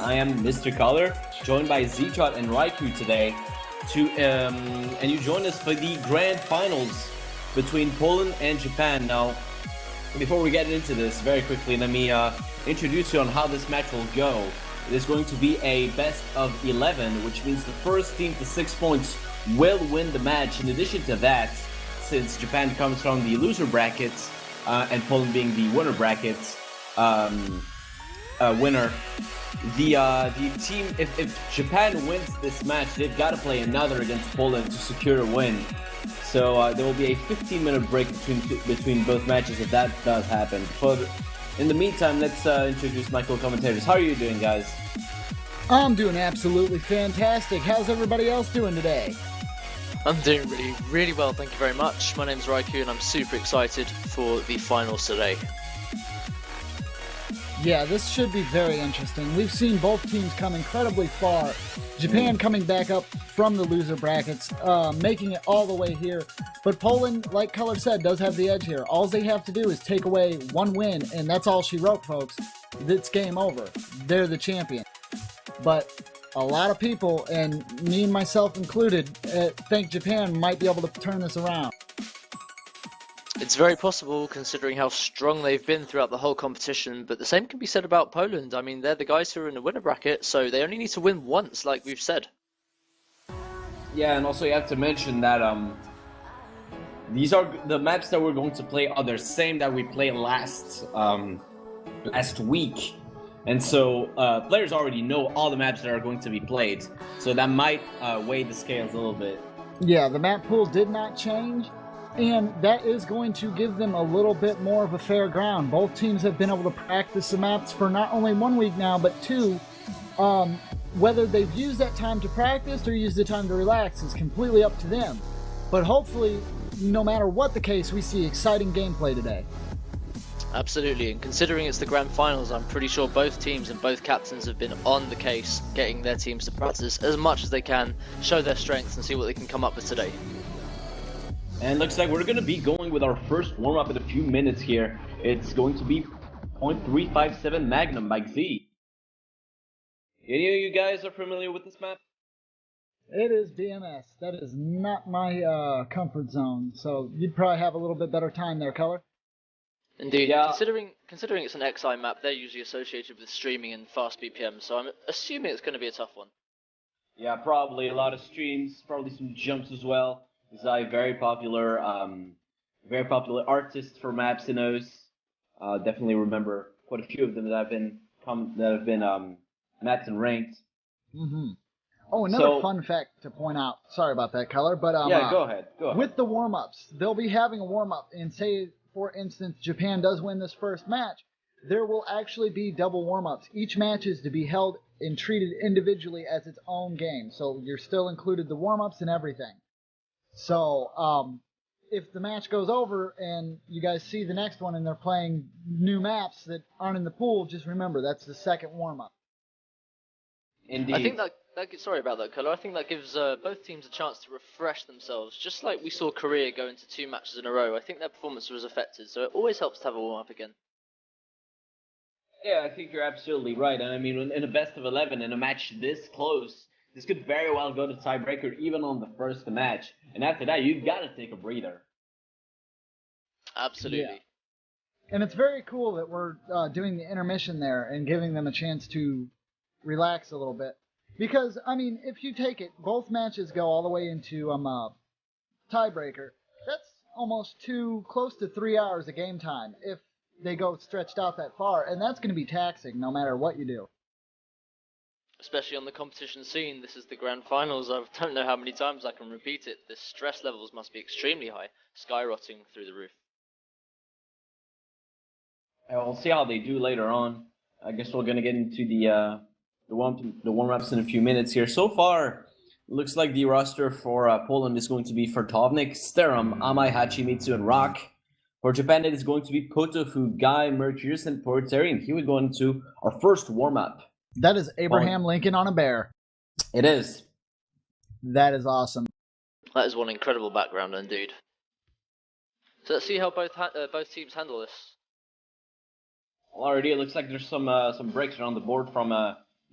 I am Mr. Color, joined by Z-Trot and Raikou today. And you join us for the grand finals between Poland and Japan. Now, before we get into this, very quickly, let me introduce you on how this match will go. It is going to be a best of 11, which means the first team to 6 points will win the match. In addition to that, since Japan comes from the loser brackets and Poland being the winner brackets winner, the team, if Japan wins this match, they've got to play another against Poland to secure a win. So there will be a 15-minute break between both matches if that does happen. But in the meantime, let's introduce my co-commentators. How are you doing, guys? I'm doing absolutely fantastic. How's everybody else doing today? I'm doing really well, thank you very much. My name's Raikou and I'm super excited for the finals today. Yeah, this should be very interesting. We've seen both teams come incredibly far. Japan coming back up from the loser brackets, making it all the way here. But Poland, like Color said, does have the edge here. All they have to do is take away one win, and that's all she wrote, folks. It's game over. They're the champion. But a lot of people, and me and myself included, think Japan might be able to turn this around. It's very possible considering how strong they've been throughout the whole competition, but the same can be said about Poland. I mean, they're the guys who are in the winner bracket, so they only need to win once, like we've said. Yeah, and also you have to mention that these are the maps that we're going to play are the same that we played last week. And so players already know all the maps that are going to be played, so that might weigh the scales a little bit. Yeah, the map pool did not change, and that is going to give them a little bit more of a fair ground. Both teams have been able to practice the maps for not only 1 week now, but 2. Whether they've used that time to practice or used the time to relax is completely up to them. But hopefully, no matter what the case, we see exciting gameplay today. Absolutely, and considering it's the grand finals, I'm pretty sure both teams and both captains have been on the case, getting their teams to practice as much as they can, show their strengths and see what they can come up with today. And looks like we're going to be going with our first warm-up in a few minutes here. It's going to be .357 Magnum by Z. Any of you guys are familiar with this map? It is BMS. That is not my comfort zone, so you'd probably have a little bit better time there, Color. Indeed, yeah. Considering it's an XI map, they're usually associated with streaming and fast BPM, so I'm assuming it's going to be a tough one. Yeah, probably a lot of streams, probably some jumps as well. Zai, very popular artist for maps in those. Definitely remember quite a few of them that have been mapped and ranked. Mm-hmm. Oh, another fun fact to point out. Sorry about that, Color, but yeah, go ahead. With the warm-ups, they'll be having a warm-up, and say, for instance, Japan does win this first match, there will actually be double warm-ups. Each match is to be held and treated individually as its own game, so you're still included the warm-ups and everything. So, if the match goes over and you guys see the next one and they're playing new maps that aren't in the pool, just remember that's the second warm-up. Indeed. I think sorry about that, Color. I think that gives both teams a chance to refresh themselves, just like we saw Korea go into 2 matches in a row. I think their performance was affected, so it always helps to have a warm-up again. Yeah, I think you're absolutely right. And I mean, in a best of 11, in a match this close, this could very well go to tiebreaker even on the first match. And after that, you've got to take a breather. Absolutely. Yeah. And it's very cool that we're doing the intermission there and giving them a chance to relax a little bit. Because, I mean, if you take it, both matches go all the way into tiebreaker. That's almost close to 3 hours of game time if they go stretched out that far. And that's going to be taxing no matter what you do. Especially on the competition scene, this is the grand finals. I don't know how many times I can repeat it. The stress levels must be extremely high, skyrocketing through the roof. We'll see how they do later on. I guess we're going to get into the warm-ups in a few minutes here. So far, looks like the roster for Poland is going to be Fartovnik, Sterum, Amai, Hachimitsu, and Rock. For Japan, it is going to be Potofu, Guy, Mercurius, and Porteri. And here we go into our first warm-up. That is Abraham Lincoln on a bear. It is. That is awesome. That is one incredible background indeed. So let's see how both teams handle this. Already, it looks like there's some breaks around the board from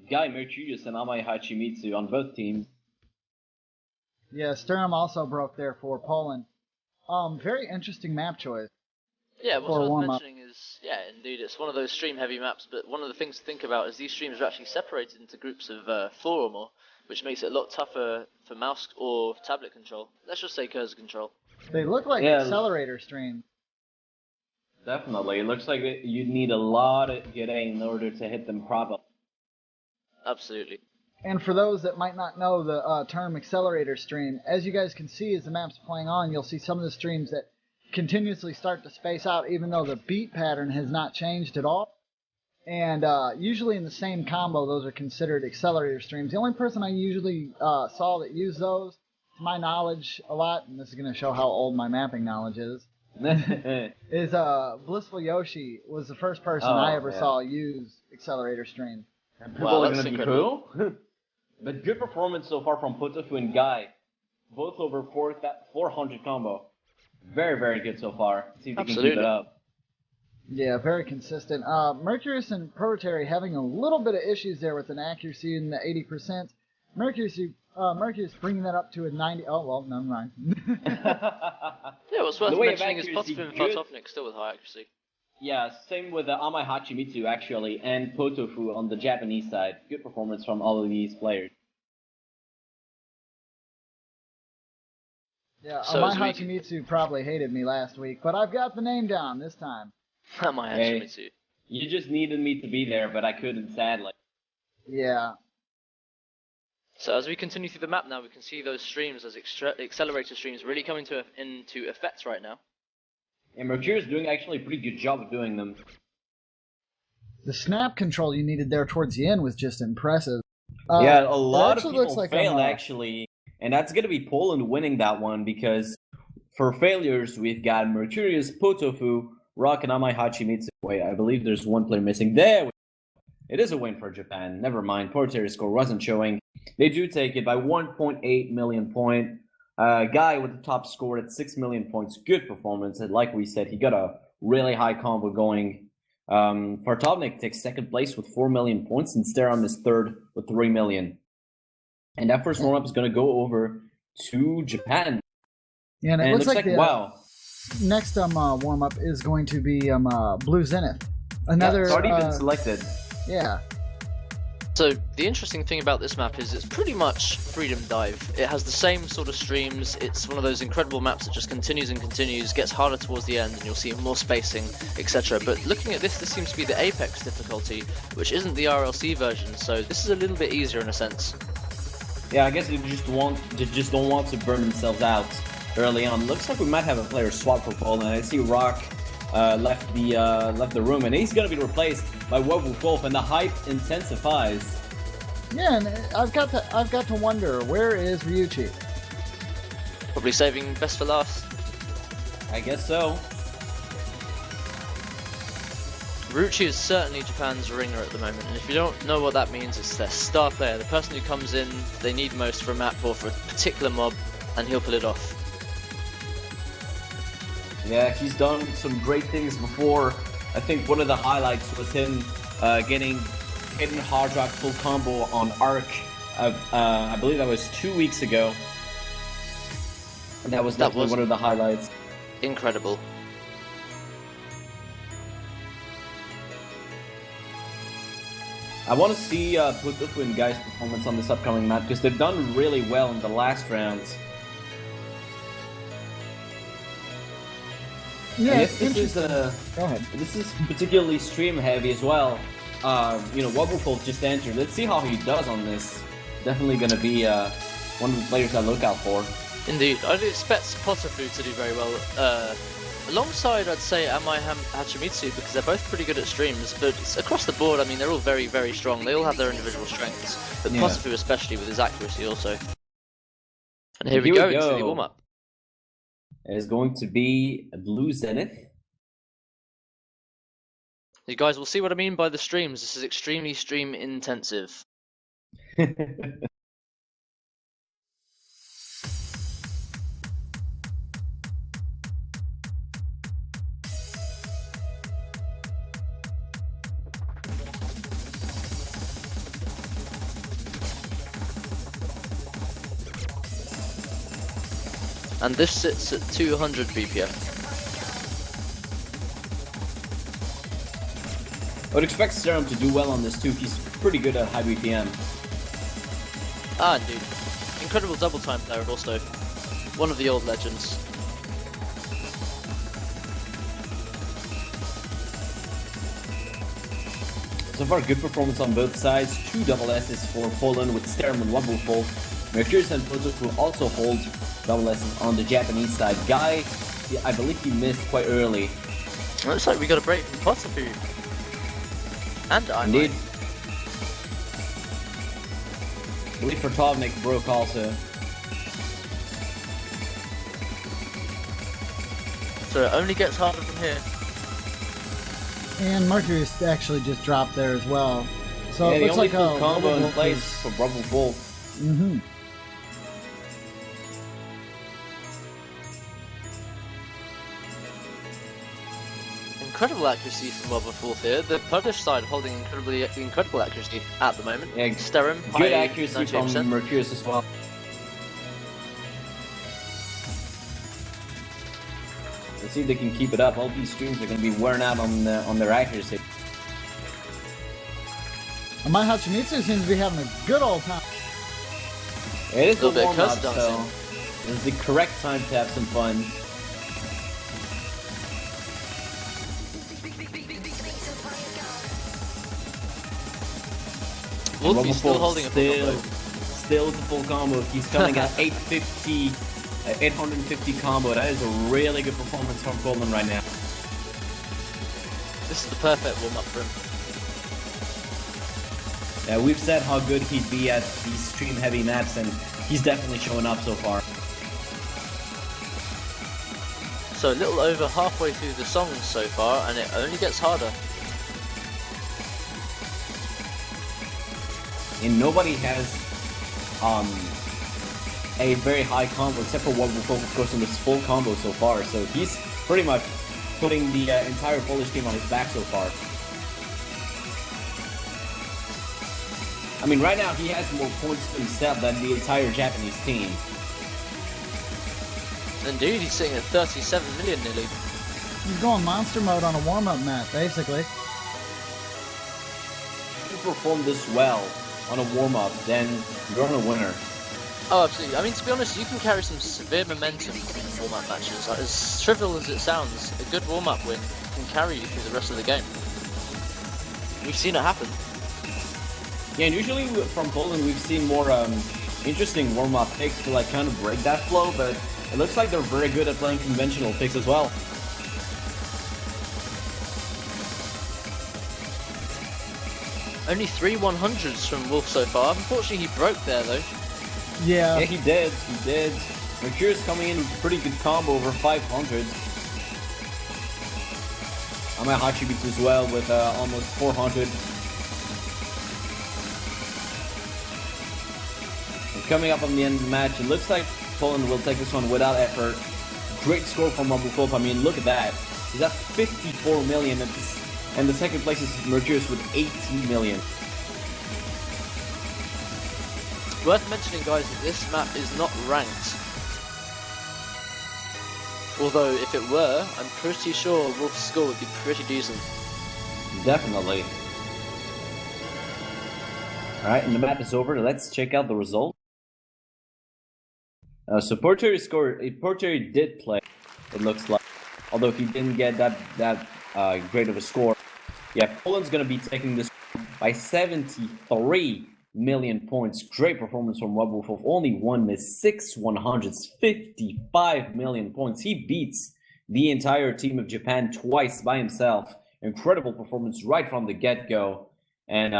Guy Mercurius and Amai Hachimitsu on both teams. Yeah, Sturm also broke there for Poland. Very interesting map choice. Yeah, what's for worth warm-up. mentioning is, yeah, indeed, it's one of those stream-heavy maps, but one of the things to think about is these streams are actually separated into groups of 4 or more, which makes it a lot tougher for mouse or tablet control. Let's just say cursor control. They look like accelerator streams. Definitely. It looks like you'd need a lot of good aim in order to hit them properly. Absolutely. And for those that might not know the term accelerator stream, as you guys can see as the map's playing on, you'll see some of the streams that continuously start to space out even though the beat pattern has not changed at all. And usually in the same combo, those are considered accelerator streams. The only person I usually saw that used those, to my knowledge a lot, and this is going to show how old my mapping knowledge is Blissful Yoshi was the first person I ever saw use accelerator stream. And people are going to be cool. But good performance so far from Potofu and Guy. Both over 400 combo. Very, very good so far. See if they can keep it up. Yeah, very consistent. Mercurius and Proletary having a little bit of issues there with an accuracy in the 80%. Mercurius bringing that up to a 90. Oh, well, never mind. Yeah, what's worth mentioning is Potofu and Fartofnik still with high accuracy. Yeah, same with Amai Hachimitsu actually, and Potofu on the Japanese side. Good performance from all of these players. Yeah, Amai Hachimitsu probably hated me last week, but I've got the name down this time. Amai Hachimitsu. You just needed me to be there, but I couldn't, sadly. Yeah. So as we continue through the map now, we can see those streams, those accelerator streams, really coming into effect right now. And Mercurius doing actually a pretty good job of doing them. The snap control you needed there towards the end was just impressive. Yeah, a lot of people failed actually. And that's going to be Poland winning that one because for failures, we've got Mercurius, Potofu, Rock, and Amai Hachimitsu. Wait, I believe there's one player missing. There! It is a win for Japan. Never mind. Proletari's score wasn't showing. They do take it by 1.8 million point. Guy with the top score at 6 million points. Good performance. And like we said, he got a really high combo going. Fartovnik takes second place with 4 million points, and Steram is third with 3 million. And that first warm-up is going to go over to Japan. Yeah, and it looks like wow. Next warm-up is going to be Blue Zenith. Another. It's already been selected. Yeah. So the interesting thing about this map is it's pretty much Freedom Dive. It has the same sort of streams. It's one of those incredible maps that just continues and continues, gets harder towards the end, and you'll see more spacing, etc. But looking at this seems to be the Apex difficulty, which isn't the RLC version, so this is a little bit easier in a sense. Yeah, I guess they just don't want to burn themselves out early on. Looks like we might have a player swap for Poland. I see Rock left the room, and he's gonna be replaced by Wolf, and the hype intensifies. Yeah, and I've got to wonder, where is Ryuichi? Probably saving best for last. I guess so. Ryuichi is certainly Japan's ringer at the moment, and if you don't know what that means, it's their star player, the person who comes in they need most for a map or for a particular mob, and he'll pull it off. Yeah, he's done some great things before. I think one of the highlights was him getting hard rock full combo on Arc. I believe that was 2 weeks ago. And that was one of the highlights. Incredible. I want to see Potofu and Guy's performance on this upcoming map because they've done really well in the last rounds. Yeah, this is go ahead. This is particularly stream heavy as well. Wolf just entered. Let's see how he does on this. Definitely going to be one of the players I look out for. Indeed, I'd expect Potofu to do very well. Alongside, I'd say Amai Hachimitsu, because they're both pretty good at streams, but it's across the board, I mean, they're all very, very strong. They all have their individual strengths, but Potofu especially with his accuracy also. And here we go into the warm-up. It is going to be a Blue Zenith. You guys will see what I mean by the streams. This is extremely stream intensive. and this sits at 200 BPM. I would expect Serum to do well on this too. He's pretty good at high BPM. Ah, indeed. Incredible double time there also. One of the old legends. So far, good performance on both sides. 2 double S's for Poland with Serum and Wobbleful. Mercurius and Gotoku also hold double S's on the Japanese side. Guy, I believe he missed quite early. Looks like we got a break from Kotaku. And Indeed. I believe Vertovnik broke also. So it only gets harder from here. And Mercurius actually just dropped there as well. So Yeah, it the looks only like full a combo in place for Wobbleful. Mm-hmm. Incredible accuracy from Wobbleful here. The Polish side holding incredible accuracy at the moment. Yeah, Sterim, good high accuracy from 98%. Mercurius as well. Let's see if they can keep it up. All these streams are going to be worn out on their accuracy. And my Hachimitsu seems to be having a good old time. It is the Little bit of warm-up, curse so dancing. it's the correct time to have some fun. Wolfie's still Wobbleful holding a full combo. Still the full combo. He's coming at 850 combo. That is a really good performance from Poland right now. This is the perfect warm-up for him. Yeah, we've said how good he'd be at these stream-heavy maps, and he's definitely showing up so far. So a little over halfway through the song so far, and it only gets harder. And nobody has a very high combo except for Wobbleful, of course, in this full combo so far. So he's pretty much putting the entire Polish team on his back so far. I mean, right now he has more points to himself than the entire Japanese team. Indeed, he's sitting at 37 million nearly. He's going monster mode on a warm-up map, basically. If you perform this well on a warm-up, then you're on a winner. Oh, absolutely. I mean, to be honest, you can carry some severe momentum in warm-up matches. Like, as trivial as it sounds, a good warm-up win can carry you through the rest of the game. We've seen it happen. Yeah, and usually from Poland we've seen more interesting warm-up picks to like kind of break that flow, but it looks like they're very good at playing conventional picks as well. Only 3 100s from Wolf so far. Unfortunately, he broke there though. Yeah. Yeah, he did. Mercurius coming in with a pretty good combo over 500. I'm at Hachibits as well with almost 400. And coming up on the end of the match, it looks like Poland will take this one without effort. Great score from Wobbleful. I mean, look at that. He's at 54 million, and the second place is Mercurius with 18 million. Worth mentioning, guys, that this map is not ranked. Although, if it were, I'm pretty sure Wolf's score would be pretty decent. Definitely. Alright, and the map is over. Let's check out the result. So Porter did play, it looks like. Although he didn't get that great of a score. Yeah, Poland's going to be taking this by 73 million points. Great performance from Wobbleful. Only one miss, 6 100s, 55 million points. He beats the entire team of Japan twice by himself. Incredible performance right from the get-go. And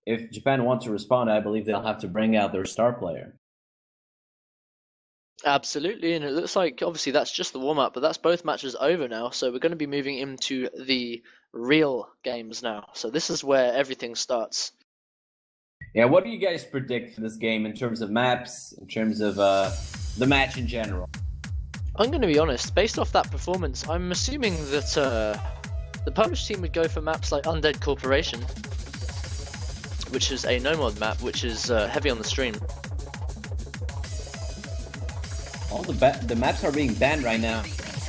if Japan wants to respond, I believe they'll have to bring out their star player. Absolutely, and it looks like obviously that's just the warm-up, but that's both matches over now, so we're going to be moving into the real games now. So this is where everything starts. Yeah, what do you guys predict for this game in terms of maps, in terms of the match in general? I'm going to be honest, based off that performance, I'm assuming that the Polish team would go for maps like Undead Corporation, which is a no-mod map, which is heavy on the stream. All the maps are being banned right now.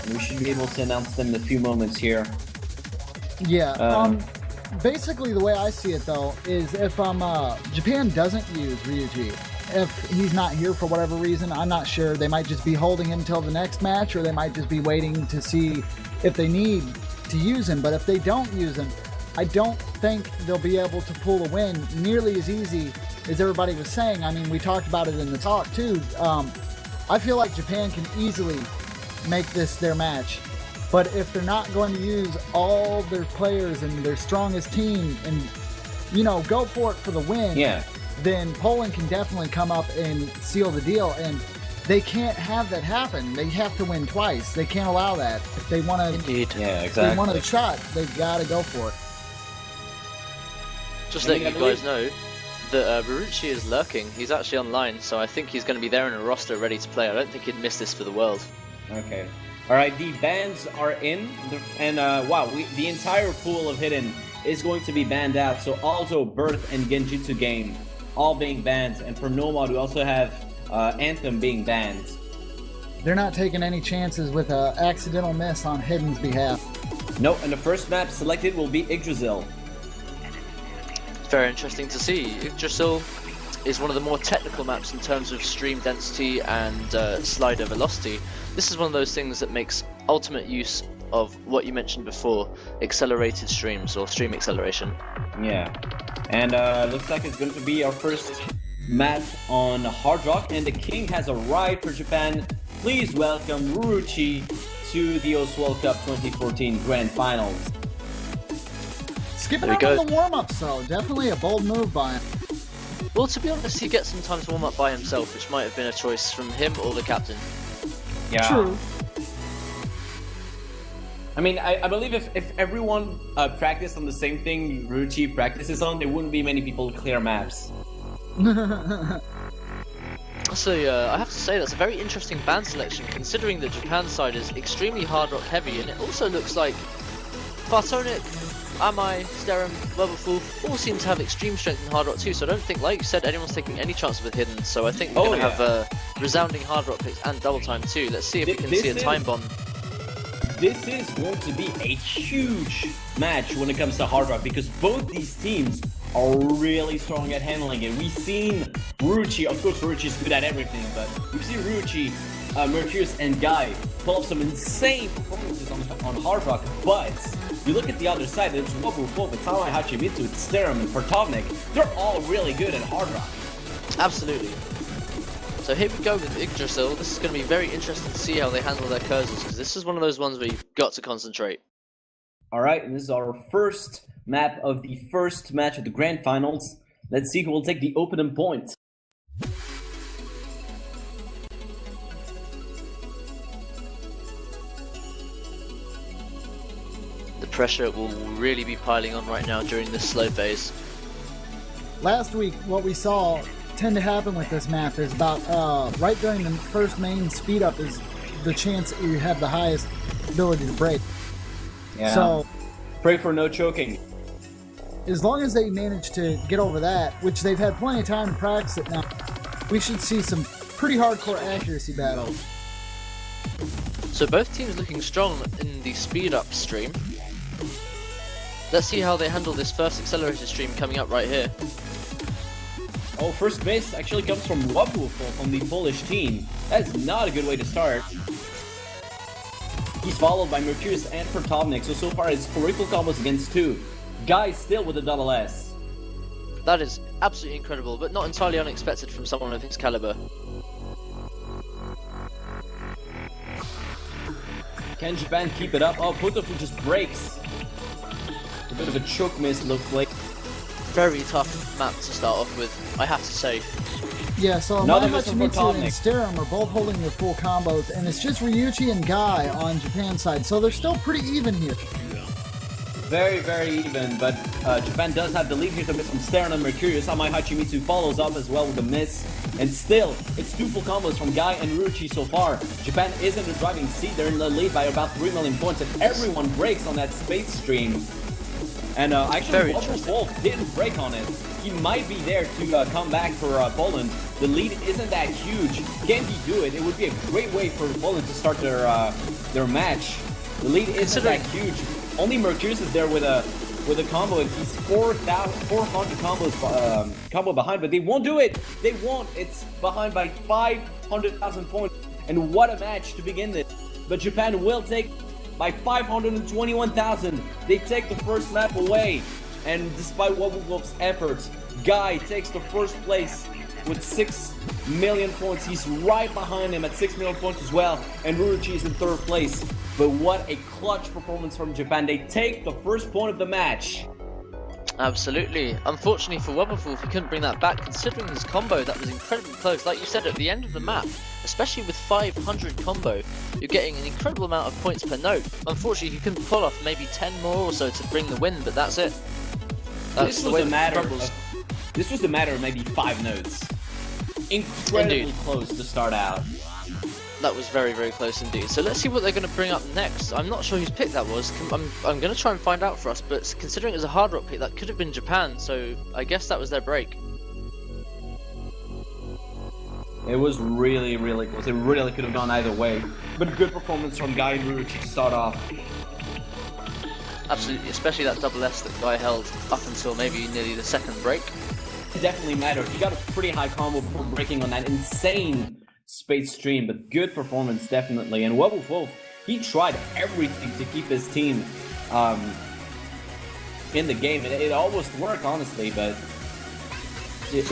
We should be able to announce them in a few moments here. Yeah. Basically, the way I see it though is if Japan doesn't use Ryuji, if he's not here for whatever reason, I'm not sure. They might just be holding him till the next match, or they might just be waiting to see if they need to use him. But if they don't use him, I don't think they'll be able to pull a win nearly as easy as everybody was saying. I mean, we talked about it in the talk too. I feel like Japan can easily make this their match. But if they're not going to use all their players and their strongest team and, you know, go for it for the win, then Poland can definitely come up and seal the deal. And they can't have that happen. They have to win twice. They can't allow that. If they want to, Indeed. Yeah, if they exactly. want a shot, they've got to go for it. Just letting you guys know that Marucci is lurking. He's actually online, so I think he's going to be there in a roster ready to play. I don't think he'd miss this for the world. Okay. Alright, the bans are in, and wow, the entire pool of Hidden is going to be banned out. So also Birth and Genjutsu Game all being banned, and for Nomad we also have Anthem being banned. They're not taking any chances with an accidental miss on Hidden's behalf. No, and the first map selected will be Yggdrasil. Very interesting to see. Yggdrasil is one of the more technical maps in terms of stream density and slider velocity. This is one of those things that makes ultimate use of what you mentioned before, accelerated streams or stream acceleration. Yeah, and looks like it's going to be our first map on Hard Rock, and the King has arrived for Japan. Please welcome Ruruchi to the OS World Cup 2014 Grand Finals. Skipping out on the warm-ups though, definitely a bold move by him. Well, to be honest, he gets some time to warm up by himself, which might have been a choice from him or the captain. Yeah. True. I mean, I believe if everyone practiced on the same thing Ruruchi practices on, there wouldn't be many people who clear maps. So I have to say that's a very interesting ban selection, considering that Japan's side is extremely hard rock heavy, and it also looks like Fartonic, Amai, Sterum, Webberful all seem to have extreme strength in hard rock too, so I don't think, like you said, anyone's taking any chances with Hidden, so I think we're going to have resounding hard rock picks and double time too. Let's see if we can see a time bomb. This is going to be a huge match when it comes to Hard Rock, because both these teams are really strong at handling it. We've seen Ruruchi, of course Ruruchi's good at everything, but we've seen Ruruchi, Mercurius and Guy pull up some insane performances on Hard Rock, but you look at the other side, it's Wobbuffo, it's Tamai Hachimitsu, it's Sterum and Fartovnik. They're all really good at Hard Rock. Absolutely. So here we go with Yggdrasil. This is going to be very interesting to see how they handle their cursors, because this is one of those ones where you've got to concentrate. Alright, and this is our first map of the first match of the Grand Finals. Let's see who will take the opening point. The pressure will really be piling on right now during this slow phase. Last week, what we saw tend to happen with this map is about right during the first main speed up is the chance that you have the highest ability to break. Yeah. So Pray for no choking. as long as they manage to get over that, which they've had plenty of time to practice it now, we should see some pretty hardcore accuracy battles. So both teams looking strong in the speed up stream. Let's see how they handle this first accelerated stream coming up right here. Oh, first miss actually comes from Wobbuffo from the Polish team. That's not a good way to start. He's followed by Mercurius and Fartovnik, so far it's 4 equal combos against 2. Guy still with a double S. That is absolutely incredible, but not entirely unexpected from someone of his caliber. Can Japan keep it up? Oh, Potofu just breaks. A bit of a choke miss looks like. Very tough map to start off with, I have to say. Yeah, so Another miss from Hachimitsu and Fartovnik. Sterum are both holding their full combos, and it's just Ryuchi and Guy on Japan's side, so they're still pretty even here. Very, very even, but Japan does have the lead. Here's a miss from Sterum and Mercurius. Amai Hachimitsu follows up as well with a miss. And still, it's 2 full combos from Guy and Ruruchi so far. Japan is in the driving seat. They're in the lead by about 3 million points, and everyone breaks on that space stream. And actually, Wolf didn't break on it. he might be there to come back for Poland. The lead isn't that huge. Can he do it? It would be a great way for Poland to start their match. The lead isn't that huge. Only Mercurius is there with a combo, and he's 400 combo behind, but they won't do it. They won't. It's behind by 500,000 points, and what a match to begin this. But Japan will take by 521,000. They take the first map away, and despite Wolf's efforts, Guy takes the first place with 6 million points. He's right behind him at 6 million points as well, and Rurochi is in third place. But what a clutch performance from Japan. They take the first point of the match. Absolutely. Unfortunately for Webberwolf, he couldn't bring that back, considering his combo that was incredibly close. Like you said, at the end of the map, especially with 500 combo, you're getting an incredible amount of points per note. Unfortunately, he couldn't pull off maybe 10 more or so to bring the win, but that's it. This was a matter of maybe 5 notes. Incredibly close to start out. That was very, very close indeed. So let's see what they're going to bring up next. I'm not sure whose pick that was. I'm going to try and find out for us, but considering it was a hard rock pick, that could have been Japan, so I guess that was their break. It was really, really close. It really could have gone either way. But good performance from Guy and Rurochi to start off. Absolutely, especially that double S that Guy held up until maybe nearly the second break. It definitely mattered. He got a pretty high combo before breaking on that insane space stream, but good performance definitely. And Wolf, he tried everything to keep his team in the game, and it almost worked honestly, but it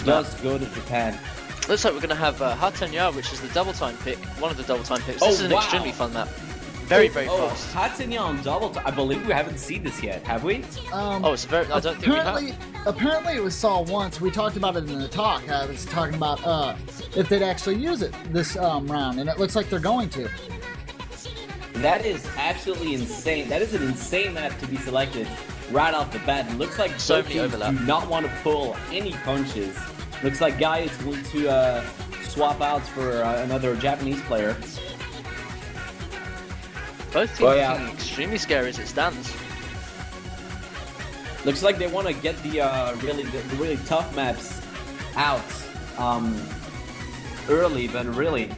does go to Japan. Looks like we're going to have Hatenya, which is the double time pick, one of the double time picks. This is an extremely fun map. Very fast. Hatenya on double time. I believe we haven't seen this yet, have we? It's very. I don't think we have. Apparently it was saw once. We talked about it in the talk. I was talking about if they'd actually use it this round, and it looks like they're going to. That is absolutely insane. That is an insane map to be selected right off the bat. It looks like so both many teams overlap. do not want to pull any punches. Looks like Guy is going to swap out for another Japanese player. Both teams are looking extremely scary as it stands. Looks like they want to get the really tough maps out early, but really,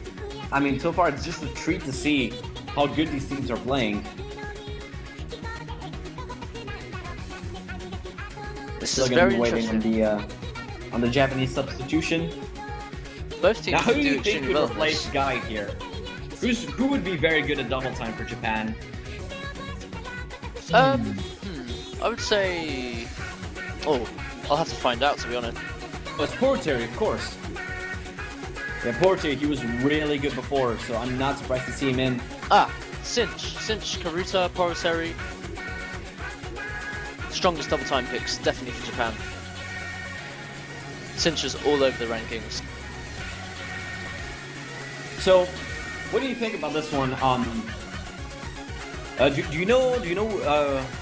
I mean, so far it's just a treat to see how good these teams are playing. This is very waiting interesting. On the Japanese substitution. Both teams now, who do you do think would well replace Guy here? Who would be very good at double time for Japan? I would say. Oh, I'll have to find out, to be honest. Oh, it's Porter, of course. Yeah, Porter, he was really good before, so I'm not surprised to see him in. Cinch, Karuta, Poroteri. Strongest double time picks, definitely for Japan. Cinch is all over the rankings. So, what do you think about this one? Do you know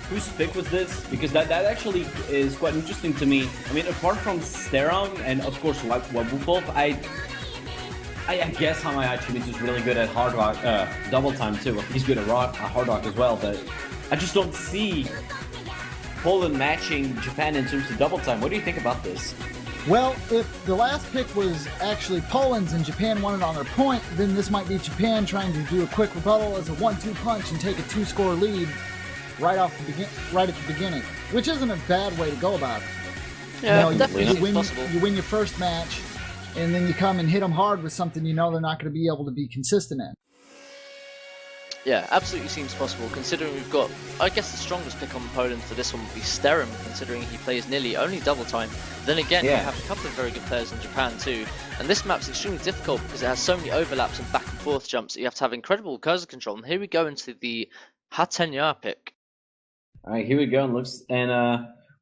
whose pick was this? Because that actually is quite interesting to me. I mean, apart from Sterong and of course Webberwolf, I guess Hamayachi is really good at hard rock, double time too. He's good at hard rock as well, but I just don't see Poland matching Japan in terms of double time. What do you think about this? Well, if the last pick was actually Poland's and Japan won it on their point, then this might be Japan trying to do a quick rebuttal as a 1-2 punch and take a 2-score lead right at the beginning, which isn't a bad way to go about it. Yeah, definitely possible. You win your first match, and then you come and hit them hard with something you know they're not going to be able to be consistent in. Yeah, absolutely seems possible, considering we've got, I guess the strongest pick on Poland for this one would be Sterem, considering he plays nearly only double time. Then again, you have a couple of very good players in Japan too, and this map's extremely difficult because it has so many overlaps and back and forth jumps that you have to have incredible cursor control, and here we go into the Hatenya pick. Alright, here we go, and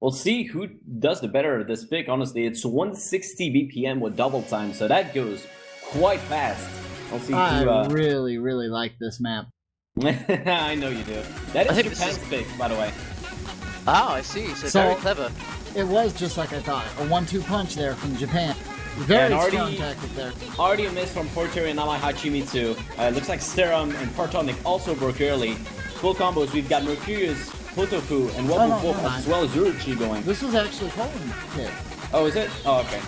we'll see who does the better at this pick. Honestly, it's 160 BPM with double time, so that goes quite fast. I'll see I really like this map. I know you do. That is Japan's pick, by the way. Ah, I see. So very clever. It was just like I thought. A 1-2 punch there from Japan. Very strong tactic there. Already a miss from Porter and Namai Hachimitsu. Looks like Serum and Partonic also broke early. Full combos. We've got Mercurius Gotoku and no, boku-boku never mind. as well as Uruchi going. This was actually Poland pick. Oh, is it? Oh, okay.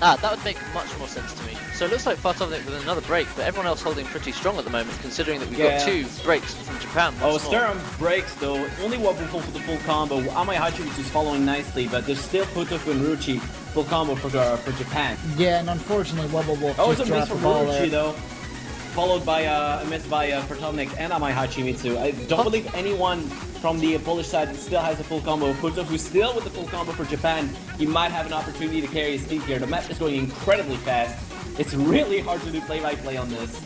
Ah, that would make much more sense to me. So it looks like Fartovnik with another break, but everyone else holding pretty strong at the moment, considering that we've got 2 breaks from Japan. Oh, once more. Sterum breaks though. Only boku-boku for the full combo. Amayahachi which is following nicely, but there's still Gotoku and Uruchi full combo for Japan. Yeah, and unfortunately, Wubble Oh, just it's a miss dropped from the ball Uruchi there. though. Followed by a miss by Fartovnik and Amayahachi Mitsu. I don't believe anyone from the Polish side still has a full combo. Gotoku still with the full combo for Japan. He might have an opportunity to carry his team here. The map is going incredibly fast. It's really hard to do play-by-play on this.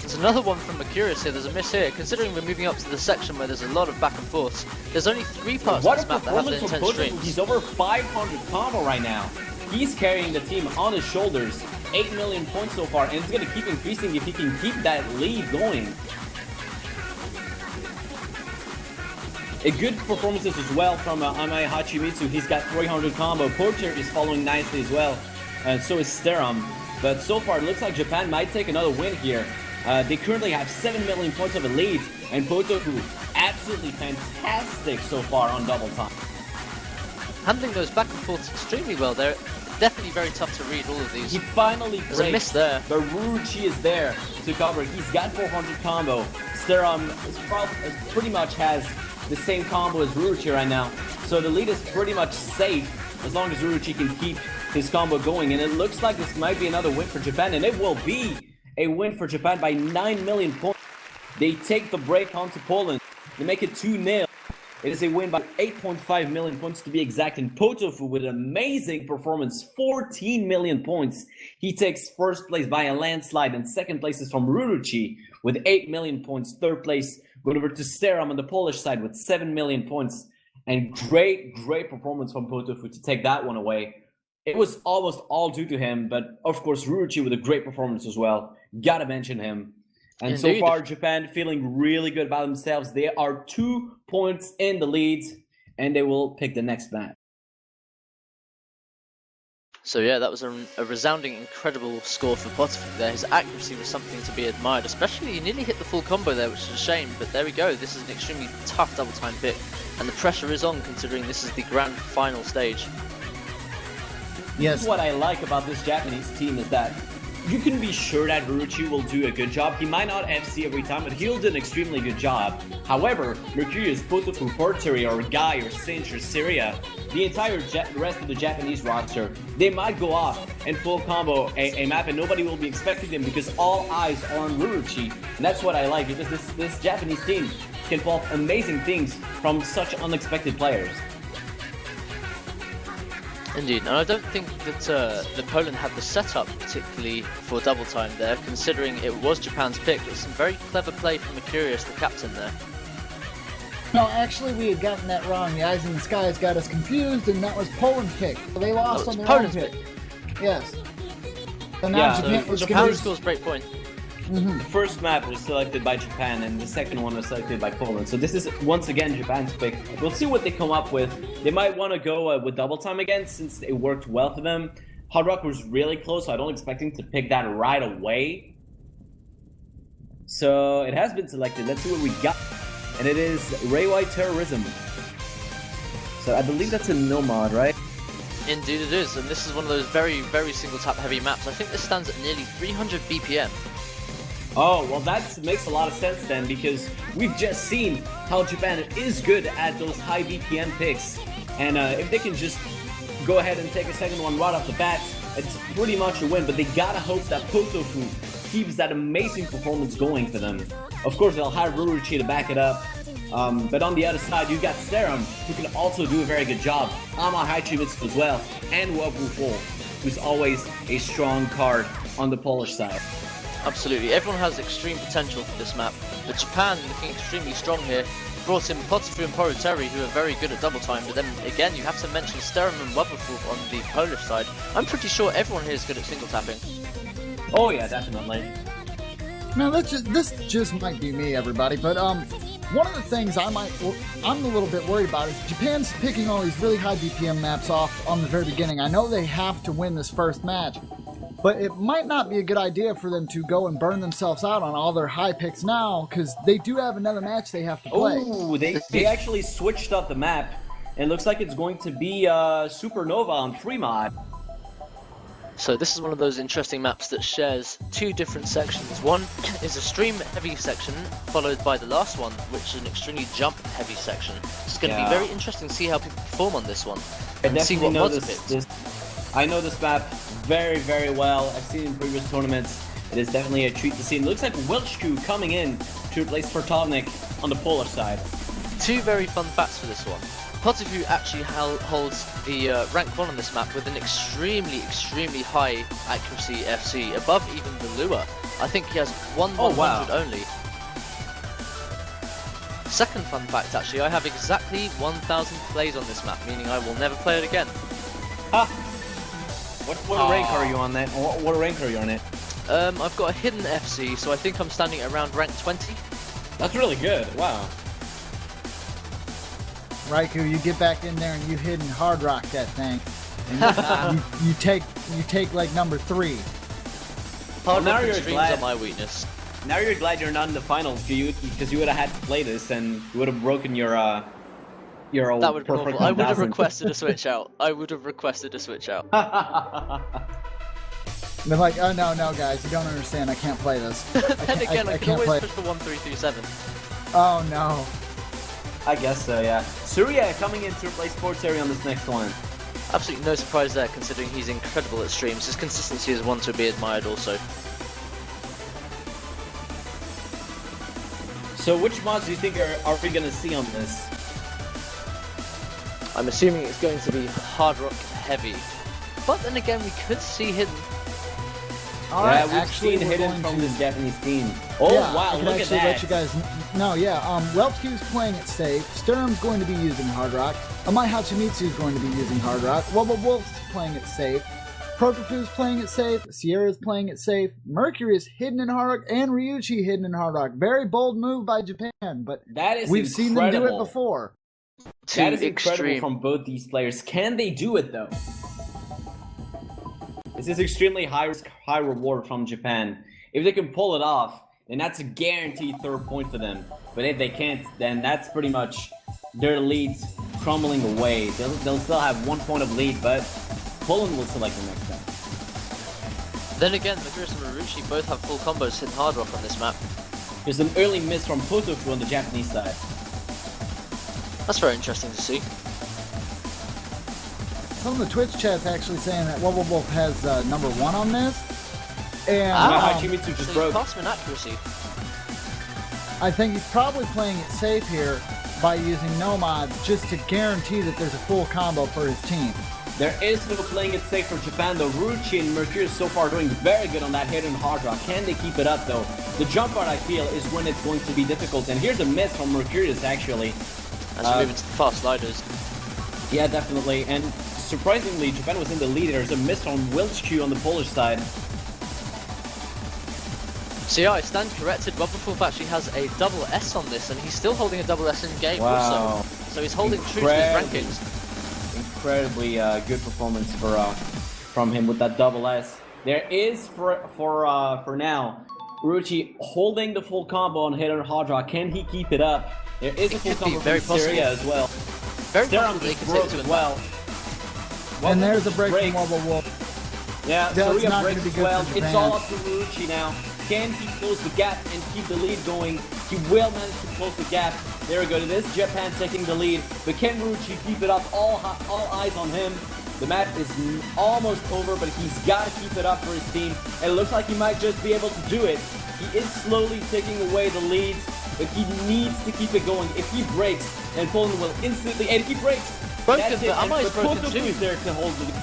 There's another one from Mercurius here. There's a miss here. Considering we're moving up to the section where there's a lot of back and forths, there's only 3 parts What of a this map that have the performance from intense Gotoku. streams. He's over 500 combo right now. He's carrying the team on his shoulders. 8 million points so far, and it's going to keep increasing if he can keep that lead going. A good performances as well from Amayahachi Mitsu. He's got 300 combo. Porter is following nicely as well, and so is Sterum. But so far, it looks like Japan might take another win here. They currently have 7 million points of a lead, and Gotoku absolutely fantastic so far on double time. Handling those back and forths extremely well. They're definitely very tough to read, all of these. He finally There's a miss breaks, there. but Uruchi is there to cover. He's got 400 combo. Sterum is pretty much has the same combo as Uruchi right now, so the lead is pretty much safe as long as Uruchi can keep his combo going, and it looks like this might be another win for Japan, and it will be a win for Japan by 9 million points. They take the break onto Poland. They make it 2-0. It is a win by 8.5 million points to be exact, and Gotoku with an amazing performance, 14 million points. He takes first place by a landslide, and second place is from Uruchi with 8 million points. Third place going over to Sterum on the Polish side with 7 million points. And great performance from Gotoku to take that one away. It was almost all due to him, but of course Uruchi with a great performance as well. Gotta mention him. And Indeed. so far, Japan feeling really good about themselves. They are 2 points in the lead, and they will pick the next match. So yeah, that was a resounding, incredible score for Potofu there. His accuracy was something to be admired, especially he nearly hit the full combo there, which is a shame, but there we go. This is an extremely tough double time pick, and the pressure is on considering this is the grand final stage. Yes. What I like about this Japanese team is that you can be sure that Uruchi will do a good job. He might not FC every time, but he'll do an extremely good job. However, Mercurius, Gotoku, Porteri, or Guy, or Cinch, or Syria, the entire rest of the Japanese roster, they might go off and full combo a map, and nobody will be expecting them because all eyes are on Uruchi. And that's what I like, because this Japanese team can pull off amazing things from such unexpected players. Indeed, and I don't think that Poland had the setup particularly for double time there, considering it was Japan's pick. It was some very clever play from Mercurius, the captain there. No, actually, we had gotten that wrong. The eyes in the skies got us confused, and that was Poland's pick. So they lost on their Poland's own pick. Yes. So now Yeah, Japan was Japan confused. scores break point. The first map was selected by Japan, and the second one was selected by Poland. So this is once again Japan's pick. We'll see what they come up with. They might want to go with double time again, since it worked well for them. Hard Rock was really close, so I don't expect him to pick that right away. So it has been selected. Let's see what we got. And it is Reiwai Terrorism. So I believe that's a no mod, right? Indeed it is, and this is one of those very, very single tap heavy maps. I think this stands at nearly 300 BPM. Oh, well that makes a lot of sense then, because we've just seen how Japan is good at those high BPM picks. And if they can just go ahead and take a second one right off the bat, it's pretty much a win. But they gotta hope that Gotoku keeps that amazing performance going for them. Of course, they'll have Uruchi to back it up. But on the other side, you got Sterum, who can also do a very good job. Amayahachi Mitsu as well, and boku-boku, who's always a strong card on the Polish side. Absolutely, everyone has extreme potential for this map. But Japan looking extremely strong here. Brought in Potofu and Poroteri, who are very good at double time, but then again you have to mention Sterum and boku-boku on the Polish side. I'm pretty sure everyone here is good at single tapping. Oh yeah, definitely. Now this just might be me, everybody, but one of the things I'm a little bit worried about is Japan's picking all these really high BPM maps off on the very beginning. I know they have to win this first match, But it might not be a good idea for them to go and burn themselves out on all their high picks now, because they do have another match they have to play. Oh, they actually switched up the map. And it looks like it's going to be Supernova on free mod. So this is one of those interesting maps that shares two different sections. One is a stream heavy section, followed by the last one, which is an extremely jump heavy section. It's going to be very interesting to see how people perform on this one. And see what mods are picked. I know this map very, very well. I've seen it in previous tournaments. It is definitely a treat to see. And it looks like Welchku coming in to replace Fortovnik on the Polar side. Two very fun facts for this one. Potifu actually holds the rank 1 on this map with an extremely high accuracy FC, above even the Lua. I think he has 1/100 only. Second fun fact actually, I have exactly 1,000 plays on this map, meaning I will never play it again. Ha! What rank are you on that? What rank are you on it? I've got a hidden FC, so I think I'm standing at around rank 20. That's really good, wow. Raikou, you get back in there and you hidden hard rock that thing. And you take like number 3. Hard rock and streams are my weakness. Now you're glad you're not in the finals, because you would have had to play this and you would have broken your old that would have been awful. I would have 1000. requested a switch out. I would have requested a switch out. They're like, oh no guys, you don't understand, I can't play this. Then again, I can always play. push for 1-3-3-7. Oh no. I guess so, yeah. Surya coming in to replace Sports Area on this next one. Absolutely no surprise there, considering he's incredible at streams. His consistency is one to be admired also. So which mods do you think are we going to see on this? I'm assuming it's going to be hard rock heavy. But then again, we could see hidden. Alright, we've seen hidden from this Japanese team. Oh yeah, wow, I can look at actually that. let you guys know, Welpsku's playing it safe, Sturm's going to be using hard rock, Amai Hachimitsu's going to be using hard rock, Wubba Wolf's playing it safe, Protofu's playing it safe, Sierra's playing it safe, Mercury is hidden in hard rock, and Ryuichi hidden in hard rock. Very bold move by Japan, but that is we've seen them do it before. That is incredible from both these players. Can they do it though? This is extremely high risk, high reward from Japan. If they can pull it off, then that's a guaranteed 3rd point for them. But if they can't, then that's pretty much their leads crumbling away. They'll still have 1 point of lead, but Poland will select the next step. Then again, Magurus and Marucci both have full combos hidden hard rock on this map. There's an early miss from Potofu on the Japanese side. That's very interesting to see. Some of the Twitch chat's actually saying that Wubba Wolf has number 1 on this. And Hachimitsu just broke. Cost him an accuracy. I think he's probably playing it safe here by using no mod just to guarantee that there's a full combo for his team. There is no playing it safe for Japan though. Ruchi and Mercurius so far doing very good on that hidden hard rock. Can they keep it up though? The jump part I feel is when it's going to be difficult. And here's a miss from Mercurius actually. As we move into the fast sliders. Yeah, definitely. And surprisingly, Japan was in the lead. There's a miss from Welchku on the Polish side. So yeah, I stand corrected. Wubberfulf actually has a double S on this, and he's still holding a double S in game also. So he's holding true to his rankings. Incredibly good performance from him with that double S. There is for now, Uruchi holding the full combo on hidden hard rock. Can he keep it up? There is a full combo from Syria as well. Very possible they can take it as well. And there's a break from Wubba Wolf. Yeah, Syria breaks as well. It's all up to Uruchi now. Can he close the gap and keep the lead going? He will manage to close the gap. There we go. It is Japan taking the lead. But can Ruchi keep it up? All eyes on him. The match is almost over, but he's got to keep it up for his team. And it looks like he might just be able to do it. He is slowly taking away the leads, but he needs to keep it going. If he breaks, then Poland will instantly... And if he breaks, that's it. But Potofu is there to hold the lead.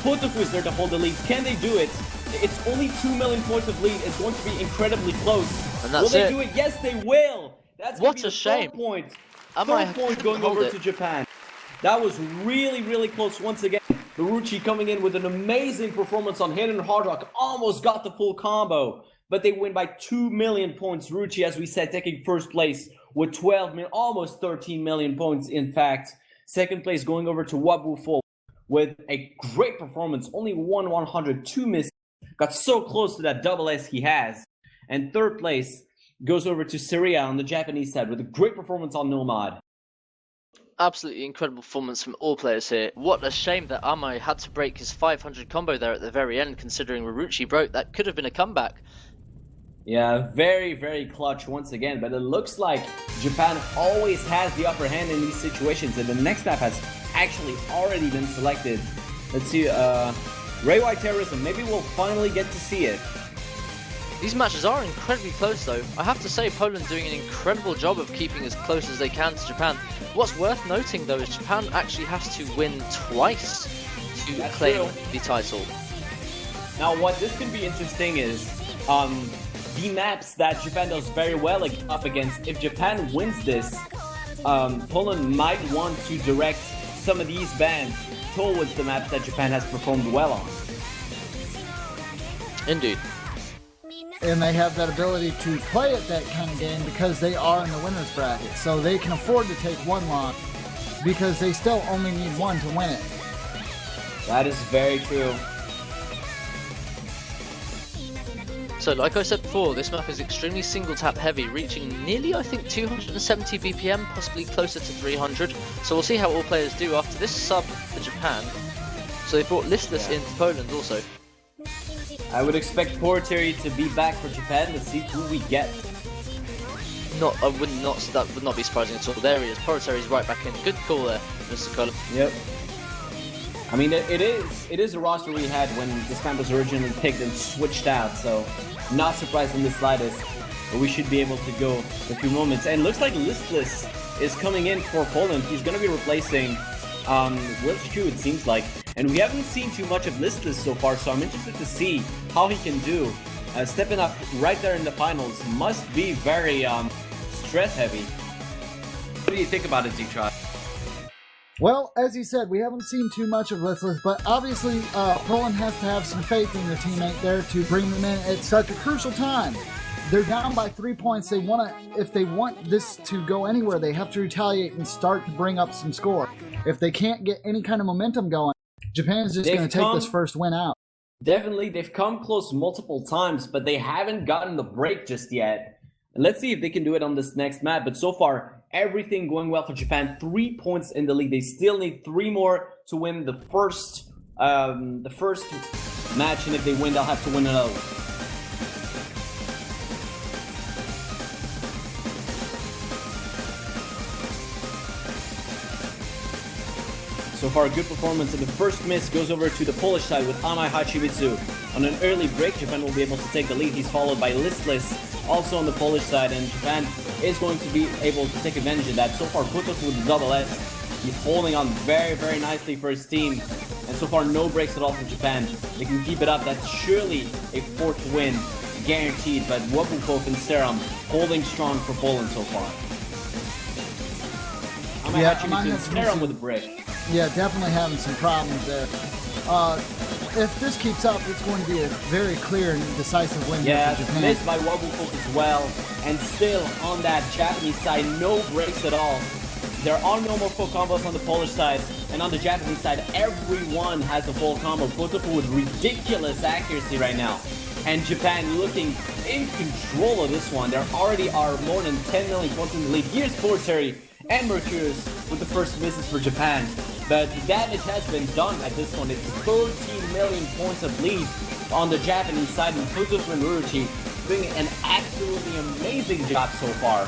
Potofu is there to hold the lead. Can they do it? It's only 2 million points of lead. It's going to be incredibly close. And that's will they do it? Yes, they will. That's what a shame. Third point going over to Japan. That was really, really close once again. Marucci coming in with an amazing performance on hidden hard rock. Almost got the full combo. But they win by 2 million points. Ruchi, as we said, taking first place with 12 million, almost 13 million points, in fact. Second place going over to Wubba Wolf with a great performance. Only 1/100, 2 misses. got so close to that double S he has. And third place goes over to Syria on the Japanese side with a great performance on Nomad. Absolutely incredible performance from all players here. What a shame that Amai had to break his 500 combo there at the very end, considering Ruruchi broke. That could have been a comeback. Yeah, very, very clutch once again, but it looks like Japan always has the upper hand in these situations, and the next map has actually already been selected. Let's see, Reiwai Terrorism, maybe we'll finally get to see it. These matches are incredibly close though. I have to say Poland doing an incredible job of keeping as close as they can to Japan. What's worth noting though is Japan actually has to win twice to claim the title. Now what this could be interesting is the maps that Japan does very well up against. If Japan wins this, Poland might want to direct some of these bans towards the maps that Japan has performed well on. Indeed. And they have that ability to play at that kind of game because they are in the winner's bracket. So they can afford to take one loss because they still only need one to win it. That is very true. So like I said before, this map is extremely single tap heavy, reaching nearly I think 270 BPM, possibly closer to 300. So we'll see how all players do after this sub for Japan. So they brought Listless into Poland also. I would expect Porteri to be back for Japan to see who we get. That would not be surprising at all. There he is. Porteri's right back in. Good call there, Mr. Cullen. Yep. I mean, it is a roster we had when this map was originally picked and switched out, so not surprised in the slightest. But we should be able to go in a few moments. And looks like Listless is coming in for Poland. He's going to be replacing Wilchku, it seems like. And we haven't seen too much of Listless so far, so I'm interested to see how he can do. Stepping up right there in the finals must be very stress heavy. What do you think about it, xTreow? Well, as you said, we haven't seen too much of Listless, but obviously Poland has to have some faith in their teammate there to bring them in at such a crucial time. They're down by 3 points. They if they want this to go anywhere, they have to retaliate and start to bring up some score. If they can't get any kind of momentum going, Japan's just going to take this first win out. Definitely, they've come close multiple times, but they haven't gotten the break just yet. And let's see if they can do it on this next map. But so far, everything going well for Japan. 3 points in the lead. They still need 3 more to win the first match, and if they win, they'll have to win another one. So far, a good performance, and the first miss goes over to the Polish side with Amai Hachimitsu. On an early break, Japan will be able to take the lead. He's followed by Listless, also on the Polish side, and Japan is going to be able to take advantage of that. So far, Gotoku with the double S. He's holding on very, very nicely for his team, and so far, no breaks at all for Japan. They can keep it up. That's surely a 4th win, guaranteed, but boku-bokuII and Serum holding strong for Poland so far. Amai Hachimitsu and Serum with a break. Yeah, definitely having some problems there. If this keeps up, it's going to be a very clear and decisive win for Japan. Missed by boku-bokuII as well. And still on that Japanese side, no breaks at all. There are no more full combos on the Polish side. And on the Japanese side, everyone has a full combo. Gotoku with ridiculous accuracy right now. And Japan looking in control of this one. There already are more than 10 million points in the lead. Here's Porteri and Mercurius with the first misses for Japan. But the damage has been done at this point. It's 13 million points of lead on the Japanese side, and Gotoku and Ruruchi doing an absolutely amazing job so far.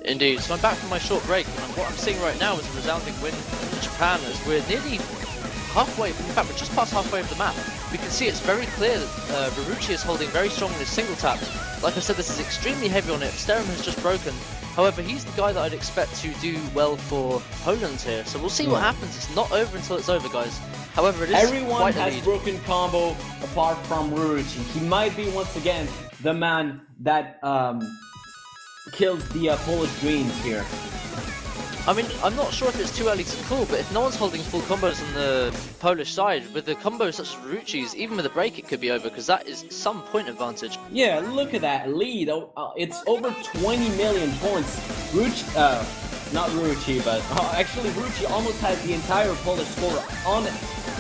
Indeed. So I'm back from my short break, and what I'm seeing right now is a resounding win for Japan as we're nearly halfway, in fact we're just past halfway of the map. We can see it's very clear that Ruruchi is holding very strong in his single taps. Like I said, this is extremely heavy on it. Sterum has just broken. However, he's the guy that I'd expect to do well for Poland here. So we'll see what happens. It's not over until it's over, guys. However, it is everyone has broken combo apart from Ruruchi. He might be once again the man that kills the Polish dreams here. I mean, I'm not sure if it's too early to call, but if no one's holding full combos on the Polish side, with the combos such as Ruruchi's, even with a break it could be over, because that is some point advantage. Yeah, look at that lead. It's over 20 million points. Not Ruruchi, but actually Ruruchi almost has the entire Polish score on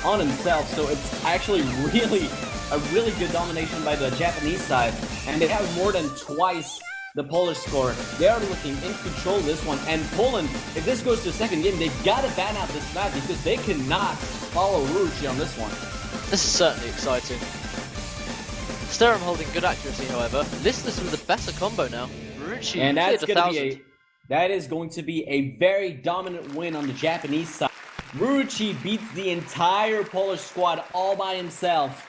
on himself, so it's actually a really good domination by the Japanese side, and they have more than twice the Polish score. They are looking in control of this one, and Poland, if this goes to a second game, they've got to ban out this map because they cannot follow Ruchi on this one. This is certainly exciting. Sterum holding good accuracy, however. Listless with a better combo now. Ruchi and that's going to be that is going to be a very dominant win on the Japanese side. Ruchi beats the entire Polish squad all by himself.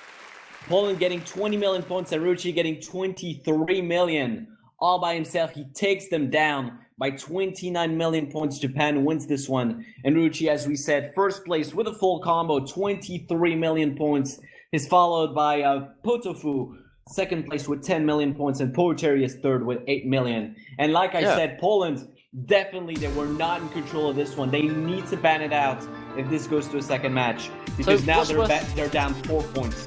Poland getting 20 million points and Ruchi getting 23 million all by himself. He takes them down by 29 million points. Japan wins this one. And Ruchi, as we said, first place with a full combo, 23 million points. Is followed by Potofu, second place with 10 million points, and Poetry is third with 8 million. And like I said, Poland, definitely they were not in control of this one. They need to ban it out if this goes to a second match, because so now they're down 4 points.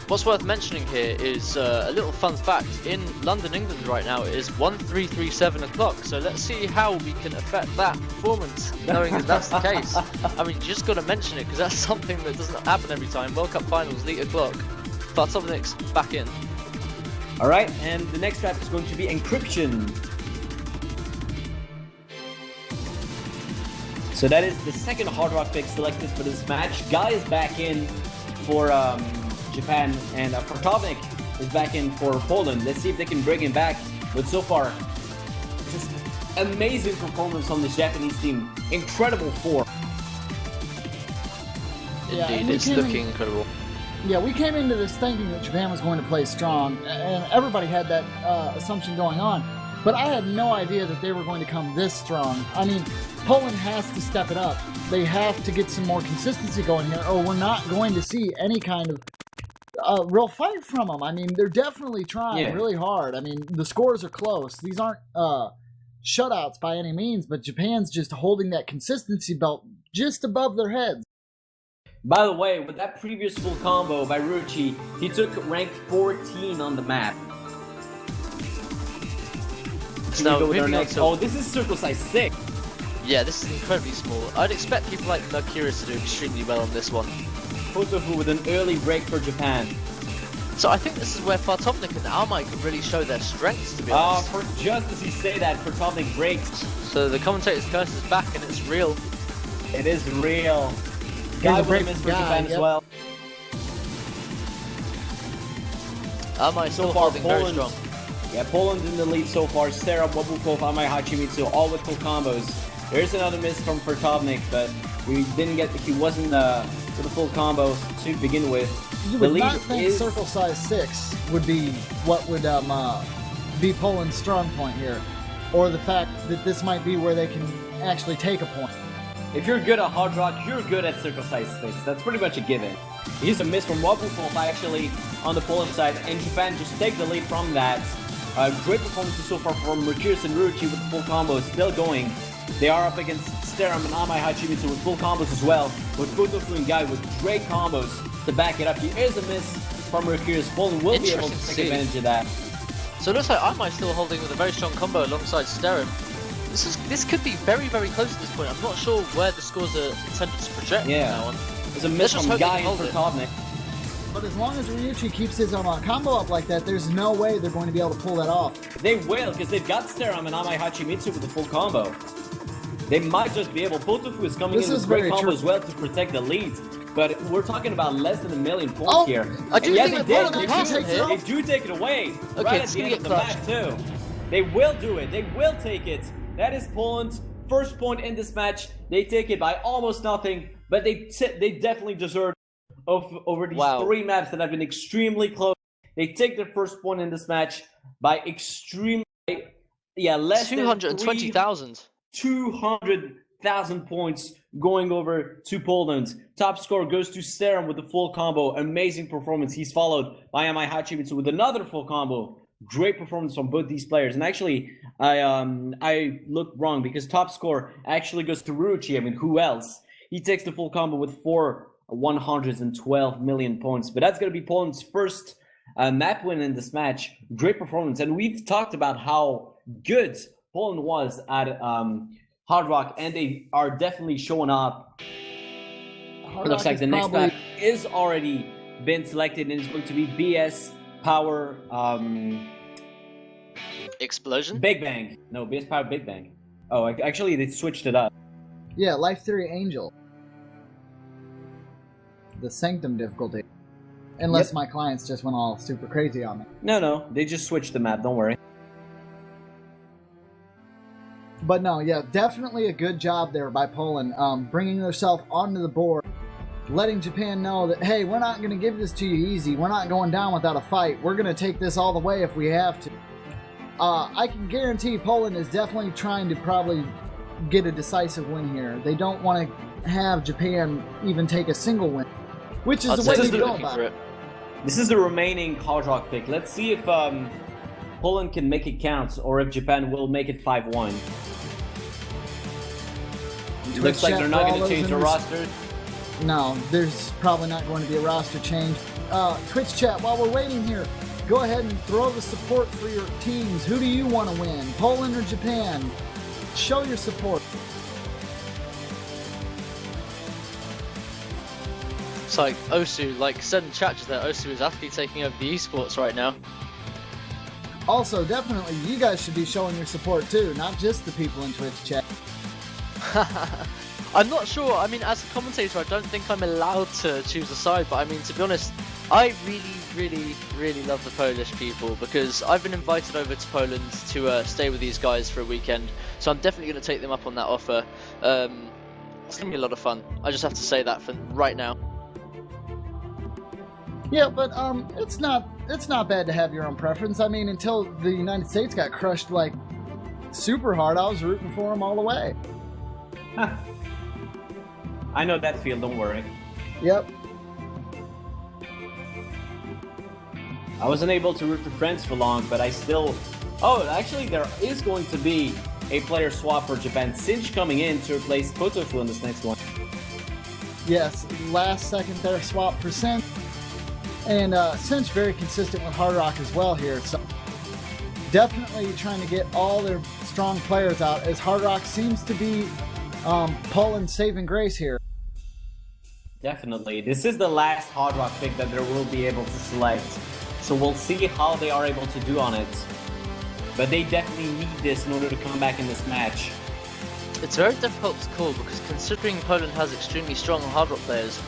What's worth mentioning here is a little fun fact. In London, England right now it is 1337 o'clock, so let's see how we can affect that performance, knowing that that's the case. I mean, you just got to mention it because that's something that doesn't happen every time. World Cup finals, late o'clock. Fartovnik's back in. Alright, and the next map is going to be Encryption. So that is the second Hard Rock pick selected for this match. Guy is back in for Japan, and Fartovnik is back in for Poland. Let's see if they can bring him back. But so far, just amazing performance on this Japanese team. Incredible four. Indeed, it's looking incredible. Yeah, we came into this thinking that Japan was going to play strong, and everybody had that assumption going on. But I had no idea that they were going to come this strong. I mean, Poland has to step it up. They have to get some more consistency going here, or we're not going to see any kind of real fight from them. I mean, they're definitely trying really hard. I mean, the scores are close. These aren't shutouts by any means, but Japan's just holding that consistency belt just above their heads. By the way, with that previous full combo by Ruchi, he took rank 14 on the map. Now, go with our next. Oh, this is circle size 6. Yeah, this is incredibly small. I'd expect people like Mercurius to do extremely well on this one. Potofu with an early break for Japan. So I think this is where Fartovnik and Almai can really show their strengths, to be honest. For just as you say that, Fartovnik breaks. So the commentator's curse is back and it's real. It is real. Guy with a miss for Japan as well. Almai so still far, holding very strong. Yeah, Poland in the lead so far. Stera, Wobukov, Amai Hachimitsu, all with full combos. There's another miss from Fartovnik, but we didn't get. He wasn't with the full combos to begin with. You would not think circle size 6 would be what would be Poland's strong point here, or the fact that this might be where they can actually take a point. If you're good at Hard Rock, you're good at circle size 6. That's pretty much a given. Here's a miss from Wobukov actually on the Polish side, and Japan just take the lead from that. Great performances so far from Mercurius and Ruchi with the full combos still going. They are up against Sterum and Amai Hachimitsu with full combos as well, with Gotoku and Guy with great combos to back it up. Here is a miss from Mercurius. Poland will be able to take advantage of that. So it looks like Amai still holding with a very strong combo alongside Sterum. This could be very, very close at this point. I'm not sure where the scores are intended to project from now on. There's a miss from Guy and Fartovnik. But as long as Ryuichi keeps his combo up like that, there's no way they're going to be able to pull that off. They will, because they've got Sterum and Amai Hachimitsu with the full combo. They might just be able. Potofu is coming in with great combo as well to protect the lead. But we're talking about less than 1 million points here. I do think they do take it away. Okay, right at the end of the map too. They will do it. They will take it. That is Poland's first point in this match. They take it by almost nothing, but they definitely deserve over these 3 maps that have been extremely close. They take their first point in this match by less 220,000. 200,000 points going over to Poland. Top score goes to Sterum with the full combo. Amazing performance. He's followed by Amai Hachimitsu with another full combo. Great performance from both these players. And actually, I looked wrong because top score actually goes to Ruchi. I mean, who else? He takes the full combo with 112 million points. But that's going to be Poland's first map win in this match. Great performance. And we've talked about how good Poland was at Hard Rock, and they are definitely showing up Hard It looks Rock like is the next probably- map is already been selected, and it's going to be BS Power Explosion? Big Bang. No, BS Power Big Bang. Oh, actually, they switched it up. Yeah, Life Theory Angel. The Sanctum difficulty. Unless Yep. my clients just went all super crazy on me. No, they just switched the map. Don't worry. But no, yeah, definitely a good job there by Poland, bringing herself onto the board, letting Japan know that, hey, we're not going to give this to you easy. We're not going down without a fight. We're going to take this all the way if we have to. I can guarantee Poland is definitely trying to probably get a decisive win here. They don't want to have Japan even take a single win, which is I'd the say way they're to go looking about for it. This is the remaining Hard Rock pick. Let's see if Poland can make it count, or if Japan will make it 5-1. Looks like they're not going to change the roster. No, there's probably not going to be a roster change. Twitch chat, while we're waiting here, go ahead and throw the support for your teams. Who do you want to win, Poland or Japan? Show your support. It's like Osu, like said in chat just there, Osu is actually taking over the esports right now. Also, definitely, you guys should be showing your support too, not just the people in Twitch chat. I'm not sure. I mean, as a commentator, I don't think I'm allowed to choose a side, but I mean, to be honest, I really love the Polish people, because I've been invited over to Poland to stay with these guys for a weekend, so I'm definitely going to take them up on that offer. It's going to be a lot of fun. I just have to say that for right now. Yeah, but it's not bad to have your own preference. I mean, until the United States got crushed like super hard, I was rooting for them all the way. Huh. I know that feel, don't worry. Yep. I wasn't able to root for France for long, but I still... Oh, actually, there is going to be a player swap for Japan. Cinch coming in to replace Gotoku in this next one. Yes, last second there swap for Cinch. And Cinch very consistent with Hard Rock as well here. So definitely trying to get all their strong players out, as Hard Rock seems to be Poland's saving grace here. Definitely. This is the last Hard Rock pick that they will be able to select. So we'll see how they are able to do on it. But they definitely need this in order to come back in this match. It's very difficult to call, because considering Poland has extremely strong Hard Rock players,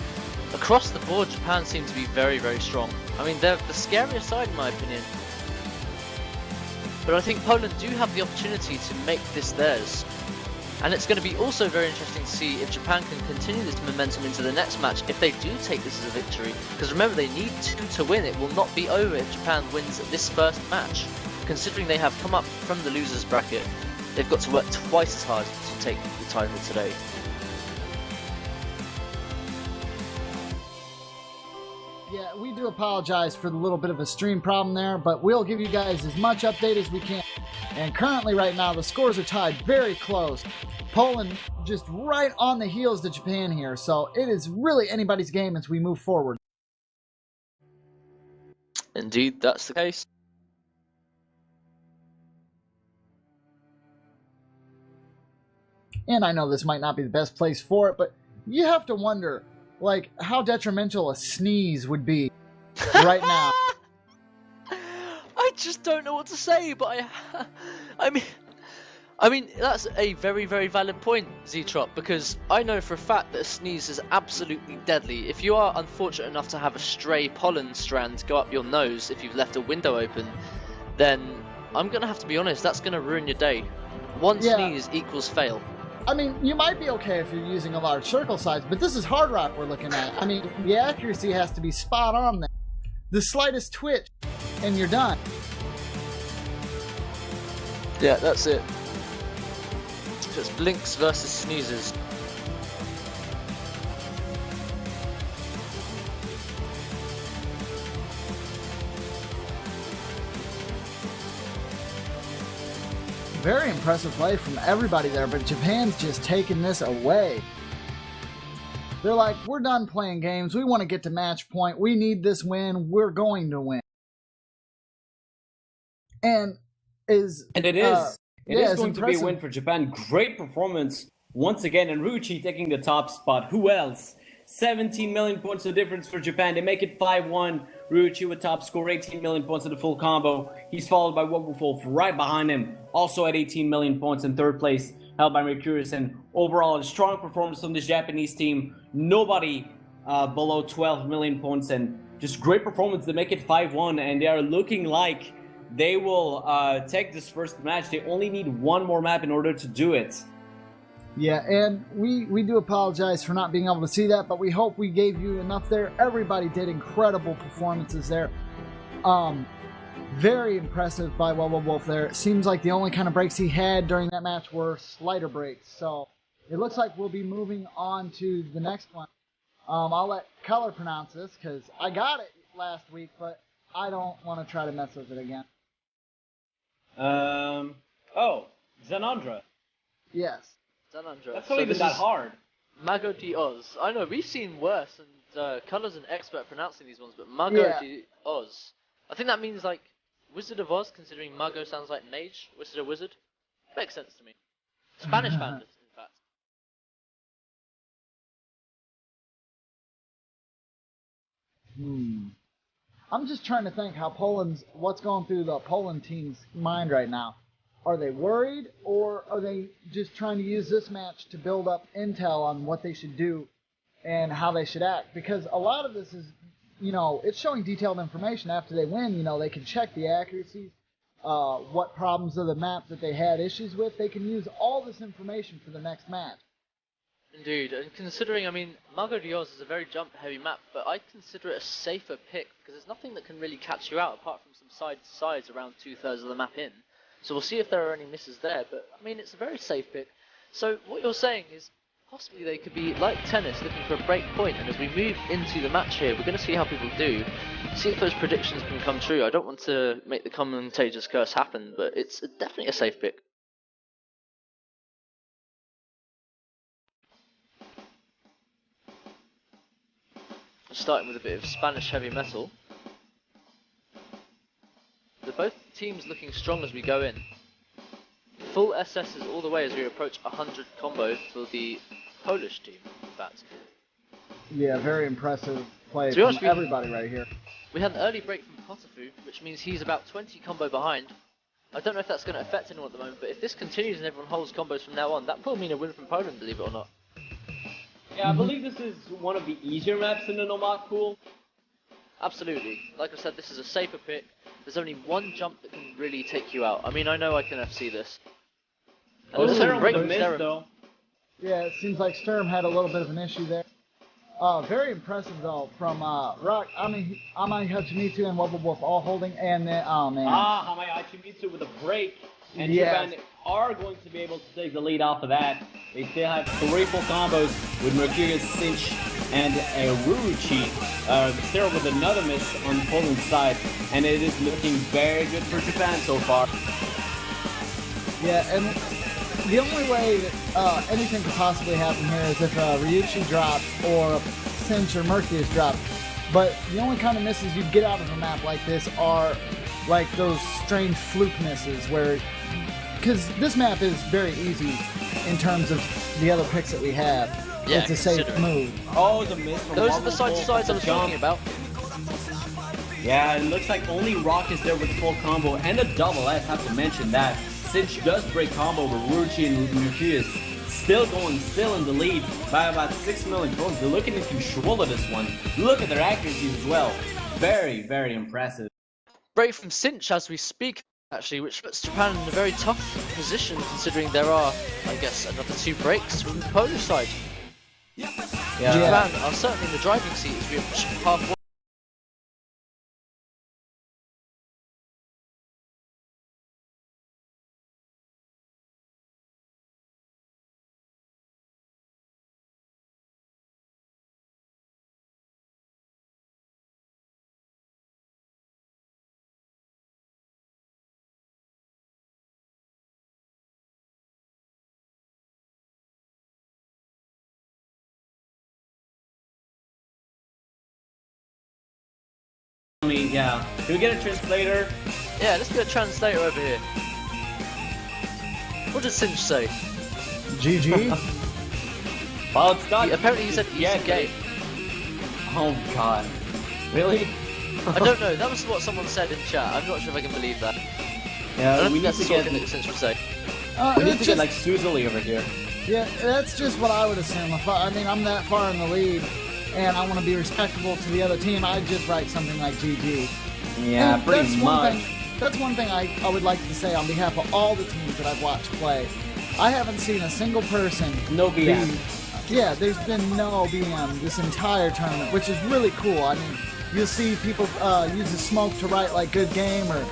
across the board Japan seems to be very strong. I mean, they're the scariest side in my opinion. But I think Poland do have the opportunity to make this theirs. And it's going to be also very interesting to see if Japan can continue this momentum into the next match, if they do take this as a victory. Because remember, they need two to win. It will not be over if Japan wins this first match. Considering they have come up from the losers bracket, they've got to work twice as hard to take the title today. Yeah, we do apologize for the little bit of a stream problem there, but we'll give you guys as much update as we can. And currently right now, the scores are tied very close. Poland just right on the heels of Japan here, so it is really anybody's game as we move forward. Indeed, that's the case. And I know this might not be the best place for it, but you have to wonder, like, how detrimental a sneeze would be right now. I just don't know what to say, but I mean that's a very valid point, Xtrop, because I know for a fact that a sneeze is absolutely deadly. If you are unfortunate enough to have a stray pollen strand go up your nose if you've left a window open, then I'm gonna have to be honest, that's gonna ruin your day. One sneeze equals fail. I mean, you might be okay if you're using a large circle size, but this is Hard Rock we're looking at. I mean, the accuracy has to be spot on there. The slightest twitch, and you're done. Yeah, that's it. Just blinks versus sneezes. Very impressive play from everybody there, but Japan's just taking this away. They're like, we're done playing games. We want to get to match point. We need this win. We're going to win. And it is. It is going to be a impressive. win for Japan. Great performance once again, and Ruchi taking the top spot. Who else 17 million points of difference for Japan. They make it 5-1. Ryuichi with top score, 18 million points of the full combo. He's followed by Wolf right behind him, also at 18 million points in third place, held by Mercurius. And overall, a strong performance from this Japanese team. Nobody below 12 million points, and just great performance. They make it 5-1, and they are looking like they will take this first match. They only need one more map in order to do it. Yeah, and we do apologize for not being able to see that, but we hope we gave you enough there. Everybody did incredible performances there. Very impressive by Wolf there. It seems like the only kind of breaks he had during that match were slider breaks. So it looks like we'll be moving on to the next one. I'll let Color pronounce this because I got it last week, but I don't want to try to mess with it again. Xanandra. Yes. Xanandra. That's not even that hard. Mago de Oz. I know, we've seen worse, and Color's an expert at pronouncing these ones, but Mago de Oz. I think that means, like, Wizard of Oz, considering Mago sounds like mage, wizard. Makes sense to me. Spanish fan, in fact. I'm just trying to think what's going through the Poland team's mind right now. Are they worried, or are they just trying to use this match to build up intel on what they should do and how they should act? Because a lot of this is, it's showing detailed information after they win. They can check the accuracy, what problems of the map that they had issues with. They can use all this information for the next match. Indeed, and considering, Mago de Oz is a very jump-heavy map, but I consider it a safer pick, because there's nothing that can really catch you out apart from some side-to-sides around 2/3 of the map in. So we'll see if there are any misses there, but, it's a very safe pick. So what you're saying is, possibly they could be, like tennis, looking for a break point, and as we move into the match here, we're going to see how people do, see if those predictions can come true. I don't want to make the commentator's curse happen, but it's definitely a safe pick. Starting with a bit of Spanish heavy metal. They're both teams looking strong as we go in. Full SS's all the way as we approach 100 combo for the Polish team, in fact. Yeah, very impressive play from everybody right here. We had an early break from Kotafu, which means he's about 20 combo behind. I don't know if that's going to affect anyone at the moment, but if this continues and everyone holds combos from now on, that will mean a win from Poland, believe it or not. Yeah, I believe this is one of the easier maps in the Nomad pool. Absolutely. Like I said, this is a safer pick. There's only one jump that can really take you out. I know I can FC this. And there's a great miss, though. Yeah, it seems like Sturm had a little bit of an issue there. Very impressive, though, from Rock, Amai Hachimitsu and Wolf all holding, and then, oh man. Amai Hachimitsu with a break. And Japan are going to be able to take the lead off of that. They still have 3 full combos with Mercurius, Cinch, and Ryuichi. Still with another miss on Poland's side, and it is looking very good for Japan so far. Yeah, and the only way that anything could possibly happen here is if Ryuichi dropped or Cinch or Mercurius dropped. But the only kind of misses you get out of a map like this are like those strange fluke misses where, because this map is very easy in terms of the other picks that we have. Yeah, it's a safe move. Oh, the miss from those are the side-to-sides I was talking about. Yeah, it looks like only Rock is there with the full combo and a double S, have to mention that. Cinch does break combo with Ryuichi and Mercurius. Still in the lead by about 6 million points. They're looking in control of this one. Look at their accuracy as well. Very, very impressive. Break from Cinch as we speak, actually, which puts Japan in a very tough position considering there are, I guess, another 2 breaks from the Polish side. Yeah. Japan are certainly in the driving seat as we approach halfway. Yeah. Can we get a translator? Yeah, let's get a translator over here. What does Cinch say? GG? Well, it's not. Apparently he said easy game. Oh god. Really? I don't know. That was what someone said in chat. I'm not sure if I can believe that. Yeah, I don't we think need that's to the sort get of thing that Sense would say. we need to get like Suzuli over here. Yeah, that's just what I would assume. If I mean, I'm that far in the lead, and I want to be respectable to the other team, I'd just write something like GG. Yeah, And pretty much. That's one thing I would like to say on behalf of all the teams that I've watched play. I haven't seen a single person. No BM. Yeah, there's been no BM this entire tournament, which is really cool. I mean, you'll see people use the smoke to write like good game or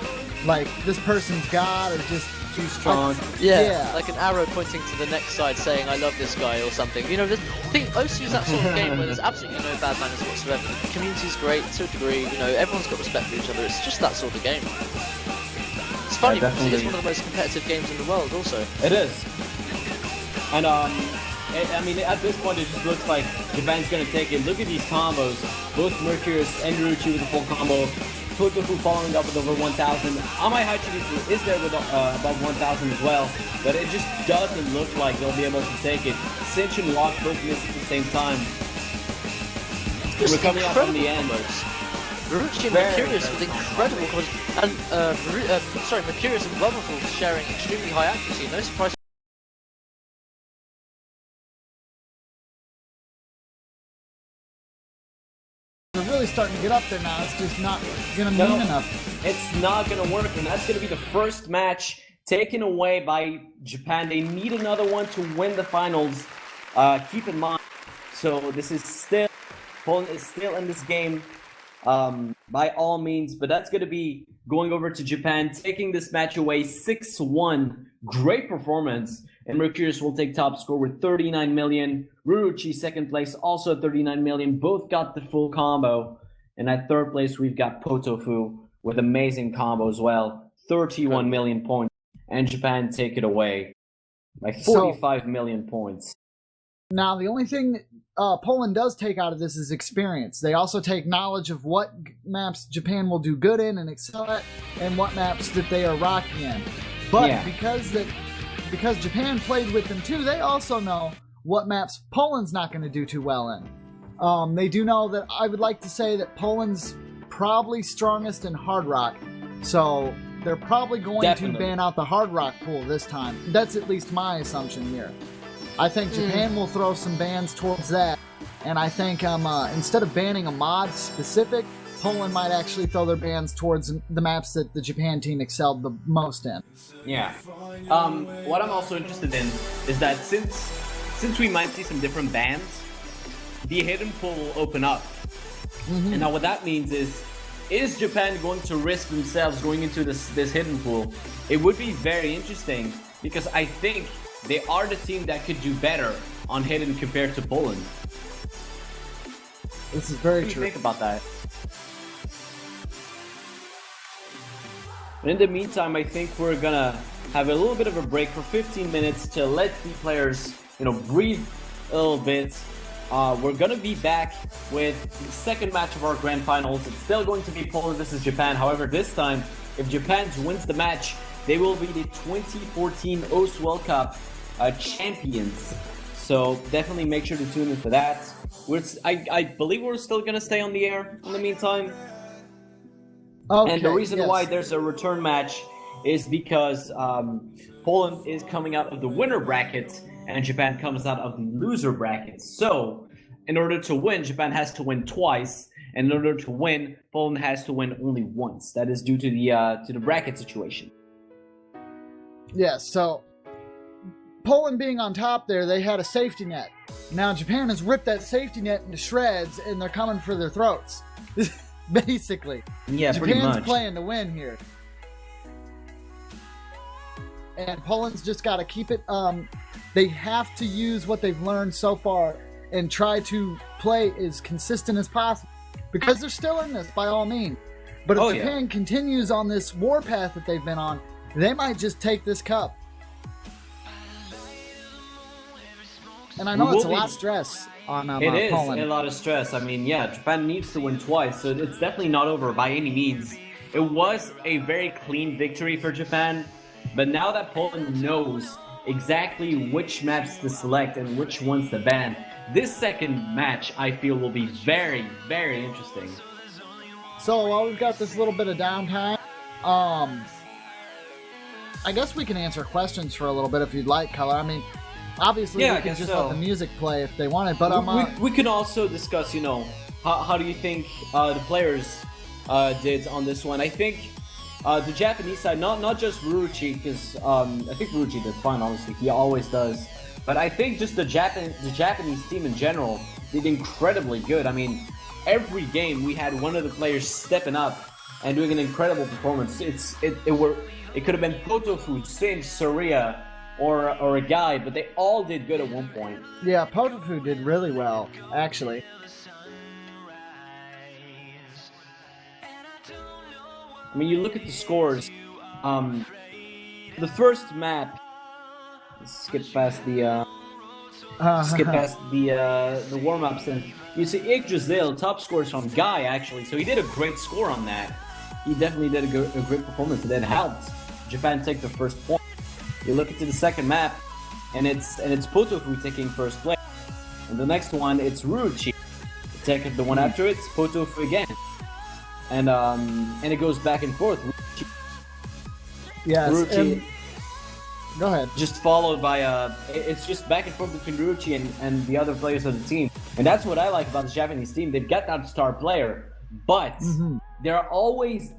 like this person's god or just Too strong. Yeah, like an arrow pointing to the next side saying I love this guy or something. You know, I think OSU is that sort of game where there's absolutely no bad manners whatsoever. The community's great to a degree, you know, everyone's got respect for each other. It's just that sort of game. It's funny because it's one of the most competitive games in the world also. It is. And I mean, at this point it just looks like Japan's gonna take it. Look at these combos. Both Mercurius and Ruchi with a full combo. Gotoku following up with over 1,000. Amai Hachirisu is there with above 1,000 as well, but it just doesn't look like they'll be able to take it. Cinch and Rock both miss at the same time. We're coming up on the end. Ruchi and Mercurius with incredible combos, and Mercurius and Wonderful sharing extremely high accuracy. No surprise. They're really starting to get up there now. It's just not gonna mean enough. It's not gonna work, and that's gonna be the first match taken away by Japan. They need another one to win the finals. Keep in mind. So this is still, Poland is still in this game by all means, but that's gonna be going over to Japan, taking this match away 6-1. Great performance. And Mercurius will take top score with 39 million. Ruruchi second place, also 39 million. Both got the full combo. And at third place, we've got Potofu with amazing combo as well. 31 million points. And Japan take it away by 45 million points. Now, the only thing Poland does take out of this is experience. They also take knowledge of what maps Japan will do good in and excel at, and what maps that they are rocky in. But because Japan played with them too, they also know what maps Poland's not going to do too well in. They do know that I would like to say that Poland's probably strongest in hard rock. So they're probably going to ban out the hard rock pool this time. That's at least my assumption here. I think Japan will throw some bans towards that. And I think instead of banning a mod specific, Poland might actually throw their bans towards the maps that the Japan team excelled the most in. Yeah. What I'm also interested in is that since we might see some different bans, the hidden pool will open up. And now what that means is Japan going to risk themselves going into this hidden pool? It would be very interesting because I think they are the team that could do better on hidden compared to Poland. This is very true. What do you think about that? But in the meantime, I think we're gonna have a little bit of a break for 15 minutes to let the players, breathe a little bit. We're gonna be back with the second match of our grand finals. It's still going to be Poland versus Japan. However, this time, if Japan wins the match, they will be the 2014 OS World Cup champions. So definitely make sure to tune in for that. I believe we're still gonna stay on the air in the meantime. Okay, and the reason why there's a return match is because Poland is coming out of the winner bracket and Japan comes out of the loser bracket. So, in order to win, Japan has to win twice, and in order to win, Poland has to win only once. That is due to the bracket situation. Yes, so Poland being on top there, they had a safety net. Now Japan has ripped that safety net into shreds, and they're coming for their throats. Basically. Yeah, pretty much. Japan's playing to win here. And Poland's just got to keep it. They have to use what they've learned so far and try to play as consistent as possible. Because they're still in this, by all means. But if Japan continues on this warpath that they've been on, they might just take this cup. And I know it's a lot of stress on Poland. It is a lot of stress. I mean, Japan needs to win twice, so it's definitely not over by any means. It was a very clean victory for Japan, but now that Poland knows exactly which maps to select and which ones to ban, this second match, I feel, will be very, very interesting. So while we've got this little bit of downtime, I guess we can answer questions for a little bit if you'd like, Color. I mean, obviously we can just let the music play if they wanted, but we can also discuss, how do you think the players did on this one? I think the Japanese side, not just Ruchi, because I think Ruchi did fine, honestly. He always does. But I think just the Japanese team in general did incredibly good. I mean, every game we had one of the players stepping up and doing an incredible performance. It could have been Potofu, Sinch, Saria, or a guy, but they all did good at one point. Yeah, Potofu did really well, actually. I mean, you look at the scores. The first map. Skip past the warm-ups, and you see Yggdrasil top scores from Guy actually. So he did a great score on that. He definitely did a great performance, and that helped Japan take the first point. You look into the second map, and it's Potofu taking first place. And the next one, it's Ruchi. The one after it, it's Potofu again. And it goes back and forth. Yes. Ruchi, go ahead. Just followed by it's just back and forth between Ruchi and the other players of the team. And that's what I like about the Japanese team. They've got that star player, but there always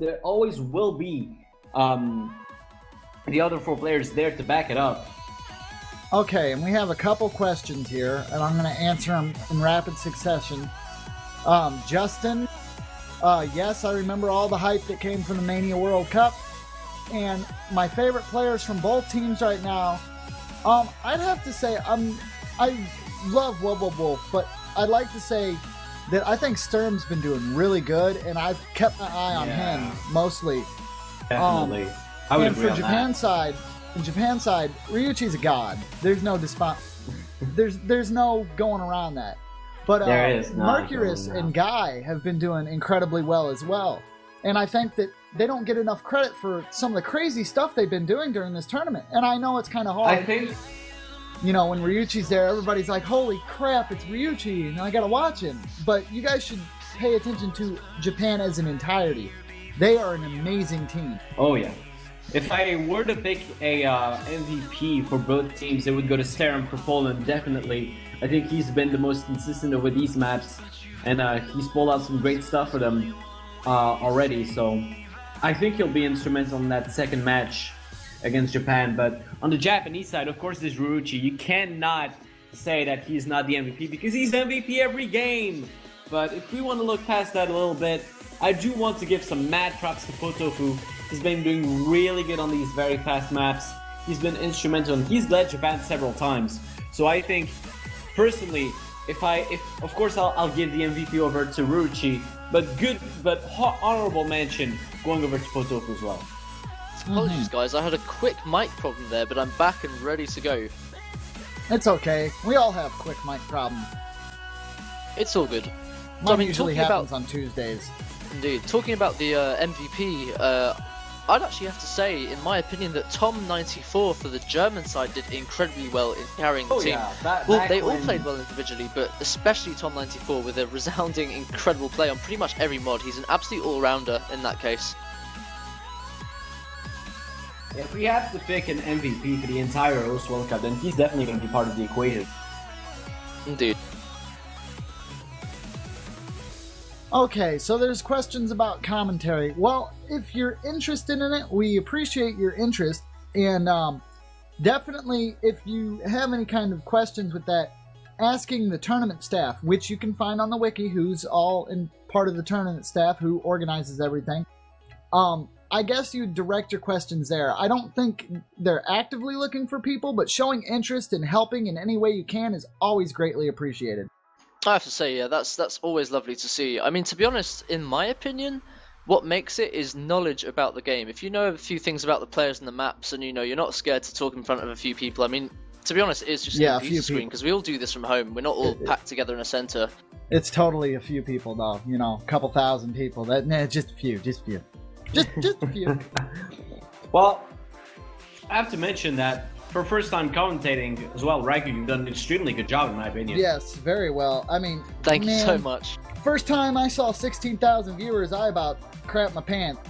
will be the other four players there to back it up. Okay, and we have a couple questions here, and I'm going to answer them in rapid succession. Justin, yes, I remember all the hype that came from the Mania World Cup, and my favorite players from both teams right now, I'd have to say I love Wolf, but I'd like to say that I think Sturm's been doing really good, and I've kept my eye on him mostly. Definitely. I would agree on Japan side, in Japan side, Ryuichi's a god. There's no there's no going around that. But Mercurius and Guy have been doing incredibly well as well. And I think that they don't get enough credit for some of the crazy stuff they've been doing during this tournament. And I know it's kind of hard. I think, when Ryuichi's there, everybody's like, holy crap, it's Ryuichi, and I gotta watch him. But you guys should pay attention to Japan as an entirety. They are an amazing team. Oh, yeah. If I were to pick a MVP for both teams, it would go to Sterum for Poland, definitely. I think he's been the most consistent over these maps, and he's pulled out some great stuff for them already, so I think he'll be instrumental in that second match against Japan. But on the Japanese side, of course, there's Ruchi. You cannot say that he's not the MVP, because he's MVP every game. But if we want to look past that a little bit, I do want to give some mad props to Potofu. He's been doing really good on these very fast maps. He's been instrumental, and he's led Japan several times. So I think, personally, if of course I'll give the MVP over to Ruchi, but honorable mention going over to Potofu as well. Apologies, guys. I had a quick mic problem there, but I'm back and ready to go. It's okay. We all have quick mic problems. It's all good. Mine usually happens on Tuesdays. Indeed. Talking about the MVP, I'd actually have to say, in my opinion, that Tom94 for the German side did incredibly well in carrying the team. Yeah, they all played well individually, but especially Tom94 with a resounding, incredible play on pretty much every mod. He's an absolute all-rounder in that case. If we have to pick an MVP for the entire Host World Cup, then he's definitely going to be part of the equation. Indeed. Okay, so there's questions about commentary. Well, if you're interested in it, we appreciate your interest, and definitely if you have any kind of questions with that, asking the tournament staff, which you can find on the wiki, who's all in part of the tournament staff, who organizes everything. I guess you direct your questions there. I don't think they're actively looking for people, but showing interest and helping in any way you can is always greatly appreciated. I have to say, yeah, that's always lovely to see. I mean, to be honest, in my opinion, what makes it is knowledge about the game. If you know a few things about the players and the maps, and you're not scared to talk in front of a few people. I mean, to be honest, it is just a computer screen, because we all do this from home. We're not all packed together in a center. It's totally a few people, though. A couple thousand people. Just a few. Just a few. Well, I have to mention that for first time commentating as well, Raikou, you've done an extremely good job in my opinion. Yes, very well. I mean, Thank you so much. First time I saw 16,000 viewers, I about crapped my pants.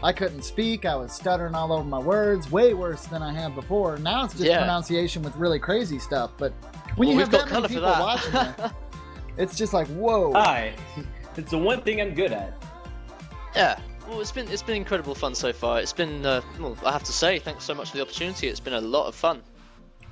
I couldn't speak. I was stuttering all over my words, way worse than I have before. Now it's just pronunciation with really crazy stuff. But when you have that many people watching it, it's just like, whoa. Hi. It's the one thing I'm good at. Yeah. Well, it's been incredible fun so far. It's been, well, I have to say, thanks so much for the opportunity. It's been a lot of fun.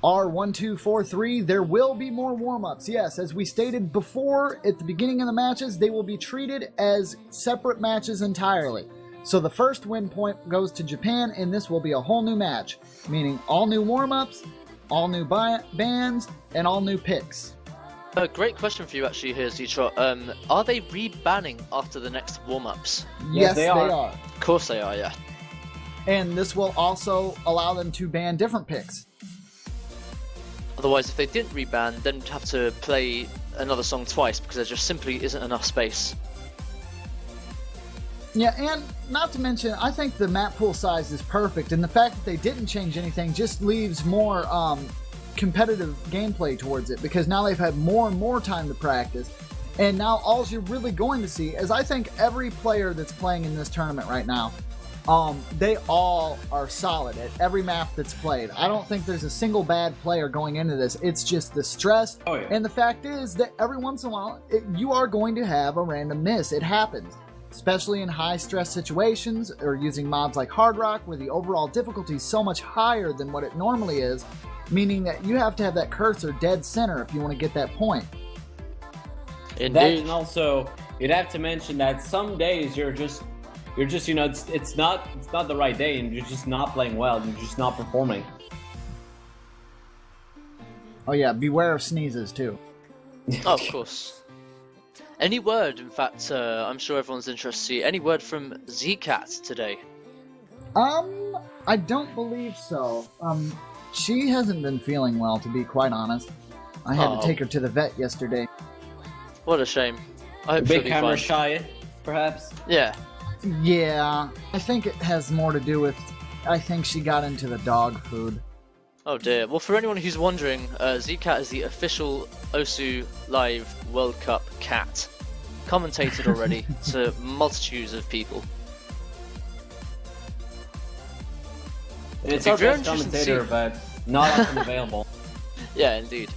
R1243, there will be more warm-ups. Yes, as we stated before, at the beginning of the matches, they will be treated as separate matches entirely. So the first win point goes to Japan, and this will be a whole new match, meaning all new warm-ups, all new bands, and all new picks. A great question for you actually here, Z-Trot. Are they re-banning after the next warm-ups? Yes, they are. Of course they are, yeah. And this will also allow them to ban different picks. Otherwise, if they didn't re-ban, then we'd have to play another song twice because there just simply isn't enough space. Yeah, and not to mention, I think the map pool size is perfect, and the fact that they didn't change anything just leaves more competitive gameplay towards it, because now they've had more and more time to practice, and now all you're really going to see is, I think every player that's playing in this tournament right now, they all are solid at every map that's played. I don't think there's a single bad player going into this. It's just the stress, and the fact is that every once in a while, you are going to have a random miss. It happens. Especially in high-stress situations, or using mods like Hard Rock, where the overall difficulty is so much higher than what it normally is, meaning that you have to have that cursor dead center if you want to get that point. Indeed. And also, you'd have to mention that some days you're just you know, it's not the right day, and you're just not playing well, you're just not performing. Oh yeah, beware of sneezes too. Oh, of course. Any word, in fact, I'm sure everyone's interested to see, any word from Z-Cat today? I don't believe so. She hasn't been feeling well, to be quite honest. I had to take her to the vet yesterday. What a shame. I hope big camera shy, perhaps? Yeah. Yeah, I think it has more to do with, I think she got into the dog food. Oh dear. Well, for anyone who's wondering, Z-Cat is the official Osu Live World Cup cat. Commentated already to multitudes of people. It's our best commentator, but not often available. Yeah, indeed.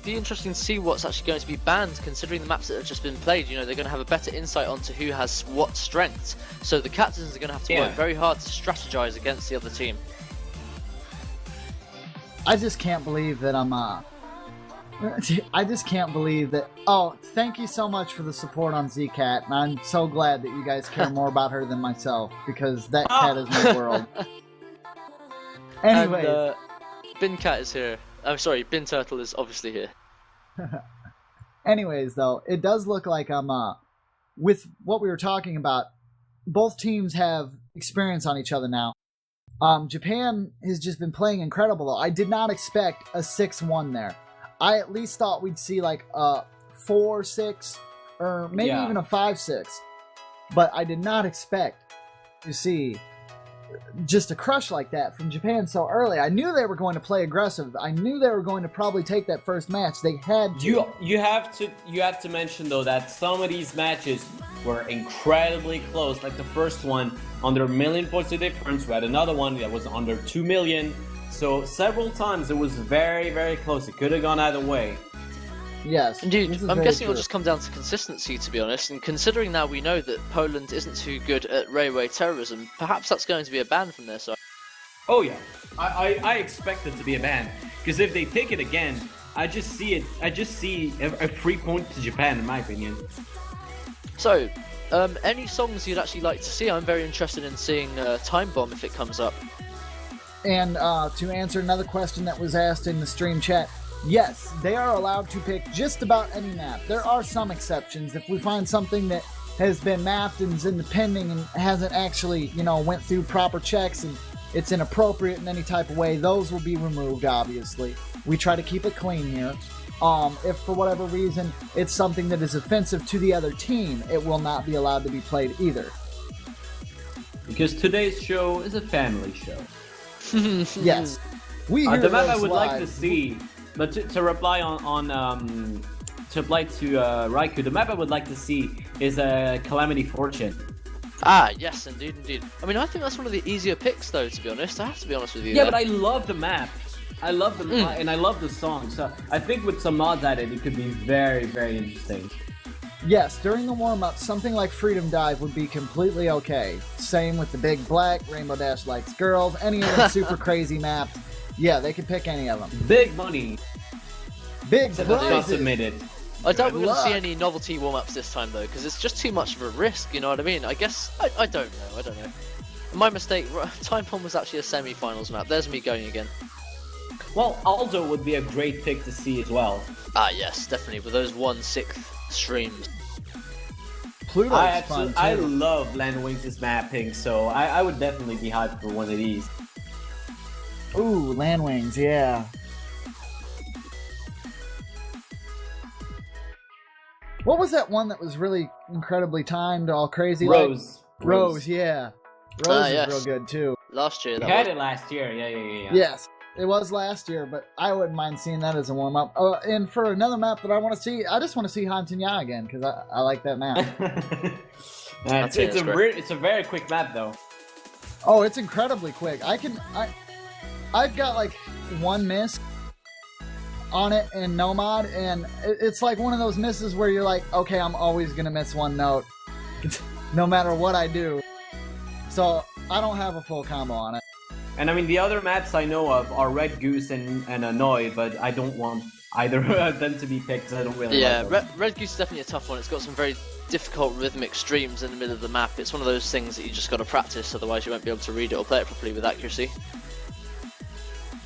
Be interesting to see what's actually going to be banned, considering the maps that have just been played. You know, they're going to have a better insight onto who has what strengths. So the captains are going to have to work very hard to strategize against the other team. I just can't believe that I just can't believe that. Oh, thank you so much for the support on Z-Cat, and I'm so glad that you guys care more about her than myself, because that cat is my world. Anyway. And, Bin Cat is here. I'm sorry, Bin Turtle is obviously here. Anyways, though, it does look like with what we were talking about, both teams have experience on each other now. Japan has just been playing incredible, though. I did not expect a 6-1 there. I at least thought we'd see like a 4-6 or maybe even a 5-6. But I did not expect to see just a crush like that from Japan so early. I knew they were going to play aggressive. I knew they were going to probably take that first match. They had to. You have to mention though that some of these matches were incredibly close. Like the first one under 1 million points of difference. We had another one that was under 2 million. So several times it was very, very close. It could have gone either way. Yes. Indeed, I'm guessing it'll just come down to consistency, to be honest, and considering now we know that Poland isn't too good at Reiwai Terrorism, perhaps that's going to be a ban from their side. Oh yeah, I expect it to be a ban, because if they take it again, I just see a free point to Japan, in my opinion. So, any songs you'd actually like to see? I'm very interested in seeing Time Bomb if it comes up. And to answer another question that was asked in the stream chat, yes, they are allowed to pick just about any map. There are some exceptions. If we find something that has been mapped and is in the pending and hasn't actually, went through proper checks and it's inappropriate in any type of way, those will be removed, obviously. We try to keep it clean here. If for whatever reason it's something that is offensive to the other team, it will not be allowed to be played either. Because today's show is a family show. Yes. We hear the map I those would like to live. see, but to reply to reply to Raikou, the map I would like to see is a Calamity Fortune. Ah, yes, indeed. I mean, I think that's one of the easier picks, though, to be honest. I have to be honest with you. Yeah, there. but I love the map. I love the and I love the song. So I think with some mods added, it could be very, very interesting. Yes, during the warm-up, something like Freedom Dive would be completely okay. Same with the Big Black, Rainbow Dash Likes Girls, any of them super crazy maps. Yeah, they could pick any of them. Big money. Big Except that they got prizes. submitted. I doubt we're going to see luck. any novelty warm-ups this time, though, because it's just too much of a risk, you know what I mean? I guess, I don't know. My mistake, Time Bomb was actually a semi-finals map. There's me going again. Well, Aldo would be a great pick to see as well. Ah, yes, definitely, with those 1/6 streams. Pluto's fun, too. I love Landwings' mapping, so I would definitely be hyped for one of these. Ooh, Landwings, yeah. What was that one that was really incredibly timed, all crazy? Rose. Rose, yeah. Rose is yes. real good, too. Last year, We that had was... it last year, yeah. Yes, it was last year, but I wouldn't mind seeing that as a warm-up. And for another map that I want to see, I just want to see Hatenya again, because I like that map. It's a very quick map, though. Oh, it's incredibly quick. I've got like one miss on it in no mod, and it's like one of those misses where you're like, okay, I'm always gonna miss one note, no matter what I do. So I don't have a full combo on it. And I mean, the other maps I know of are Red Goose and Annoy, but I don't want either of them to be picked. I don't really like them. Red Goose is definitely a tough one. It's got some very difficult rhythmic streams in the middle of the map. It's one of those things that you just got to practice, otherwise you won't be able to read it or play it properly with accuracy.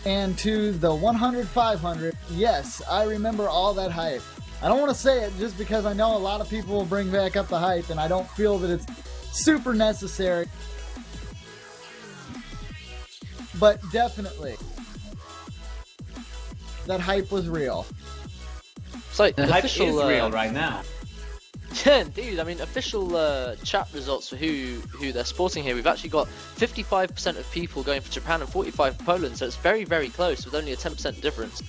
And to the 100-500, yes, I remember all that hype. I don't want to say it just because I know a lot of people will bring back up the hype, and I don't feel that it's super necessary. But definitely, that hype was real. It's like The hype official, is real right now. Yeah, indeed. I mean, official chat results for who they're sporting here. We've actually got 55% of people going for Japan and 45% for Poland, so it's very, very close with only a 10% difference.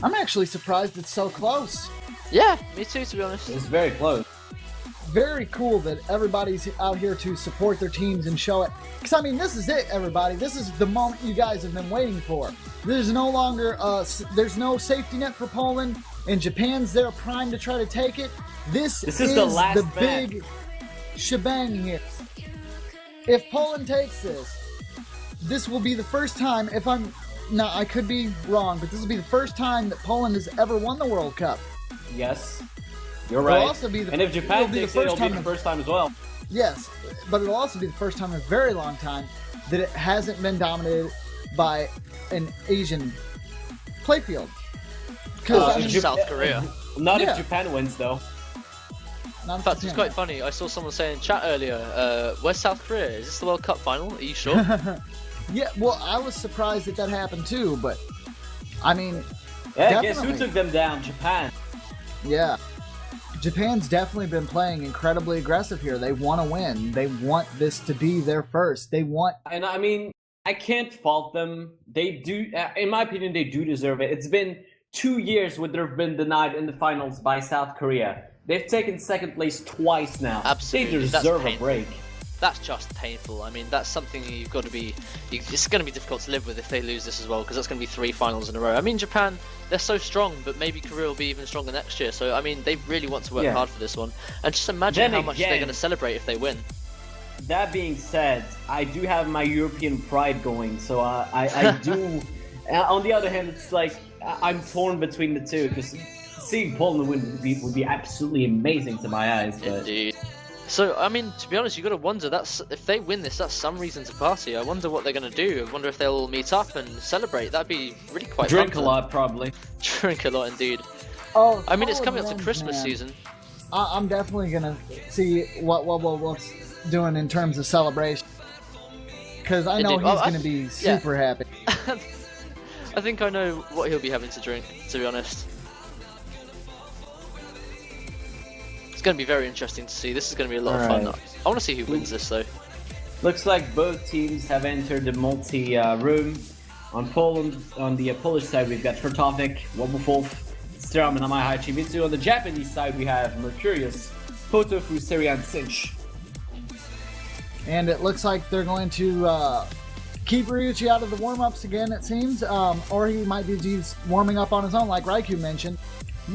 I'm actually surprised it's so close. Yeah, me too, to be honest. It's very close. Very cool that everybody's out here to support their teams and show it. Because, I mean, this is it, everybody. This is the moment you guys have been waiting for. There's no longer, there's no safety net for Poland, and Japan's there primed to try to take it. This is the last match. big shebang here. If Poland takes this, this will be the first time, now I could be wrong, but this will be the first time that Poland has ever won the World Cup. Yes, you're It'll right. also be And if Japan takes it, it'll be the first time as well. Yes, but it'll also be the first time in a very long time that it hasn't been dominated by an Asian playfield. Because South Korea. Not Yeah. if Japan wins, though. In fact, it's quite funny. I saw someone say in chat earlier, where's South Korea? Is this the World Cup final? Are you sure? Yeah, well, I was surprised that happened too, but I mean, Yeah, guess definitely. who took them down? Japan. Yeah. Japan's definitely been playing incredibly aggressive here. They want to win. They want this to be their first. They want... And I mean, I can't fault them. They do, in my opinion, they do deserve it. It's been 2 years where they've been denied in the finals by South Korea. They've taken second place twice now. Absolutely, They that's deserve a painful. break. That's just painful. I mean, that's something you've got to be... It's going to be difficult to live with if they lose this as well, because that's going to be 3 finals in a row. I mean, Japan, they're so strong, but maybe Korea will be even stronger next year. So, I mean, they really want to work hard for this one. And just imagine Then how much they're again- going to celebrate if they win. That being said, I do have my European pride going, so I do... On the other hand, it's like, I'm torn between the two, because seeing Poland win would be absolutely amazing to my eyes. But... Indeed. So, I mean, to be honest, you've got to wonder, if they win this, that's some reason to party. I wonder what they're going to do. I wonder if they'll meet up and celebrate. That'd be really quite Drink fun a lot, probably. Drink a lot, indeed. Oh, I mean, it's Poland coming up to wins, Christmas man. season. I'm definitely going to see what's doing in terms of celebration. Because I know Indeed. he's Well, going to be super happy. I think I know what he'll be having to drink, to be honest. It's going to be very interesting to see. This is going to be a lot of fun. I want to see who wins this, though. Looks like both teams have entered the multi-room. On Poland, on the Polish side, we've got Turtovnik, Wobbufolf, Steram, and Amai Hachimitsu. On the Japanese side, we have Mercurius, Potofu, Serian, Cinch. And it looks like they're going to keep Ryuichi out of the warm-ups again, it seems. Or he might be just warming up on his own, like Raikou mentioned.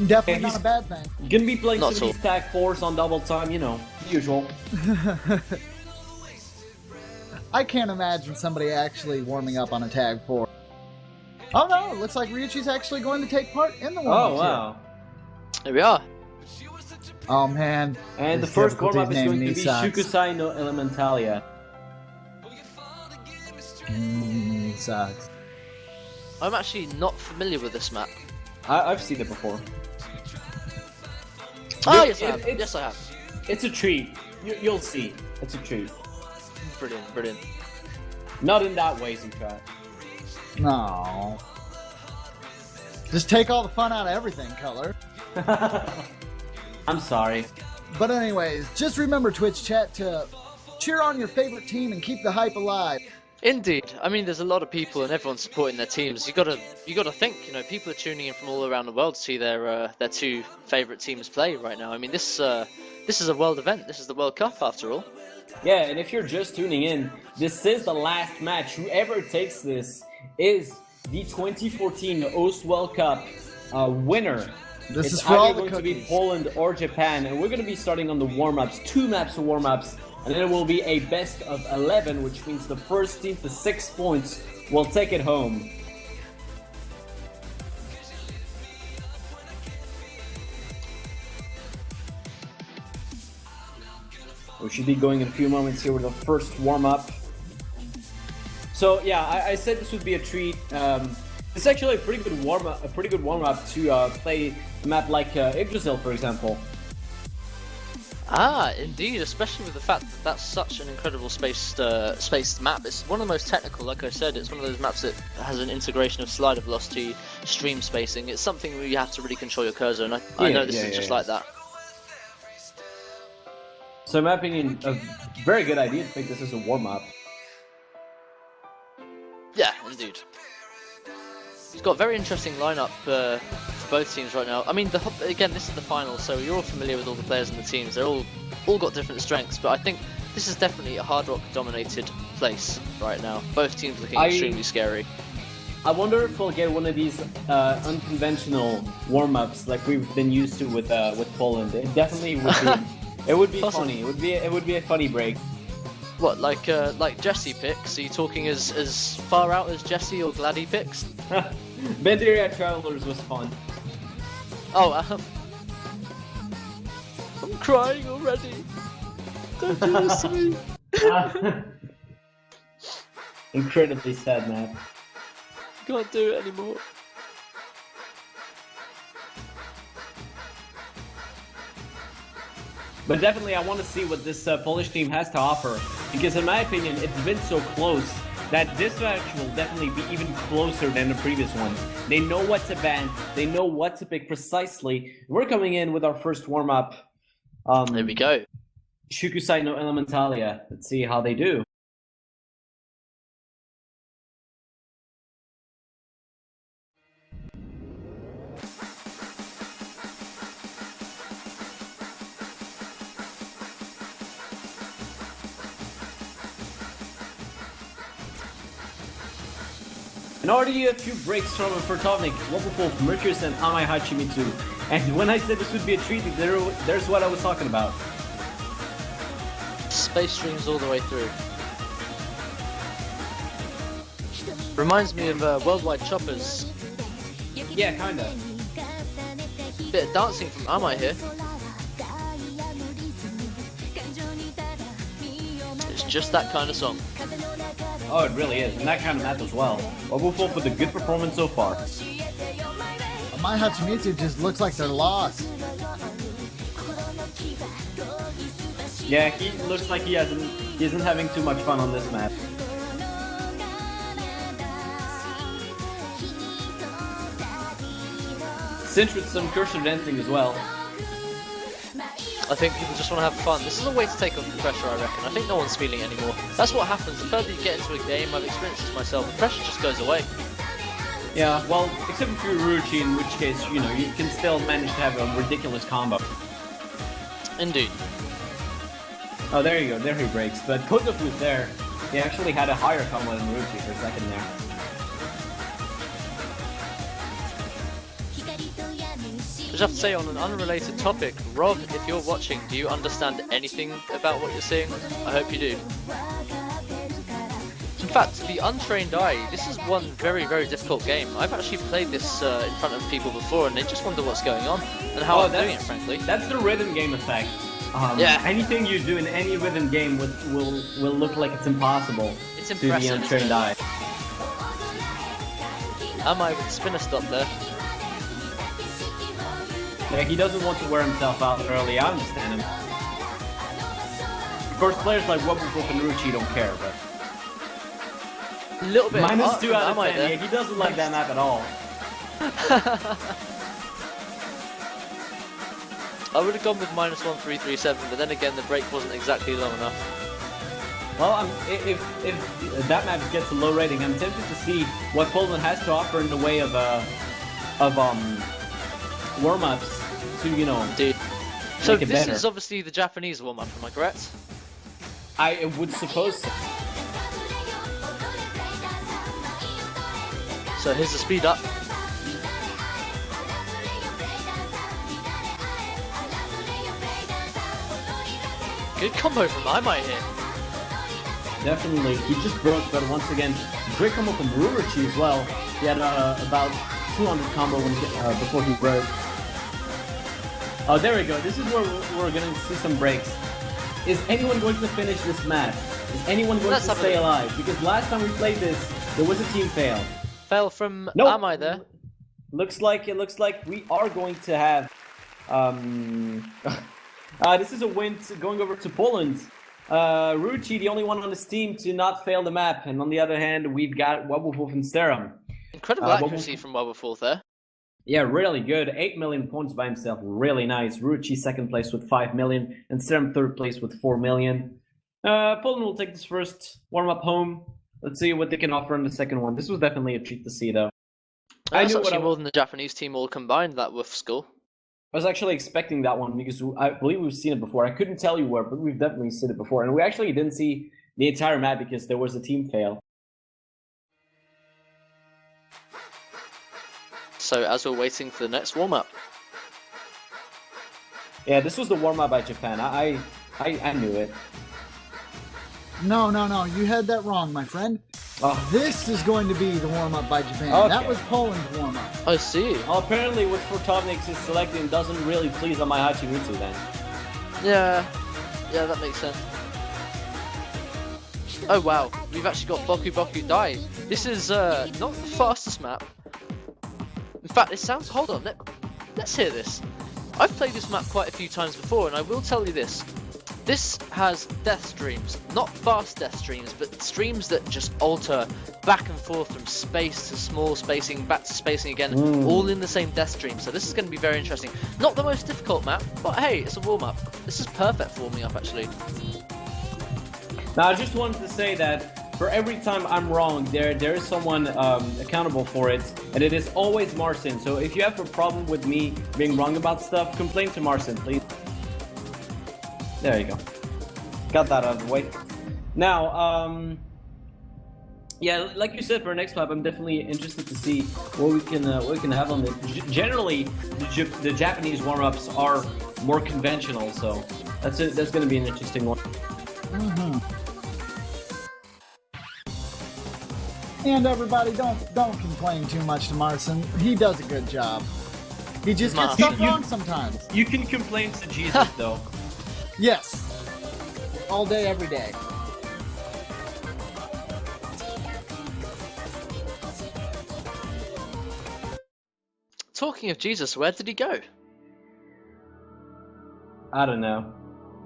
Definitely not a bad thing. Gonna be playing some of these tag 4s on double time, you know, usual. I can't imagine somebody actually warming up on a tag 4. Oh no, it looks like Ryuichi's actually going to take part in the warm-ups. Oh wow. Here we are. Oh man. And the first warm-up is going to be Shikusai no Elemntalia. Sucks. I'm actually not familiar with this map. I've seen it before. Oh, yes I have. Yes I have. It's a treat. You'll see. It's a treat. Brilliant, brilliant. Not in that way, Zuka. No. Just take all the fun out of everything, Color. I'm sorry. But anyways, just remember, Twitch chat, to cheer on your favorite team and keep the hype alive. Indeed. I mean, there's a lot of people and everyone's supporting their teams. You gotta think. You know, people are tuning in from all around the world to see their two favorite teams play right now. I mean, this is a world event. This is the World Cup, after all. Yeah, and if you're just tuning in, this is the last match. Whoever takes this is the 2014 Host World Cup winner. This is for either all the going cookies. to be Poland or Japan, and we're going to be starting on the warm-ups, 2 maps of warm-ups, and then it will be a best of 11, which means the first team to 6 points will take it home. We should be going in a few moments here with the first warm-up. So yeah, I said this would be a treat. It's actually a pretty good warm-up to play a map like Yggdrasil, for example. Ah, indeed, especially with the fact that that's such an incredible spaced map. It's one of the most technical, like I said. It's one of those maps that has an integration of slider velocity, stream spacing. It's something where you have to really control your cursor, and I know this is just like that. So in my opinion, a very good idea to pick this as a warm-up. Yeah, indeed. It's got a very interesting lineup for both teams right now. I mean, again, this is the final, so you're all familiar with all the players in the teams. They're all got different strengths, but I think this is definitely a hard rock-dominated place right now. Both teams looking extremely scary. I wonder if we'll get one of these unconventional warm-ups like we've been used to with Poland. It definitely would be. It would be funny. It would be a funny break. What, like Jesse picks? Are you talking as far out as Jesse or Gladdy picks? Benderia Travelers was fun. Oh, I'm crying already. Don't do this to me. Incredibly sad map. Can't do it anymore. But definitely, I want to see what this Polish team has to offer, because in my opinion, it's been so close that this match will definitely be even closer than the previous one. They know what to ban, they know what to pick precisely. We're coming in with our first warm-up. There we go. Shikusai no Elemntalia. Let's see how they do. And already a few breaks from Fertovnik, Wobbufolf, Mercurius, and Amai Hachimitsu. And when I said this would be a treat, there's what I was talking about. Space streams all the way through. Reminds me of Worldwide Choppers. Yeah, kinda. Bit of dancing from Amai here. It's just that kind of song. Oh, it really is, and that kind of map as well. Wobbufolf with a good performance so far. My Hachimitsu just looks like they're lost. Yeah, he looks like he isn't having too much fun on this map. Cinch with some cursor dancing as well. I think people just want to have fun. This is a way to take off the pressure, I reckon. I think no one's feeling it anymore. That's what happens. The further you get into a game, I've experienced this myself, the pressure just goes away. Yeah, well, except for Ruchi, in which case, you know, you can still manage to have a ridiculous combo. Indeed. Oh, there you go, there he breaks. But Gotoku's there. He actually had a higher combo than Ruchi for a second there. I just have to say, on an unrelated topic, Rob, if you're watching, do you understand anything about what you're seeing? I hope you do. In fact, the untrained eye, this is one very, very difficult game. I've actually played this in front of people before, and they just wonder what's going on and how I'm doing it, frankly. That's the rhythm game effect. Yeah. Anything you do in any rhythm game will look like it's impossible It's to the impressive, untrained eye. Am I with spinner stop there? Yeah, he doesn't want to wear himself out early, I understand him. Of course, players like boku-bokuII and Ruchi don't care, but... A little bit -2 out of Am I 10, there? yeah, he doesn't like that map at all. I would have gone with -1337, but then again, the break wasn't exactly long enough. Well, if that map gets a low rating, I'm tempted to see what Poland has to offer in the way of warm-ups to, you know, Indeed. So make it this better. is obviously the Japanese warm-up, am I correct? I would suppose so. So here's the speed up. Good combo from Reiwai here. Definitely, he just broke, but once again, great combo from Ruchi as well. He had about 200 combo when before he broke. Oh, there we go. This is where we're going to see some breaks. Is anyone going to finish this match? Is anyone going to stay alive? Because last time we played this, there was a team fail. Fail from Nope. Am I there? Looks like we are going to have this is a win going over to Poland. Ruchi, the only one on this team to not fail the map, and on the other hand, we've got boku-bokuII and Serum. Incredible accuracy from boku-bokuII there. Yeah, really good. 8 million points by himself, really nice. Ruchi second place with 5 million, and Serum third place with 4 million. Poland will take this first warm-up home. Let's see what they can offer in the second one. This was definitely a treat to see, though. That's actually more than the Japanese team all combined, that woof score. I was actually expecting that one because I believe we've seen it before. I couldn't tell you where, but we've definitely seen it before. And we actually didn't see the entire map because there was a team fail. So as we're waiting for the next warm-up. Yeah, this was the warm-up by Japan. I knew it. No, you had that wrong, my friend. Oh. This is going to be the warm-up by Japan. Okay. That was Poland's warm-up. I see. Well, apparently what Fortovniks is selecting doesn't really please on my Hachimitsu then. Yeah, that makes sense. Oh wow, we've actually got boku-bokuII. This is not the fastest map. In fact, it sounds... Hold on, let's hear this. I've played this map quite a few times before, and I will tell you this. This has death streams. Not fast death streams, but streams that just alter back and forth from space to small spacing, back to spacing again, all in the same death stream. So this is going to be very interesting. Not the most difficult map, but hey, it's a warm-up. This is perfect for warming up, actually. Now, I just wanted to say that for every time I'm wrong, there is someone accountable for it, and it is always Marcin. So if you have a problem with me being wrong about stuff, complain to Marcin, please. There you go. Got that out of the way. Now, yeah, like you said, for our next map, I'm definitely interested to see what we can have on this. Generally, the Japanese warm-ups are more conventional, so that's going to be an interesting one. And everybody, don't complain too much to Marcin. He does a good job. He just gets stuff wrong sometimes. You can complain to Jesus, though. Yes. All day, every day. Talking of Jesus, where did he go? I don't know.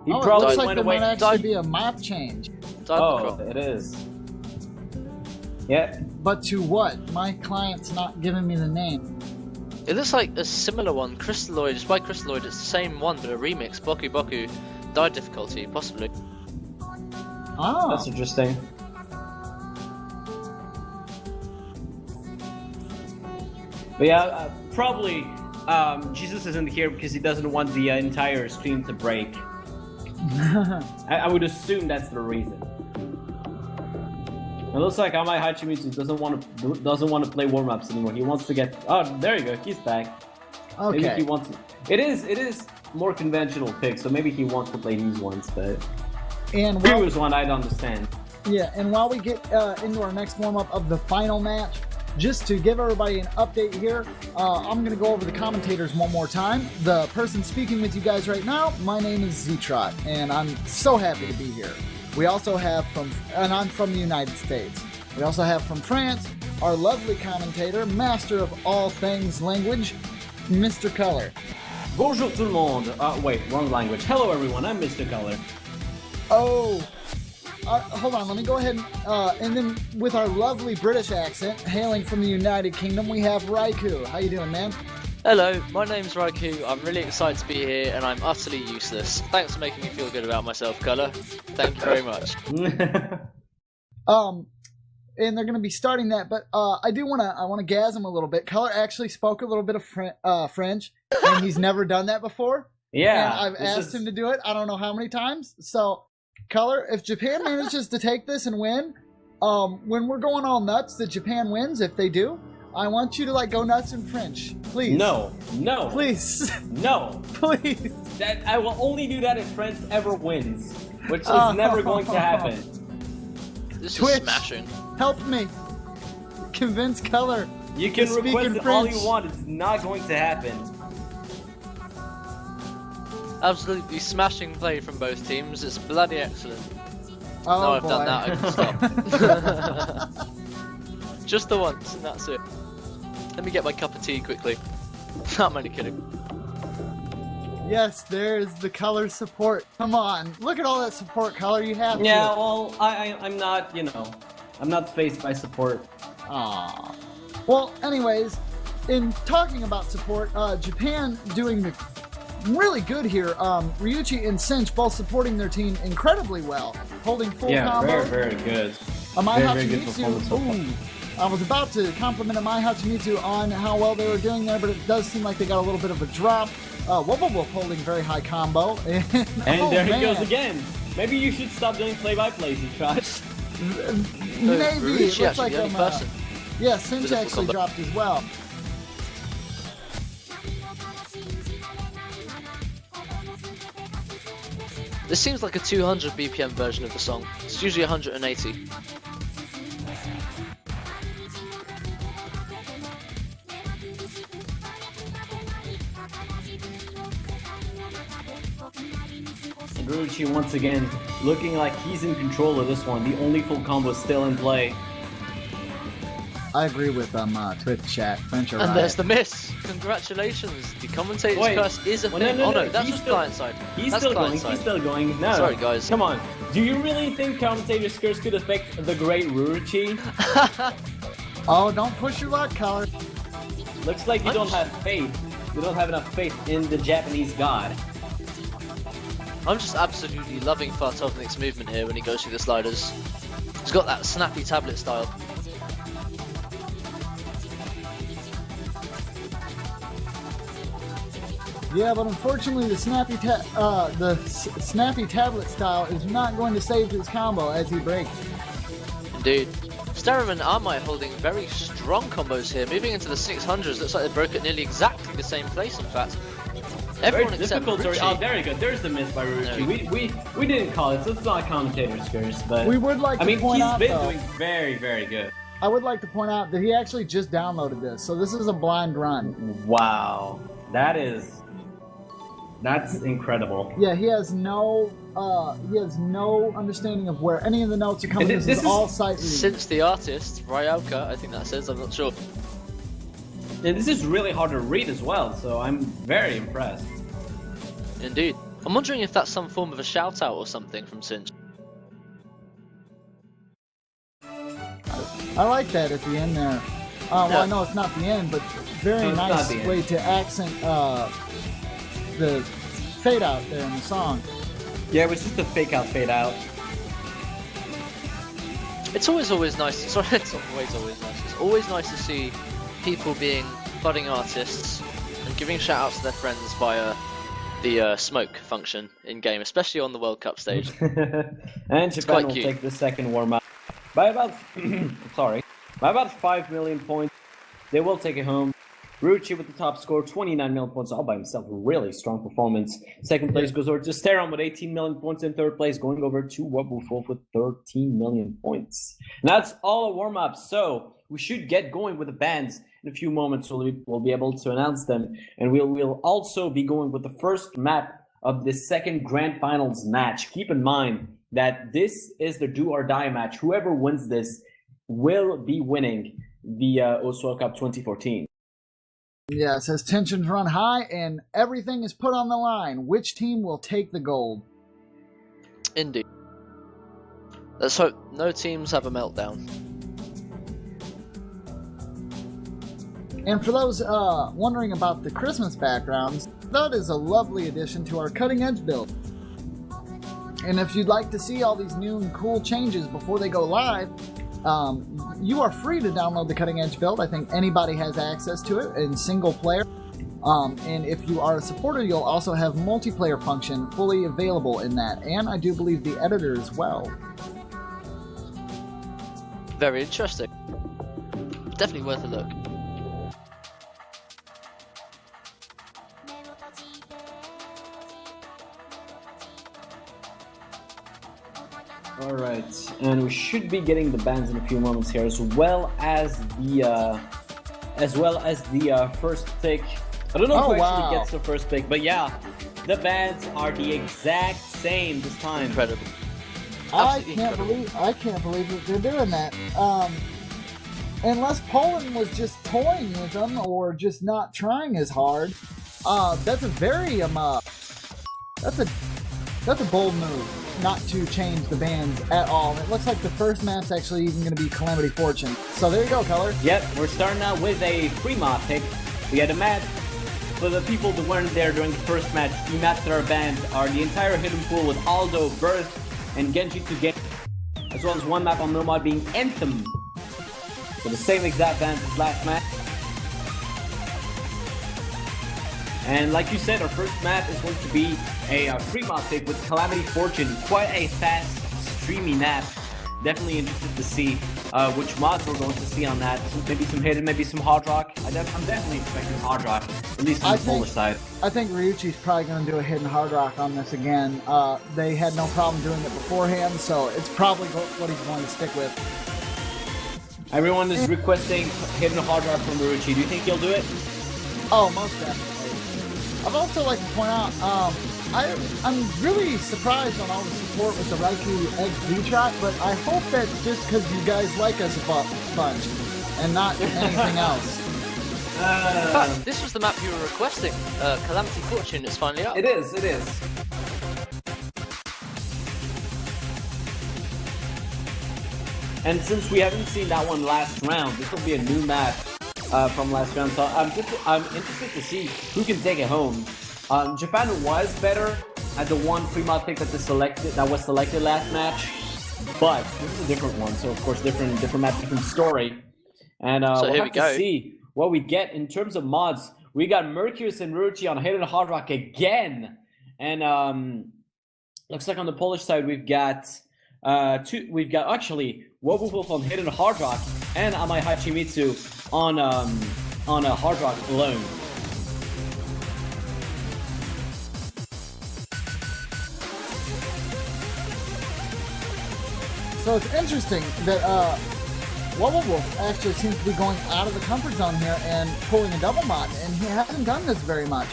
He It probably looks like went there away. might actually be a map change. Oh, it is. Yeah. But to what? My client's not giving me the name. It looks like a similar one, Crystalloid. It's by Crystalloid. It's the same one, but a remix. Boku-bokuII difficulty, possibly. Oh, That's interesting. But yeah, probably Jesus isn't here because he doesn't want the entire stream to break. I would assume that's the reason. It looks like Amai Hachimitsu doesn't want to play warm-ups anymore. He wants to get. Oh, there you go. He's back. okay. Maybe he wants. It is more conventional pick, so maybe he wants to play these ones. But And previous one, I'd understand. yeah, and while we get into our next warm-up of the final match, just to give everybody an update here, I'm going to go over the commentators one more time. The person speaking with you guys right now, my name is Ztrot, and I'm so happy to be here. We also have and I'm from the United States. We also have from France, our lovely commentator, master of all things language, Mr. Color. Bonjour tout le monde. Wait, wrong language. Hello everyone, I'm Mr. Color. Oh, hold on, let me go ahead and then with our lovely British accent, hailing from the United Kingdom, we have Raikou. How you doing, man? Hello, my name's Raikou. I'm really excited to be here, and I'm utterly useless. Thanks for making me feel good about myself, Color. Thank you very much. And they're going to be starting that, but I want to gas him a little bit. Color actually spoke a little bit of French, and he's never done that before. Yeah. And I've asked him to do it. I don't know how many times. So, Color, if Japan manages to take this and win, when we're going all nuts that Japan wins, if they do, I want you to like go nuts in French, please. No, Please. no. Please. That I will only do that if France ever wins, which is never going to happen. This Twitch. is smashing. Help me. Convince Color. You can to speak request in it all French. you want. It's not going to happen. Absolutely smashing play from both teams. It's bloody excellent. Oh, No, I've boy. done that. I can stop. Just the once, and that's it. Let me get my cup of tea quickly. I'm only kidding. Yes, there's the Color support. Come on. Look at all that support, Color. You have to. Yeah, well, I'm not, I'm not faced by support. Aww. Well, anyways, in talking about support, Japan doing really good here. Ryuichi and Cinch both supporting their team incredibly well, holding full combo. very good. Amai very good performance so far. Hachimitsu, I was about to compliment Amai Hachimitsu on how well they were doing there, but it does seem like they got a little bit of a drop. Wubble holding very high combo. And oh, there he man. goes again. Maybe you should stop doing play-by-plays, you try. Maybe. It looks like the only person. yeah, Cinch With a full actually combo. dropped as well. This seems like a 200 BPM version of the song. It's usually 180. And Ryuichi once again looking like he's in control of this one. The only full combo is still in play. I agree with Twitch chat. French are And right. there's the miss. Congratulations. The commentator's Wait. curse is a Well, thing. no, Oh no, no, that's he's just still- client side. He's That's still client going. side. He's still going. No. Sorry, guys. Come on. Do you really think commentator's curse could affect the great Ryuichi? Oh, don't push your luck, Color. Looks like you don't have faith. You don't have enough faith in the Japanese god. I'm just absolutely loving Fartovnik's movement here when he goes through the sliders. He's got that snappy tablet style. Yeah, but unfortunately, the snappy tablet style is not going to save his combo as he breaks. Indeed. Sterem and Amai holding very strong combos here. Moving into the 600s, looks like they broke at nearly exactly the same place, in fact. Everyone Very except difficult. Ryuichi. Oh, there you go. There's the miss by Ryuichi. We didn't call it, so it's not commentator's curse. But We would like I to mean, point he's out, been though, doing very, very good. I would like to point out that he actually just downloaded this, so this is a blind run. Wow, that's incredible. Yeah, he has no understanding of where any of the notes are coming. And This this is is- all sight reading. Since the artist, Ryauka, I think that says, I'm not sure. And this is really hard to read as well, so I'm very impressed. Indeed. I'm wondering if that's some form of a shout out or something from Cinch. I like that at the end there. Well, I know it's not the end, but very nice way to accent the fade out there in the song. Yeah, it was just a fake out, fade out. It's always nice. Sorry, it's always nice. It's always nice to see people being budding artists and giving shout outs to their friends via the smoke function in game, especially on the World Cup stage. And Japan will take the second warm up by about by about 5 million points. They will take it home. Ruchi with the top score, 29 million points all by himself. Really strong performance. Second place goes over to Steron with 18 million points. In third place, going over to Wobbufolk with 13 million points. And that's all a warm-up. So we should get going with the bands in a few moments. We'll be able to announce them. And we'll also be going with the first map of the second Grand Finals match. Keep in mind that this is the do or die match. Whoever wins this will be winning the Oslo Cup 2014. Yeah, it says tensions run high and everything is put on the line. Which team will take the gold? Indeed. Let's hope no teams have a meltdown. And for those wondering about the Christmas backgrounds, that is a lovely addition to our cutting edge build. And if you'd like to see all these new and cool changes before they go live, you are free to download the Cutting Edge build. I think anybody has access to it in single player. And if you are a supporter, you'll also have multiplayer function fully available in that. And I do believe the editor as well. Very interesting. Definitely worth a look. Alright, and we should be getting the bands in a few moments here, as well as the first pick. I don't know who actually gets the first pick, but yeah, the bands are the exact same this time. Incredible. I can't believe that they're doing that. Unless Poland was just toying with them or just not trying as hard. That's a very that's a bold move. Not to change the bands at all. And it looks like the first map's actually even going to be Calamity Fortune. So there you go, Color. Yep, we're starting out with a free map pick. We had a map. For the people that weren't there during the first match, the maps that are banned are the entire hidden pool with Aldo, Birth, and Genji to get, as well as one map on Nomad being Anthem. So the same exact bans as last match. And like you said, our first map is going to be a free mod pick with Calamity Fortune. Quite a fast, streamy map. Definitely interested to see which mods we're going to see on that. Maybe some hidden, maybe some hard rock. I'm definitely expecting hard rock, at least on the Polish side. I think Ryuichi's probably going to do a hidden hard rock on this again. They had no problem doing it beforehand, so it's probably what he's going to stick with. Everyone is requesting hidden hard rock from Ryuichi. Do you think he'll do it? Oh, most definitely. I'd also like to point out, I'm really surprised on all the support with the Raikou xTreow, but I hope that's just because you guys like us a bunch and not anything else. In fact, this was the map you were requesting. Calamity Fortune is finally up. It is. And since we haven't seen that one last round, this will be a new map from last round. So I'm interested to see who can take it home. Japan was better at the one free mod pick that was selected last match, but this is a different one. So of course, different map, different story. And so we'll have to see what we get in terms of mods. We got Mercurius and Ruchi on Hidden Hard Rock again, and looks like on the Polish side we've got actually Wobbufolk on Hidden Hard Rock and Amai Hachimitsu on a Hard Rock alone. So it's interesting that Wobbufolk actually seems to be going out of the comfort zone here and pulling a double mod, and he hasn't done this very much.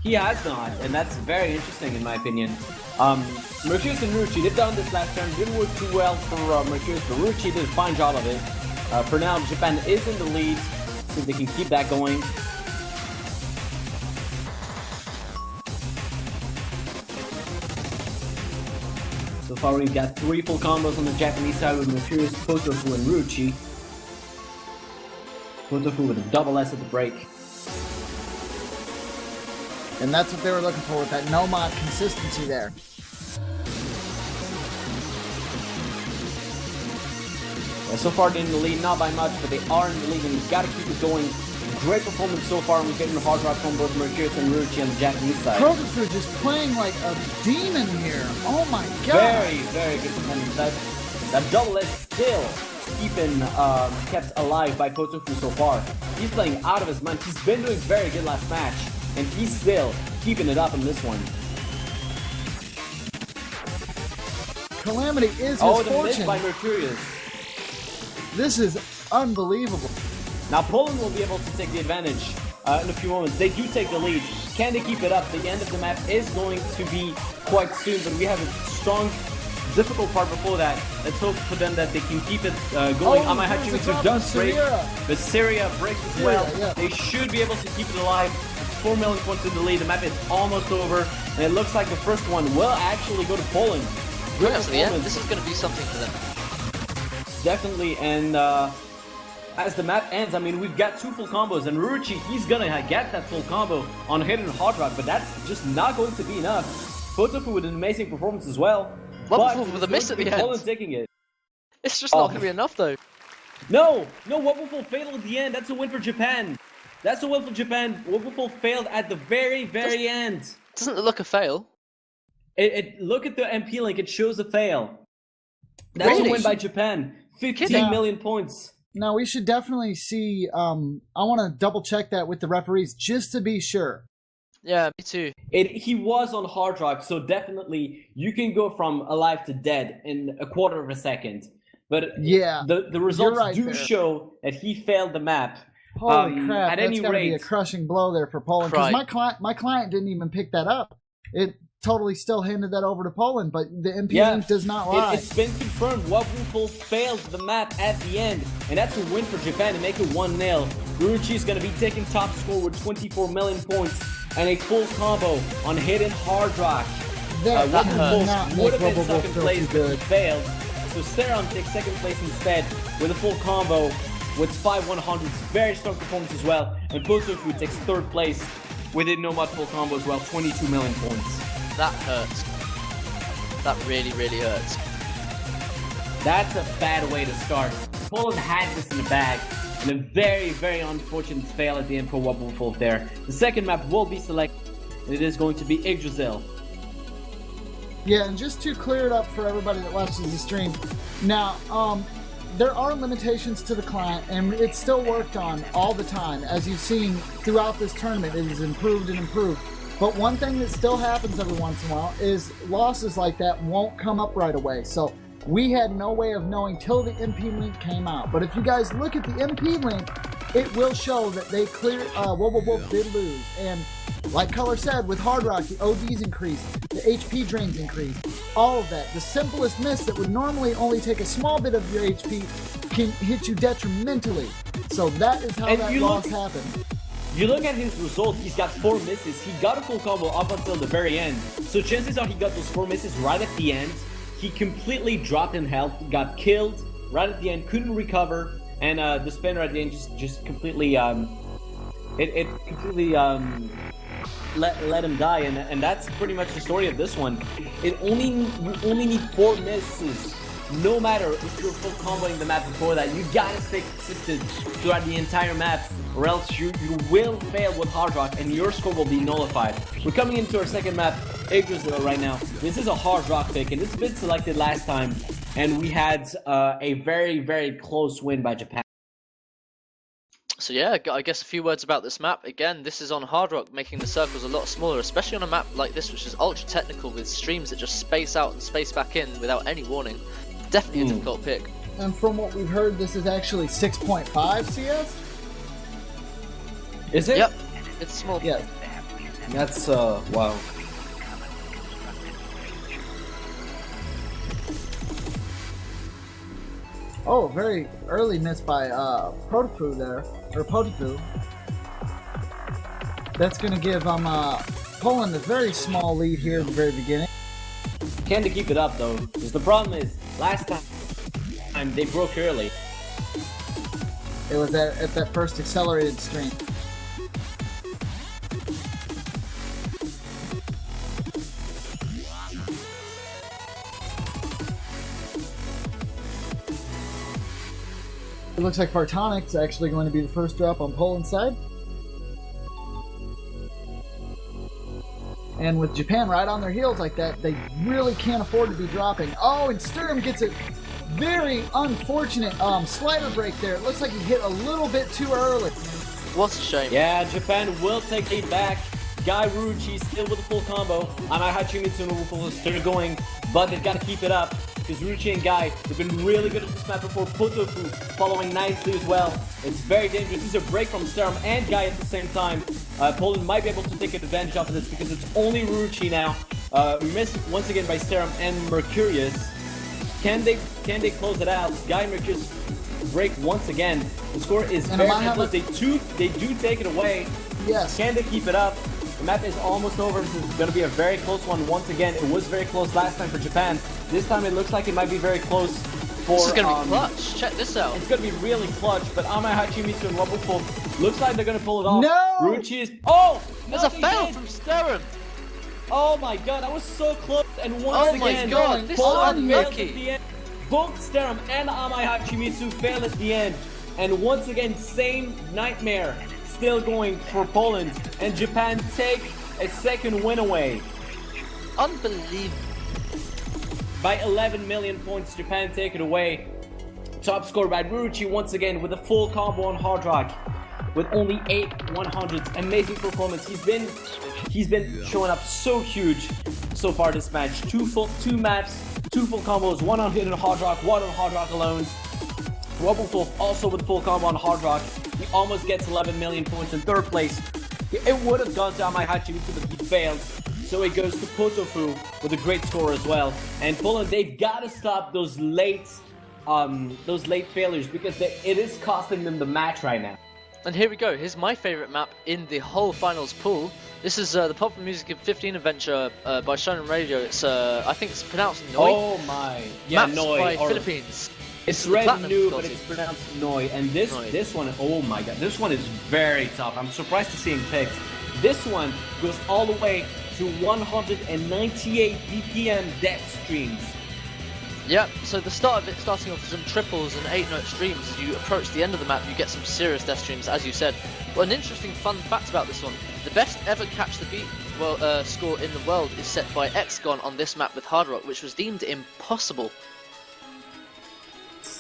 He has not, and that's very interesting in my opinion. Mercurius and Ruchi, they've done this last turn, didn't work too well for Mercurius, but Ruchi did a fine job of it. For now, Japan is in the lead, see if they can keep that going. So far we've got 3 full combos on the Japanese side with Mercurius, Gotoku, and Ruchi. Gotoku with a double S at the break. And that's what they were looking for with that no-mod consistency there. Yeah, so far they're in the lead, not by much, but they are in the lead, and you've got to keep it going. Great performance so far. We're getting the hard rock from both Mercurius and Ruchi on the Japanese side. Gotoku just playing like a demon here. Oh my god. Very, very good performance. That double is still keeping kept alive by Gotoku so far. He's playing out of his mind. He's been doing very good last match, and he's still keeping it up in this one. Calamity is his the fortune. miss by Mercurius. This is unbelievable. Now Poland will be able to take the advantage in a few moments. They do take the lead. Can they keep it up? The end of the map is going to be quite soon, but we have a strong, difficult part before that. Let's hope for them that they can keep it going. Amahachimitsu does break, but Syria breaks as well. Yeah. They should be able to keep it alive. It's 4 million points in the lead. The map is almost over, and it looks like the first one will actually go to Poland. Good performance. This is going to be something for them. Definitely, and as the map ends, I mean, we've got 2 full combos, and Ruchi, he's gonna get that full combo on Hidden Hard Rock, but that's just not going to be enough. Gotoku with an amazing performance as well. Wonderful with a miss at the end. Poland taking it. It's just not going to be enough, though. No, Wonderful failed at the end. That's a win for Japan. That's a win for Japan. Wonderful failed at the very, very end. Doesn't it look a fail? Look at the MP link. It shows a fail. That's a win by Japan. 15 million points. Now, we should definitely see, I want to double check that with the referees just to be sure. Yeah, me too. He was on hard rock, so definitely you can go from alive to dead in a quarter of a second. But yeah, the results do show that he failed the map. Holy crap, that's got to be a crushing blow there for Poland. Because my client didn't even pick that up. It totally still handed that over to Poland, but the MP link does not lie. It's been confirmed. Wonderful failed the map at the end, and that's a win for Japan to make it 1-0. Ruchi is going to be taking top score with 24 million points and a full combo on Hidden Hard Rock. That would have been second place, but he failed. So Seron takes second place instead with a full combo with 5 100s. Very strong performance as well. And Gotoku takes third place with a no-mod full combo as well, 22 million points. That hurts. That really, really hurts. That's a bad way to start. Poland had this in the bag, and a very, very unfortunate fail at the end for Wonderful there. The second map will be selected, and it is going to be Yggdrasil. Yeah, and just to clear it up for everybody that watches the stream, now, there are limitations to the client, and it's still worked on all the time. As you've seen throughout this tournament, it is improved and improved. But one thing that still happens every once in a while is losses like that won't come up right away. So we had no way of knowing till the MP link came out. But if you guys look at the MP link, it will show that they did lose. And like Color said, with Hard Rock, the ODs increased, the HP drains increased, all of that. The simplest miss that would normally only take a small bit of your HP can hit you detrimentally. So that is how that loss happened. You look at his result, he's got 4 misses. He got a full combo up until the very end. So chances are he got those 4 misses right at the end. He completely dropped in health, got killed right at the end, couldn't recover, and the spinner at the end just completely let him die, and that's pretty much the story of this one. You only need 4 misses. No matter if you're full comboing the map before that, you gotta stay consistent throughout the entire map, or else you will fail with Hard Rock and your score will be nullified. We're coming into our second map, Yggdrasil, right now. This is a Hard Rock pick, and it's been selected last time, and we had a very, very close win by Japan. So yeah, I guess a few words about this map. Again, this is on Hard Rock, making the circles a lot smaller, especially on a map like this, which is ultra technical with streams that just space out and space back in without any warning. Definitely a difficult pick. And from what we've heard, this is actually 6.5 CS? Is it? Yep. It's small. Yes. That's, wow. Oh, very early miss by Potofu there, or Potofu. That's going to give Poland a very small lead here at the very beginning. Can they keep it up though? Because the problem is, last time they broke early. It was at that first accelerated stream. It looks like Fartonic's actually going to be the first drop on Poland's side. And with Japan right on their heels like that, they really can't afford to be dropping. Oh, and Sturm gets a very unfortunate slider break there. It looks like he hit a little bit too early. What a shame. Yeah, Japan will take it back. Guy Ruchi still with a full combo. Amahachi Mitsuno still going, but they've got to keep it up. Because Ruchi and Guy have been really good at this map before. Potofu following nicely as well. It's very dangerous. This is a break from Sturm and Guy at the same time. Poland might be able to take advantage of this because it's only Ruchi now. Missed once again by Sturm and Mercurius. Can they close it out? Guy and Mercurius break once again. The score is very close. They do take it away. Yes. Can they keep it up? The map is almost over. This is going to be a very close one once again. It was very close last time for Japan. This time it looks like it might be very close for... This is going to be clutch. Check this out. It's going to be really clutch, but Amahachi Mitsu and Wobbuffle looks like they're going to pull it off. No! Ruchi is... Oh! There's a fail from Sturm. Oh my god, that was so close. And once again, my god, this is unlucky. Both Sturm and Amahachi Mitsu fail at the end. And once again, same nightmare still going for Poland. And Japan take a second win away. Unbelievable. By 11 million points, Japan take it away. Top score by Ruchi once again with a full combo on Hard Rock. With only 8 100s. Amazing performance. He's been showing up so huge so far this match. Two maps, 2 full combos, 1 on hidden Hard Rock, 1 on Hard Rock alone. Wobbuffle also with full combo on Hard Rock. He almost gets 11 million points in 3rd place. It would have gone to Amahachi Mitsu, but he failed. So it goes to Potofu with a great score as well. And Poland, they've got to stop those late failures because it is costing them the match right now. And here we go. Here's my favorite map in the whole finals pool. This is the Popular Music 15 adventure by Shounen Radio. It's I think it's pronounced Noi. Oh my! Yeah, Maps Noi. by Philippines. It's the red platinum new, but difficulty. it's pronounced Noi. And this one, oh my god, this one is very tough. I'm surprised to see him picked. This one goes all the way to 198 BPM depth streams. Yeah, so the start of it, starting off with some triples and 8-note streams, as you approach the end of the map, you get some serious death streams, as you said. But an interesting fun fact about this one, the best ever catch the beat score in the world is set by Xgon on this map with Hard Rock, which was deemed impossible.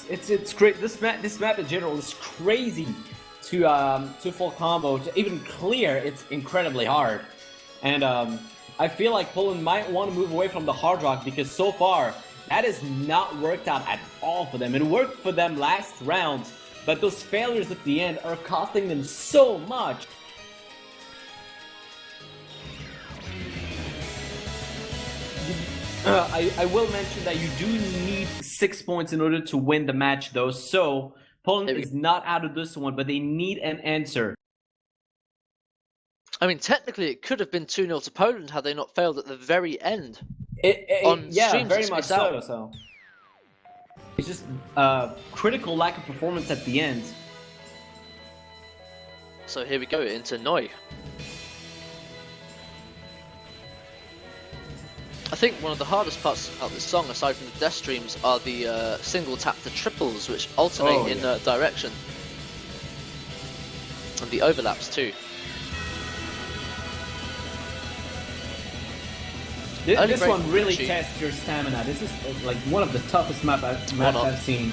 It's great. This map in general is crazy to full combo. To even clear, it's incredibly hard. And I feel like Poland might want to move away from the Hard Rock because so far, that has not worked out at all for them. It worked for them last round, but those failures at the end are costing them so much. I will mention that you do need 6 points in order to win the match though, so Poland is not out of this one, but they need an answer. I mean, technically it could have been 2-0 to Poland had they not failed at the very end. Yeah, very much so. It's just critical lack of performance at the end. So here we go into Noi. I think one of the hardest parts of this song, aside from the death streams, are the single tap to triples, which alternate in direction. And the overlaps too. This one really tests your stamina. This is like one of the toughest maps I've seen.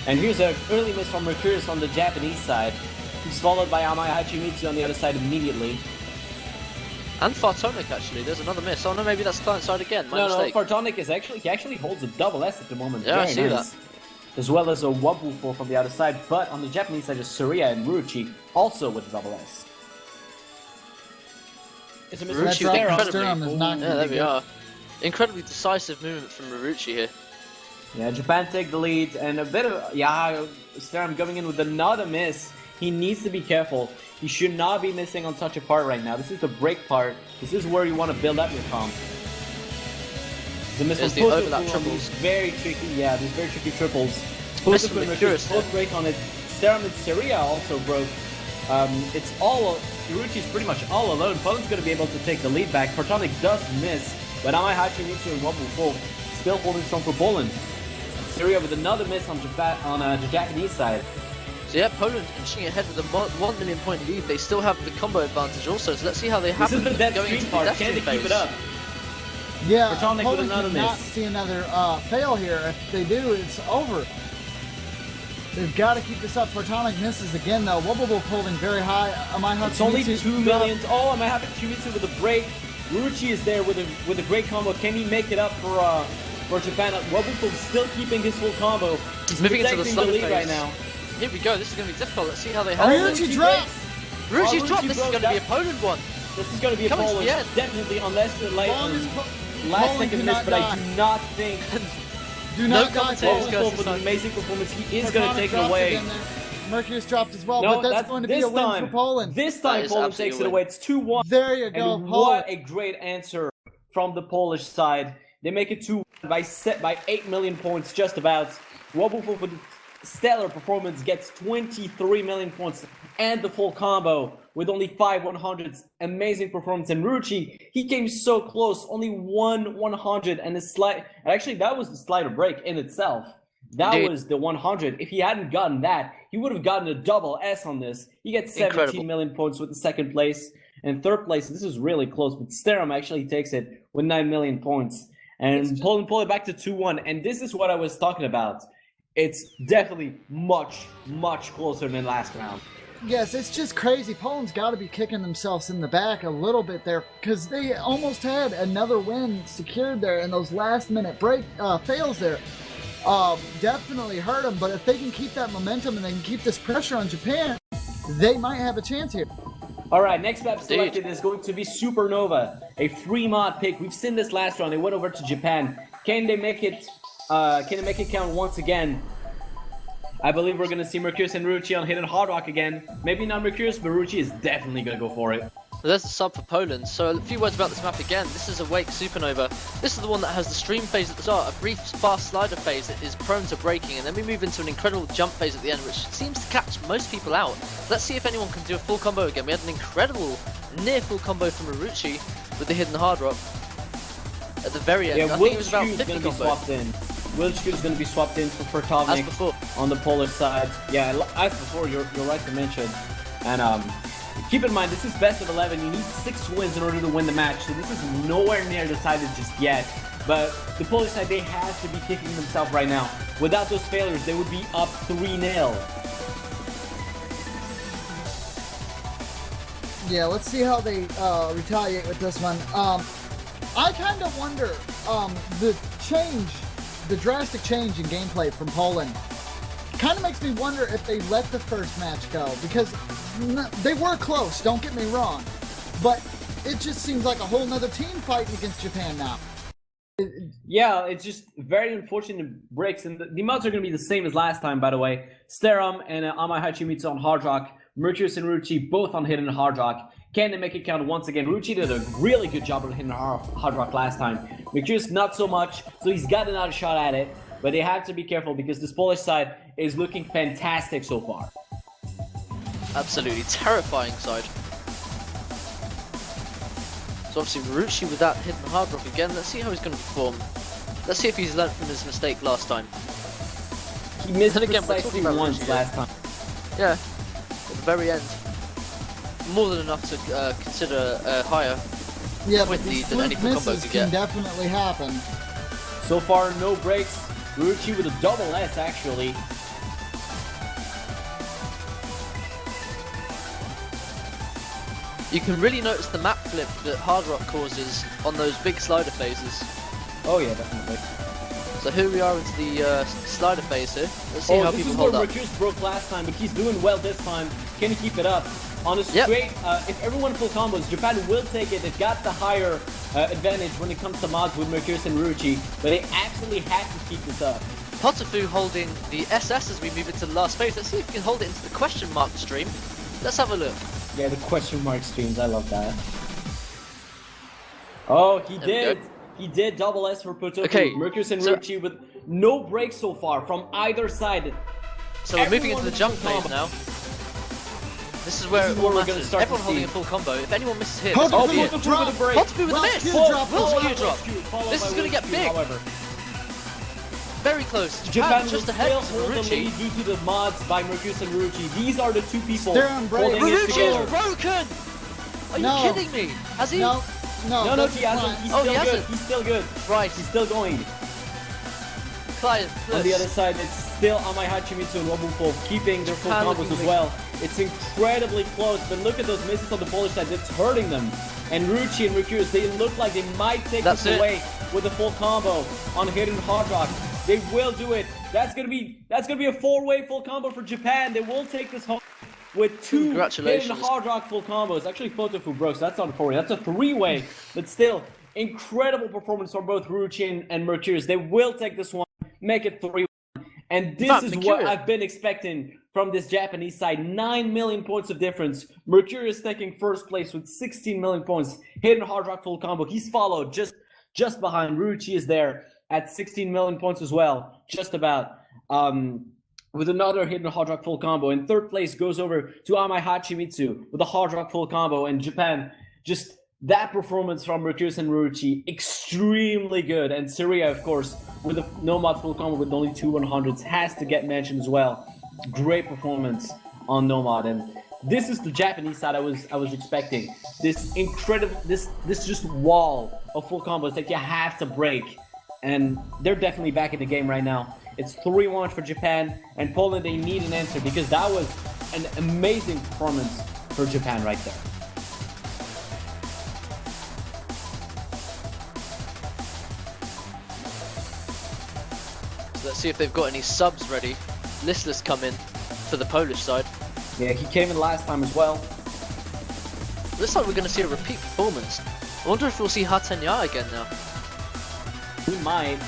And here's an early miss from Mercurius on the Japanese side. He's followed by Amahachi Mitsu on the other side immediately. And Fartonic actually, there's another miss. Oh no, maybe that's client side again. My mistake. No, Fartonic is he actually holds a double S at the moment. Yeah, Very I see nice. that. As well as a Wobbuffle from the other side, but on the Japanese side is Surya and Ruchi, also with double S. It's a Ruchi right. incredibly. Is not Yeah, there we are. Incredibly decisive movement from Marucci here. Yeah, Japan take the lead, and a bit of Sturm coming in with another miss. He needs to be careful. He should not be missing on such a part right now. This is the break part. This is where you want to build up your comp. The miss There's from the Potofu overlap on triples. these very tricky, these very tricky triples. Miss Potofu and Mercurius Mercurius both break on it. Sterum and Seria also broke. It's all Uruchi's pretty much all alone. Poland's going to be able to take the lead back. Protonic does miss, but Amahachi Mitsu and Wobble still holding strong for Poland. Seria with another miss on the Japanese side. So yeah, Poland inching ahead with a 1 million point lead. They still have the combo advantage also, so let's see how they have This is the dead stream part. Can they keep it up? Yeah, Protonic with Poland another cannot miss. see another fail here. If they do, it's over. They've got to keep this up. Protonic misses again though. Wobble holding very high. It's only 2 million. Oh, I might have Kimitsu with a break. Ruchi is there with a great combo. Can he make it up for Japan? Wobble still keeping his full combo. He's moving into the lead phase right now. Here we go. This is going to be difficult. Let's see how they handle it. Ruchi drops. Ruchi's dropped. This is going to be a Poland one. This is going to be a Coming to Poland, the end. definitely, unless the last second miss, but I do not think. Do not die, commentators Poland. go With an amazing performance, he is going to take it Protonic away. drops again there. Mercury's dropped as well, No, but that's going to be this a win time. for Poland. This time, That is Poland absolutely takes a it win. away. It's 2-1. There you go, And Poland. what a great answer from the Polish side. They make it 2-1 by 8 million points, just about. Wobble with stellar performance gets 23 million points and the full combo with only 5 100s. Amazing performance. And Ruchi, he came so close, only 1 100 and a slight. Actually, that was the slider break in itself. That Indeed. was the 100. If he hadn't gotten that, he would have gotten a double S on this. He gets 17 Incredible. million points with the second place. And third place, this is really close, but Sterum actually takes it with 9 million points. And Poland pull it back to 2-1. And this is what I was talking about. It's definitely much, much closer than last round. Yes, it's just crazy. Poland's got to be kicking themselves in the back a little bit there because they almost had another win secured there, and those last-minute break fails there definitely hurt them. But if they can keep that momentum and they can keep this pressure on Japan, they might have a chance here. All right, next map selected is going to be Supernova, a free mod pick. We've seen this last round. They went over to Japan. Can they make it? Can they make it count once again? I believe we're going to see Mercurius and Ruchi on Hidden Hard Rock again. Maybe not Mercurius, but Ruchi is definitely going to go for it. So there's the sub for Poland. So a few words about this map again. This is Awake Supernova. This is the one that has the stream phase at the start, a brief fast slider phase that is prone to breaking, and then we move into an incredible jump phase at the end, which seems to catch most people out. Let's see if anyone can do a full combo again. We had an incredible near full combo from Ruchi with the Hidden Hard Rock at the very end. Yeah, I think it was about Wilchku is 50 going to be combo. swapped in. Wilchku is going to be swapped in for As Pertovnik before. on the Polish side. Yeah, as before, you're right to mention. And keep in mind, this is best of 11. You need 6 wins in order to win the match. So this is nowhere near decided just yet. But the Polish side, they have to be kicking themselves right now. Without those failures, they would be up 3-0. Yeah, let's see how they retaliate with this one. I kind of wonder the drastic change in gameplay from Poland kind of makes me wonder if they let the first match go, because they were close, don't get me wrong, but it just seems like a whole nother team fighting against Japan now. Yeah, it's just very unfortunate breaks, and the mods are going to be the same as last time, by the way. Sterum and Amai Hachimitsu on Hard Rock, Mercurius and Ruchi both on Hidden Hard Rock. Can they make it count once again? Ruchi did a really good job on Hidden Hard Rock last time. Mercurius not so much, so he's got another shot at it, but they have to be careful because this Polish side is looking fantastic so far. Absolutely terrifying side. So obviously Ruchi with that Hidden Hard Rock again. Let's see how he's going to perform. Let's see if he's learnt from his mistake last time. He missed And again, we're precisely talking about once Ruchi, last time. Yeah, at the very end. More than enough to consider higher Yeah, point but these lead than any fluke full combo misses could can get. definitely happen. So far, no breaks. Ruchi with a double S, actually. You can really notice the map flip that Hard Rock causes on those big slider phases. Oh yeah, definitely. So here we are into the slider phase here. Let's see how this people is hold where up. Mercurius broke last time, but he's doing well this time. Can he keep it up? On a Yep. straight, if everyone full combos, Japan will take it. They've got the higher advantage when it comes to mods with Mercurius and Ruchi, but they absolutely have to keep this up. Potafu holding the SS as we move into the last phase. Let's see if we can hold it into the question mark stream. Let's have a look. Yeah, the question mark streams, I love that. Oh, he There we did. go. He did double S for Gotoku. Okay, Mercurius and so- Ruchi with no breaks so far from either side. So we're moving into the jump phase now. This is where it all we're going to matters. start Everyone to holding see. a full combo. If anyone misses here, Oh, this will be it. Gotoku with a break. Gotoku with a miss! Q drop. Will Q drop. This is going to get big. However, Very close. Japan just will ahead still of hold the lead Marucci. due to the mods by Mercurius and Marucci. These are the two people Sterling break. holding it Marucci together. is broken! Are you No. kidding me? Has he? No, No, that's he hasn't. fine. He's Oh, still he good. hasn't. He's still good. Right. He's still going. Clyde, On the other side, it's still Amai Hachimitsu and Wobufo keeping their full Japan combos looking as weak. well. It's incredibly close, but look at those misses on the Polish side. It's hurting them. And Ruchi and Mercurius, they look like they might take That's this it. away with a full combo on Hidden Hard Rock. They will do it. That's gonna be a 4-way full combo for Japan. They will take this home with 2 Congratulations. Hidden Hard Rock full combos. Actually, Photofu broke, so that's not a 4-way. That's a 3-way, but still incredible performance from both Ruchi and Mercurius. They will take this one, make it 3. And this Fact, is what Mercurius. I've been expecting from this Japanese side. 9 million points of difference. Mercurius taking first place with 16 million points. Hidden Hard Rock full combo. He's followed just behind. Ruchi is there at 16 million points as well. Just about. With another Hidden Hard Rock full combo. And third place goes over to Amai Hachimitsu with a Hard Rock full combo. And Japan, just that performance from Mercurius and Ruchi, extremely good. And Syria, of course, with a Nomad full combo with only 2 100s, has to get mentioned as well. Great performance on Nomad. And this is the Japanese side I was expecting. This incredible, this just wall of full combos that you have to break. And they're definitely back in the game right now. It's 3-1 for Japan, and Poland, they need an answer because that was an amazing performance for Japan right there. So let's see if they've got any subs ready. Listless come in for the Polish side. Yeah, he came in last time as well. Looks like we're going to see a repeat performance. I wonder if we'll see Hatenya again now. We might.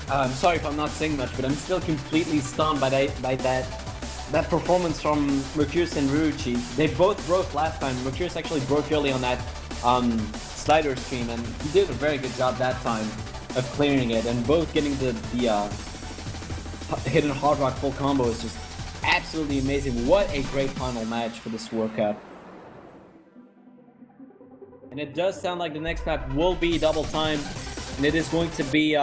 I'm sorry if I'm not saying much, but I'm still completely stunned by that performance from Mercurius and Ruchi. They both broke last time. Mercurius actually broke early on that slider stream, and he did a very good job that time of clearing it. And both getting the Hidden Hard Rock full combo is just absolutely amazing. What a great final match for this World Cup. And it does sound like the next map will be double time, and it is going to be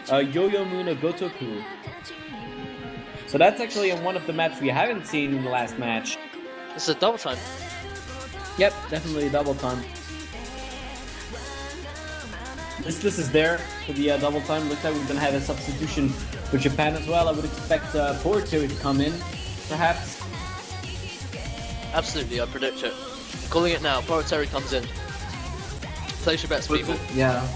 Youyoumu no Gotoku. So that's actually one of the maps we haven't seen in the last match. This is a double time. Yep, definitely double time. This is there for the double time. Looks like we're gonna have a substitution for Japan as well. I would expect Porto to come in, perhaps. Absolutely, I predict it. Calling it now. Poroteri comes in. Place your bets, people. Yeah,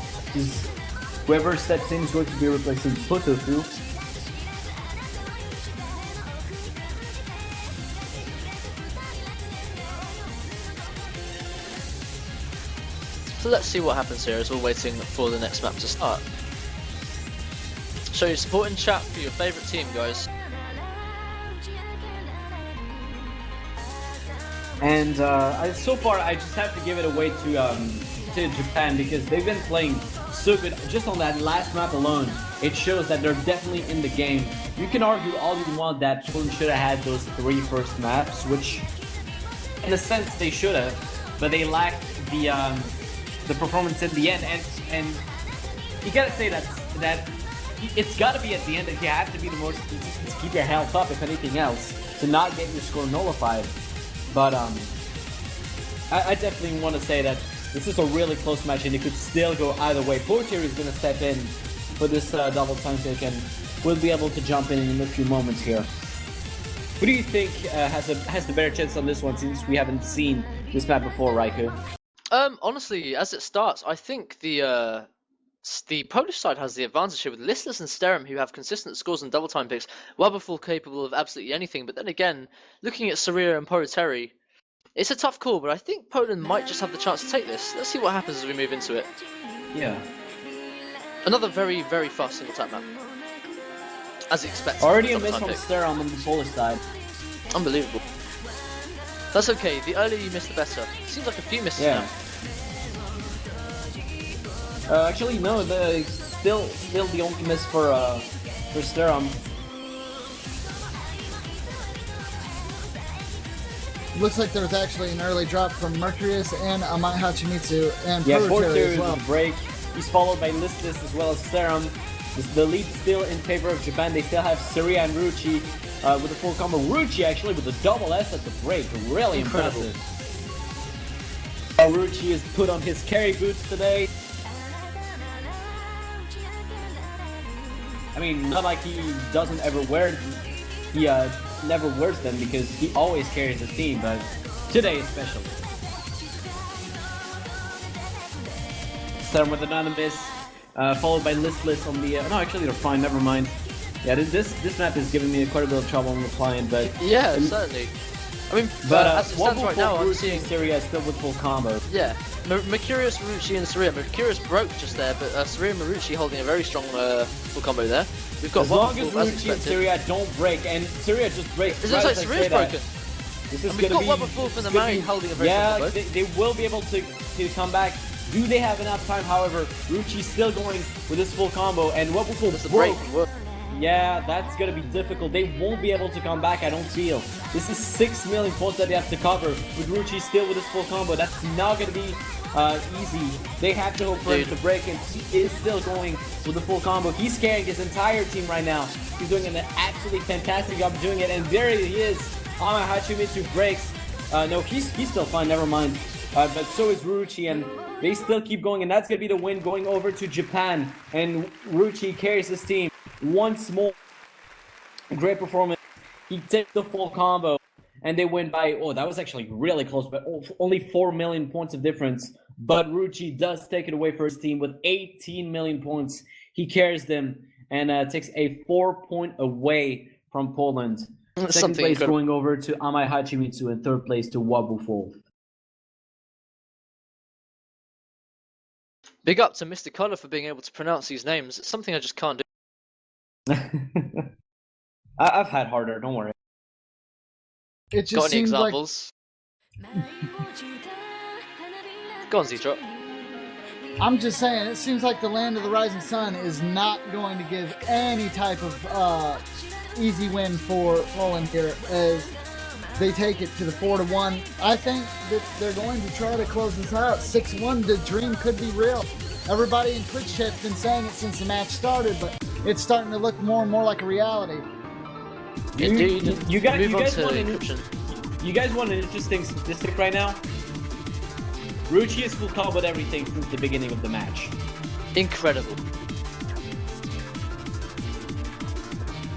whoever steps in is going to be replacing Photofu. So let's see what happens here as we're waiting for the next map to start. Show your support in chat for your favourite team, guys. And so far, I just have to give it away to Japan because they've been playing so good. Just on that last map alone, it shows that they're definitely in the game. You can argue all you want that Poland should have had those 3 first maps, which, in a sense, they should have, but they lacked the performance in the end. And you gotta say that it's gotta be at the end that you have to be the most consistent to keep your health up, if anything else, to not get your score nullified. But I definitely want to say that this is a really close match and it could still go either way. Portier is going to step in for this double time pick and we'll be able to jump in a few moments here. Who do you think has the better chance on this one since we haven't seen this map before, Raikou? Honestly, as it starts, I think the Polish side has the advantage here with Listless and Sterum, who have consistent scores and double time picks, Wobbuffle capable of absolutely anything. But then again, looking at Saria and Poroteri, it's a tough call, but I think Poland might just have the chance to take this. Let's see what happens as we move into it. Yeah. Another very, very fast single tap map. as expected. Already a miss from Sterum on the Polish side. Unbelievable. That's okay, the earlier you miss the better. Seems like a few misses now. Actually, no, still the only miss for Sterum. Looks like there was actually an early drop from Mercurius and Amai Hachimitsu and Porter as well. break. He's followed by Listless as well as Sterum. The lead still in favor of Japan. They still have Surya and Ruchi with a full combo. Ruchi actually with a double S at the break. Really impressive. Ruchi is put on his carry boots today. I mean, not like he doesn't ever wear. He never wears them because he always carries his team, but today especially. Start with anonymous, followed by Listless on the. No, actually they're fine. Never mind. Yeah, this map is giving me quite a bit of trouble on the client, but yeah, certainly. I mean, but as it stands right now, I'm seeing Surya still with full combo. Yeah, Mercurius, Marucci, and Surya. Mercurius broke just there, but Surya and Marucci holding a very strong full combo there. We've got as long as Marucci and Surya don't break, and Surya just breaks. It looks like Surya's broken. This is and we've got Wobbuffle from the Mary holding a very strong combo. They will be able to come back. Do they have enough time? However, Ruchi's still going with his full combo, and Wobbuffle broke. Yeah, that's gonna be difficult. They won't be able to come back, I don't feel. This is 6 million points that they have to cover with Ruchi still with his full combo. That's not gonna be easy. They have to hope for him to break, and he is still going with the full combo. He's carrying his entire team right now. He's doing an absolutely fantastic job doing it, and there he is. Amai Hachimitsu breaks. No, he's still fine, never mind. But so is Ruchi, and they still keep going, and that's gonna be the win going over to Japan. And Ruchi carries his team. Once more, great performance. He takes the full combo, and they win by, oh, that was actually really close, but only 4 million points of difference. But Ruchi does take it away for his team with 18 million points. He carries them and takes a 4-point away from Poland. Second place going over to Amai Hachimitsu, and third place to Wobbuffle. Big up to Mr. Collar for being able to pronounce these names. It's something I just can't do. I've had harder, don't worry. It just got any seems examples? Go on, Z-Drop. I'm just saying, it seems like the Land of the Rising Sun is not going to give any type of easy win for Poland here as they take it to the 4-1. I think that they're going to try to close this out. 6-1, the dream could be real. Everybody in Twitch chat's been saying it since the match started, but it's starting to look more and more like a reality. Indeed. You guys want want an interesting statistic right now? Ruchi is full combo with everything since the beginning of the match. Incredible.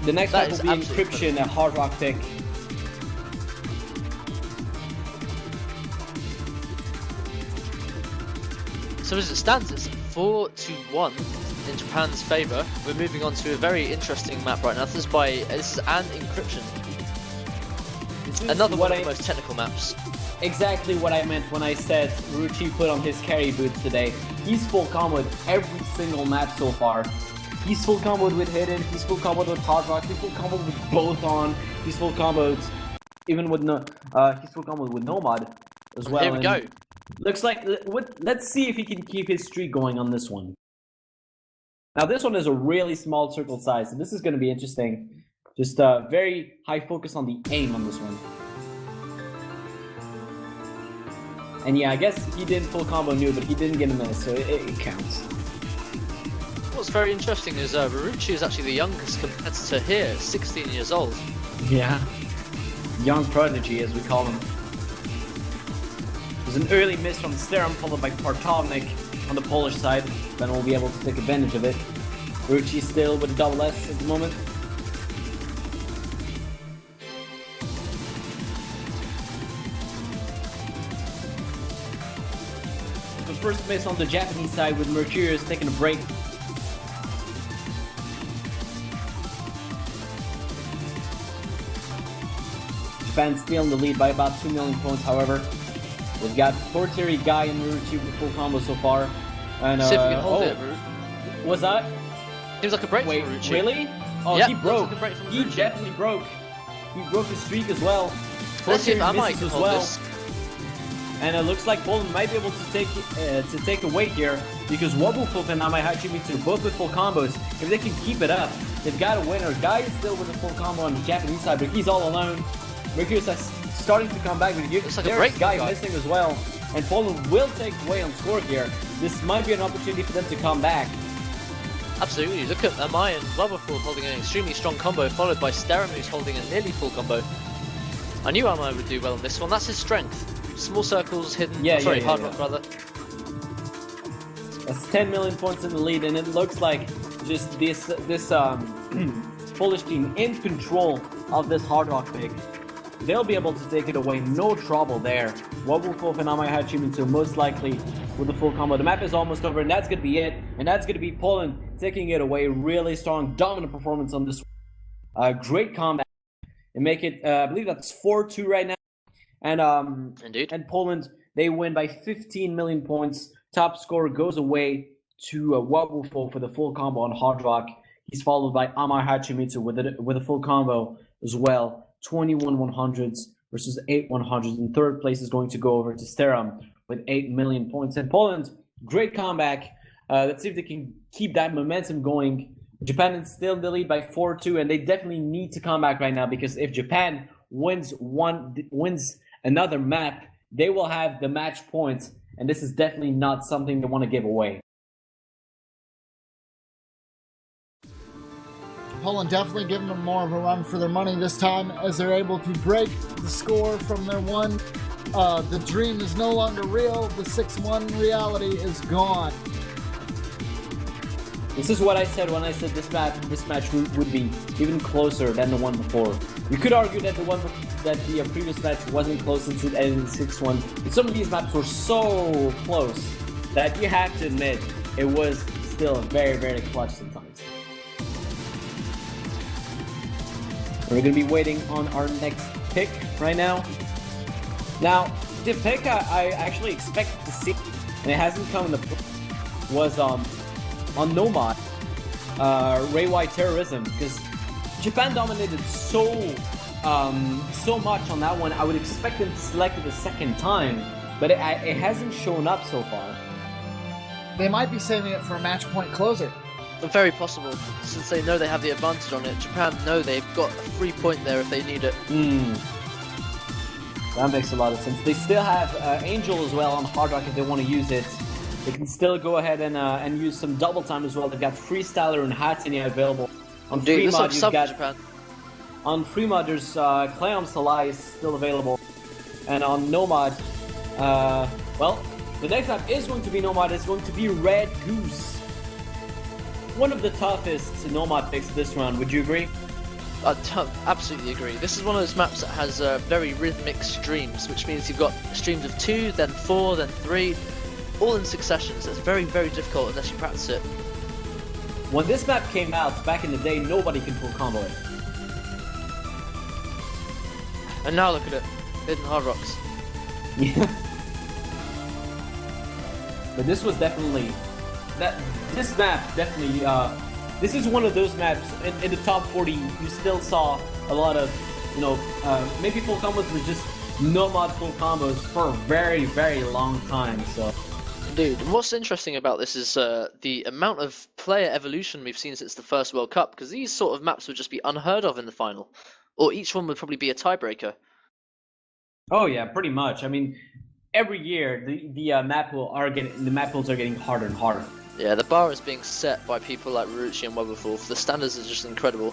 The next match will be Encryption at Hard Rock Pick. So as it stands, it's 4-1 in Japan's favour. We're moving on to a very interesting map right now. This is an Encryption. Another one of the most technical maps. Exactly what I meant when I said Ruchi put on his carry boots today. He's full comboed every single map so far. He's full comboed with Hidden, he's full comboed with Hard Rock, he's full comboed with both on, he's full comboed even with he's full comboed with Nomad as well. Here we go. Looks like, let's see if he can keep his streak going on this one. Now this one is a really small circle size, so this is going to be interesting. Just very high focus on the aim on this one. And yeah, I guess he didn't full combo new, but he didn't get a miss, so it counts. What's very interesting is Marucci is actually the youngest competitor here, 16 years old. Yeah. Young prodigy, as we call him. There's an early miss from Sterum, followed by Partovnik on the Polish side. Then we'll be able to take advantage of it. Marucci still with a double S at the moment. The first miss on the Japanese side with Mercurius taking a break. Japan still in the lead by about 2 million points, however. We've got Porteri, Guy, and Marucci with full combo so far. And, see if we can hold it, what's that? Seems like a break Wait, for Marucci. really? Oh, Yep, he broke. looks like a break from He Gucci. definitely broke. He broke his streak as well. Let's see if Fortunately Amai misses can as hold well. this. And it looks like Poland might be able to take a weight here because Wobbuffle and Amai Hachimitsu both with full combos. If they can keep it up, they've got a winner. Guy is still with a full combo on the Japanese side, but he's all alone. Mercurius is starting to come back, but Looks like a there's break Guy guy. missing as well. And Poland will take away on score here. This might be an opportunity for them to come back. Absolutely. Look at Amai and Wobbuffle holding an extremely strong combo, followed by Sterum, who's holding a nearly full combo. I knew Amai would do well on this one. That's his strength. Small circles, hidden. Hard rock rather. That's 10 million points in the lead, and it looks like just this Polish team in control of this hard rock pick. They'll be able to take it away, no trouble there. Wobbuffle and Amai Hachimitsu most likely with the full combo. The map is almost over, and that's gonna be it. And that's gonna be Poland taking it away. Really strong, dominant performance on this. Great combat. And make it, I believe that's 4-2 right now. And Indeed. And Poland, they win by 15 million points. Top score goes away to Wobbuffle for the full combo on hard rock. He's followed by Amai Hachimitsu with a full combo as well. 21 100s versus 8 100s. And third place is going to go over to Sterum with 8 million points. And Poland, great comeback. Let's see if they can keep that momentum going. Japan is still in the lead by 4-2, and they definitely need to come back right now because if Japan wins another map, they will have the match points, and this is definitely not something they want to give away. Poland definitely giving them more of a run for their money this time as they're able to break the score from their one. The dream is no longer real. The 6-1 reality is gone. This is what I said when I said this match would be even closer than the one before. You could argue that the previous match wasn't close since it ended 6-1, but some of these maps were so close that you have to admit it was still very, very clutch sometimes. We're going to be waiting on our next pick right now. Now, the pick I actually expected to see, and it hasn't come in the was on Nomad, Reiwai Terrorism, because Japan dominated so much on that one. I would expect them to select it a second time, but it hasn't shown up so far. They might be saving it for a match point closer. Very possible, since they know they have the advantage on it. Japan know they've got a free point there if they need it. That makes a lot of sense. They still have Angel as well on hard rock if they want to use it. They can still go ahead and use some double time as well. They've got Freestyler and Hatenya available. On free mod, you've got Japan. On free mod, there's Cleon Salai is still available, and on Nomad, well, the next map is going to be Nomad. It's going to be Red Goose. One of the toughest Nomad picks this round. Would you agree? Absolutely agree. This is one of those maps that has very rhythmic streams, which means you've got streams of 2, then 4, then 3, all in succession. So it's very, very difficult unless you practice it. When this map came out back in the day, nobody could full combo it. And now look at it, hidden hard rocks. Yeah. But this was definitely this map definitely. This is one of those maps in the top 40. You still saw a lot of, maybe full combos, but just no mod full combos for a very, very long time. So. Dude, and what's interesting about this is the amount of player evolution we've seen since the first World Cup, because these sort of maps would just be unheard of in the final, or each one would probably be a tiebreaker. Oh yeah, pretty much. I mean, every year the map pools are getting harder and harder. Yeah, the bar is being set by people like Ruchi and Wobbuffle. The standards are just incredible.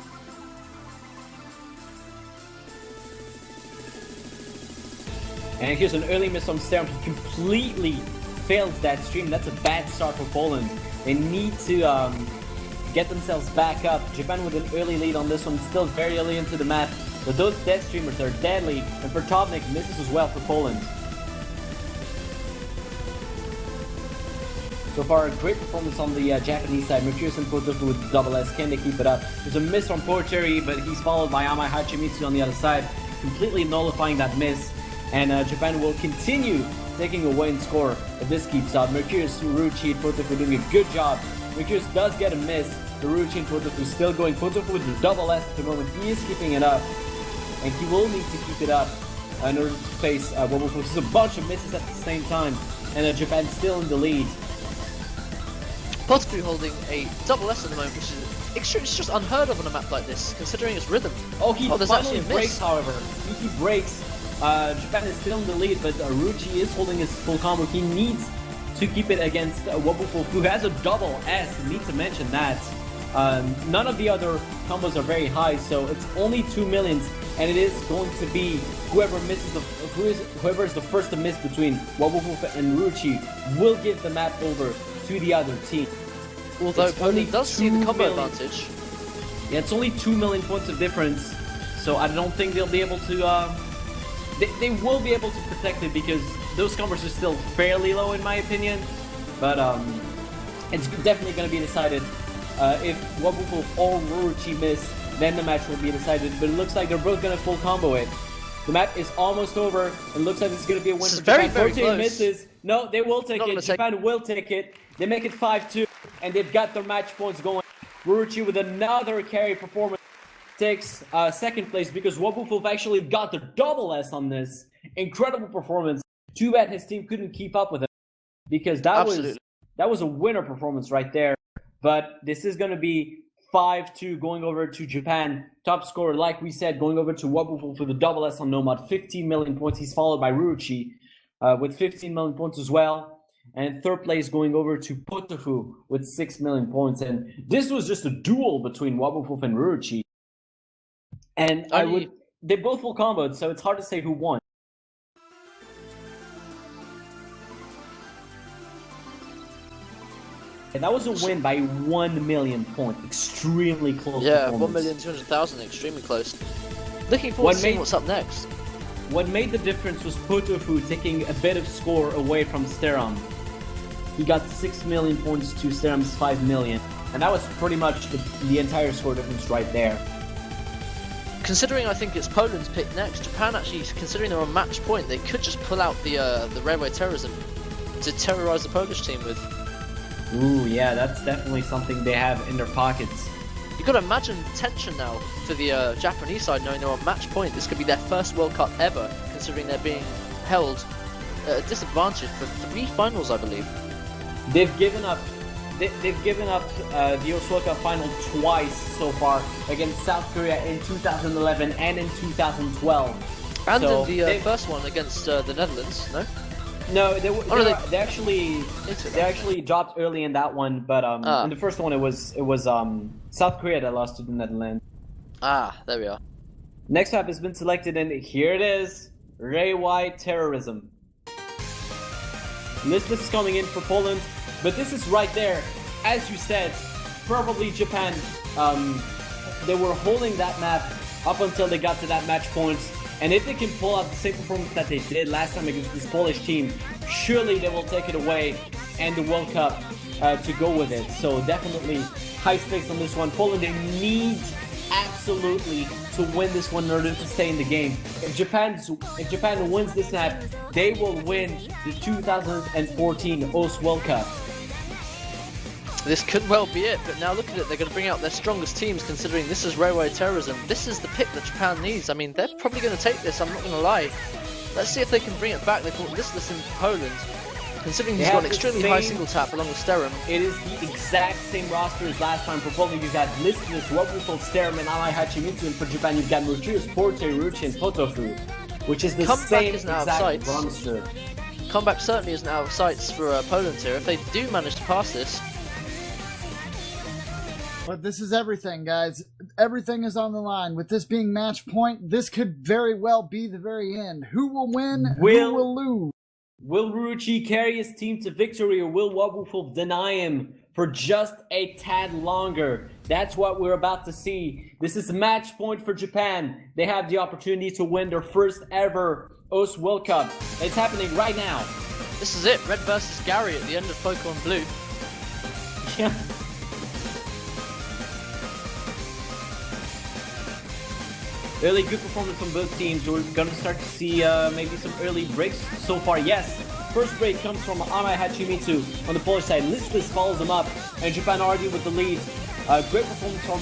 And here's an early miss from Sterum. He completely fails that stream. That's a bad start for Poland. They need to get themselves back up. Japan with an early lead on this one, still very early into the map. But those dead streamers are deadly, and Vertovnik misses as well for Poland. So far, a great performance on the Japanese side. Mercurius and Gotoku with double S. Can they keep it up? There's a miss from Poetry, but he's followed by Amai Hachimitsu on the other side, completely nullifying that miss. And Japan will continue taking away in score if this keeps up. Mercurius, Ruchi, and Gotoku doing a good job. Mercurius does get a miss, the Ruchi and Gotoku still going. Gotoku with the double S at the moment. He is keeping it up, and he will need to keep it up in order to face Wobufu. There's a bunch of misses at the same time, and Japan still in the lead. Gotoku holding a double S at the moment, which is extremely, it's just unheard of on a map like this, considering its rhythm. He there's finally actually a breaks, miss. however. He breaks. Japan is still in the lead, but Ruchi is holding his full combo. He needs to keep it against Wobufu, who has a double S. We need to mention that. None of the other combos are very high, so it's only 2 millions, and it is going to be whoever is the first to miss between Wobufu and Ruchi will give the map over to the other team. Although Poland does see the combo advantage. Yeah, it's only 2 million points of difference, so I don't think they'll be able to. They will be able to protect it because those combos are still fairly low in my opinion, but it's definitely going to be decided. If Wobufu or Ruchi miss, then the match will be decided, but it looks like they're both going to full combo it. The map is almost over. It looks like it's going to be a win for Japan. Very 14 close. misses. No, they will take it. Japan will take it. They make it 5-2, and they've got their match points going. Ruchi with another carry performance takes second place because Wobufu actually got the double S on this. Incredible performance. Too bad his team couldn't keep up with it because that was a winner performance right there. But this is going to be 5-2 going over to Japan. Top scorer, like we said, going over to Wobufu for the double S on Nomad. 15 million points. He's followed by Ruchi with 15 million points as well. And third place going over to Gotoku with 6 million points. And this was just a duel between Wobufu and Ruchi. And they both full comboed, so it's hard to say who won. And that was a win by 1 million points. Extremely close. Yeah, 1,200,000, extremely close. Looking forward to seeing what's up next. What made the difference was Gotoku taking a bit of score away from Steram. He got 6 million points to Steram's 5 million. And that was pretty much the entire score difference right there. Considering I think it's Poland's pick next, Japan actually, considering they're on match point, they could just pull out the Reiwai Terrorism to terrorize the Polish team with. Ooh, yeah, that's definitely something they have in their pockets. You've got to imagine the tension now for the Japanese side, knowing they're on match point. This could be their first World Cup ever, considering they're being held at a disadvantage for 3 finals, I believe. They've given up. They've given up the OS World Cup final twice so far against South Korea in 2011 and in 2012. And so in the first one against the Netherlands, no? No, they actually dropped early in that one, but in the first one it was South Korea that lost to the Netherlands. Ah, there we are. Next map has been selected, and here it is: Reiwai Terrorism. This is coming in for Poland, but this is right there, as you said, probably Japan. They were holding that map up until they got to that match point. And if they can pull out the same performance that they did last time against this Polish team, surely they will take it away and the World Cup to go with it. So definitely high stakes on this one. Poland, they need absolutely to win this one in order to stay in the game. If Japan wins this map, they will win the 2014 OS World Cup. This could well be it, but now look at it, they're going to bring out their strongest teams considering this is Reiwai Terrorism. This is the pick that Japan needs. I mean, they're probably going to take this, I'm not going to lie. Let's see if they can bring it back. They brought this in Poland, considering he's got an extremely high single tap along with Sterum. It is the exact same roster as last time. For Poland, you've got Listless, Wobufu, Sterum, and Ally Hachimitsu, and for Japan, you've got Muchius, Porte, Ruchi, and Gotoku, which is the same exact roster. Comeback certainly isn't out of sights for Poland here. If they do manage to pass this. But this is everything, guys. Everything is on the line. With this being match point, this could very well be the very end. Who will win? Who will lose? Will Ruchi carry his team to victory, or will Wobufu deny him for just a tad longer? That's what we're about to see. This is match point for Japan. They have the opportunity to win their first ever OS World Cup. It's happening right now. This is it. Red versus Gary at the end of Pokemon Blue. Yeah. Early good performance from both teams. We're going to start to see maybe some early breaks so far. Yes, first break comes from Ally Hachimitsu on the Polish side. Listless follows him up, and Japan already with the lead. Great performance from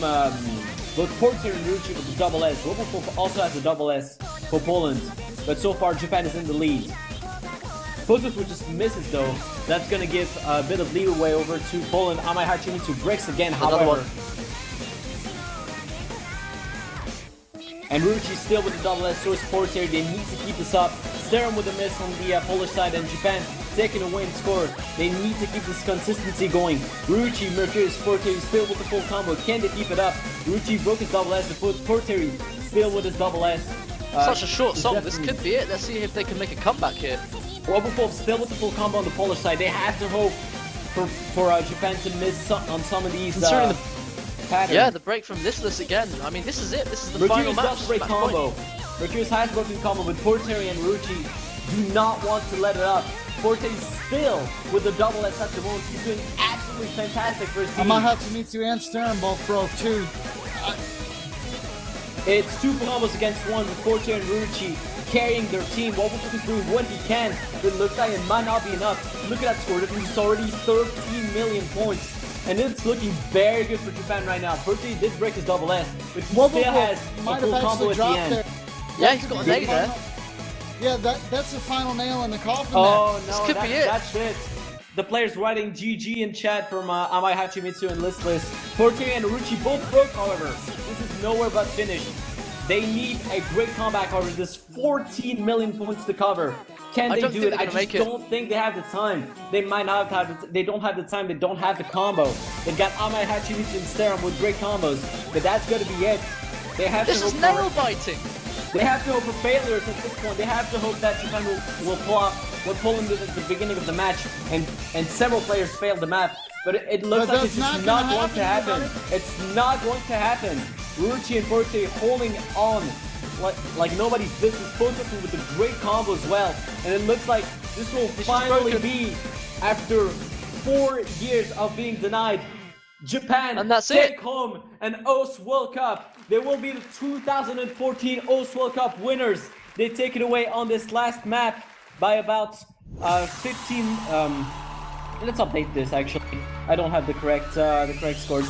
both Porter and Ruchi with the double S. Robo also has a double S for Poland, but so far Japan is in the lead. Gotoku just misses though. That's gonna give a bit of leeway over to Poland. Amai Hachimitsu breaks again, however. And Ruchi still with the double S, so is Porter. They need to keep this up. Sterum with a miss on the Polish side, and Japan taking a win score. They need to keep this consistency going. Ruchi, Mercurius, Porter still with the full combo. Can they keep it up? Ruchi broke his double S, but Porter still with his double S. Such a short song, this could be it. Let's see if they can make a comeback here. Wobbuffel still with the full combo on the Polish side. They have to hope for Japan to miss on some of these patterns. Yeah, the break from Listless again. I mean, this is it. This is the final match. Mercurius break combo. Mercurius has broken combo, but Porter and Ruchi do not want to let it up. Porter still with the double S at the moment. He's doing absolutely fantastic for his team. Amai Hachimitsu and Sterum both broke too. It's two combos against one with Porter and Ruchi carrying their team. Wobbuffel is doing what he can, but looks like it might not be enough. Look at that score. It's already 13 million points. And it's looking very good for Japan right now. Porter did break his double S, but he still has a full combo at the end. There. Yeah, he's got a leg there. Yeah, that's the final nail in the coffin. Oh there. no, that's it. The players writing GG in chat from Amai Hachimitsu and Listless. Porter and Ruchi both broke, however. This is nowhere but finished. They need a great comeback, however. There's 14 million points to cover. Can they do it? I just don't think they have the time. They might not have it. They don't have the time. They don't have the combo. They've got Amai Hachimitsu and Sterum with great combos, but that's going to be it. They have this to is nail biting. They have to hope for failures at this point. They have to hope that Japan will pull off what Poland did at the beginning of the match, and several players failed the map. But it looks like it's just not going to happen. It's not going to happen. Ruchi and Porter holding on like nobody's business. Gotoku with a great combo as well. And it looks like this will finally be, after 4 years of being denied, Japan and that's take home an OS World Cup. They will be the 2014 OS World Cup winners. They take it away on this last map by about 15. Let's update this actually. I don't have the correct score.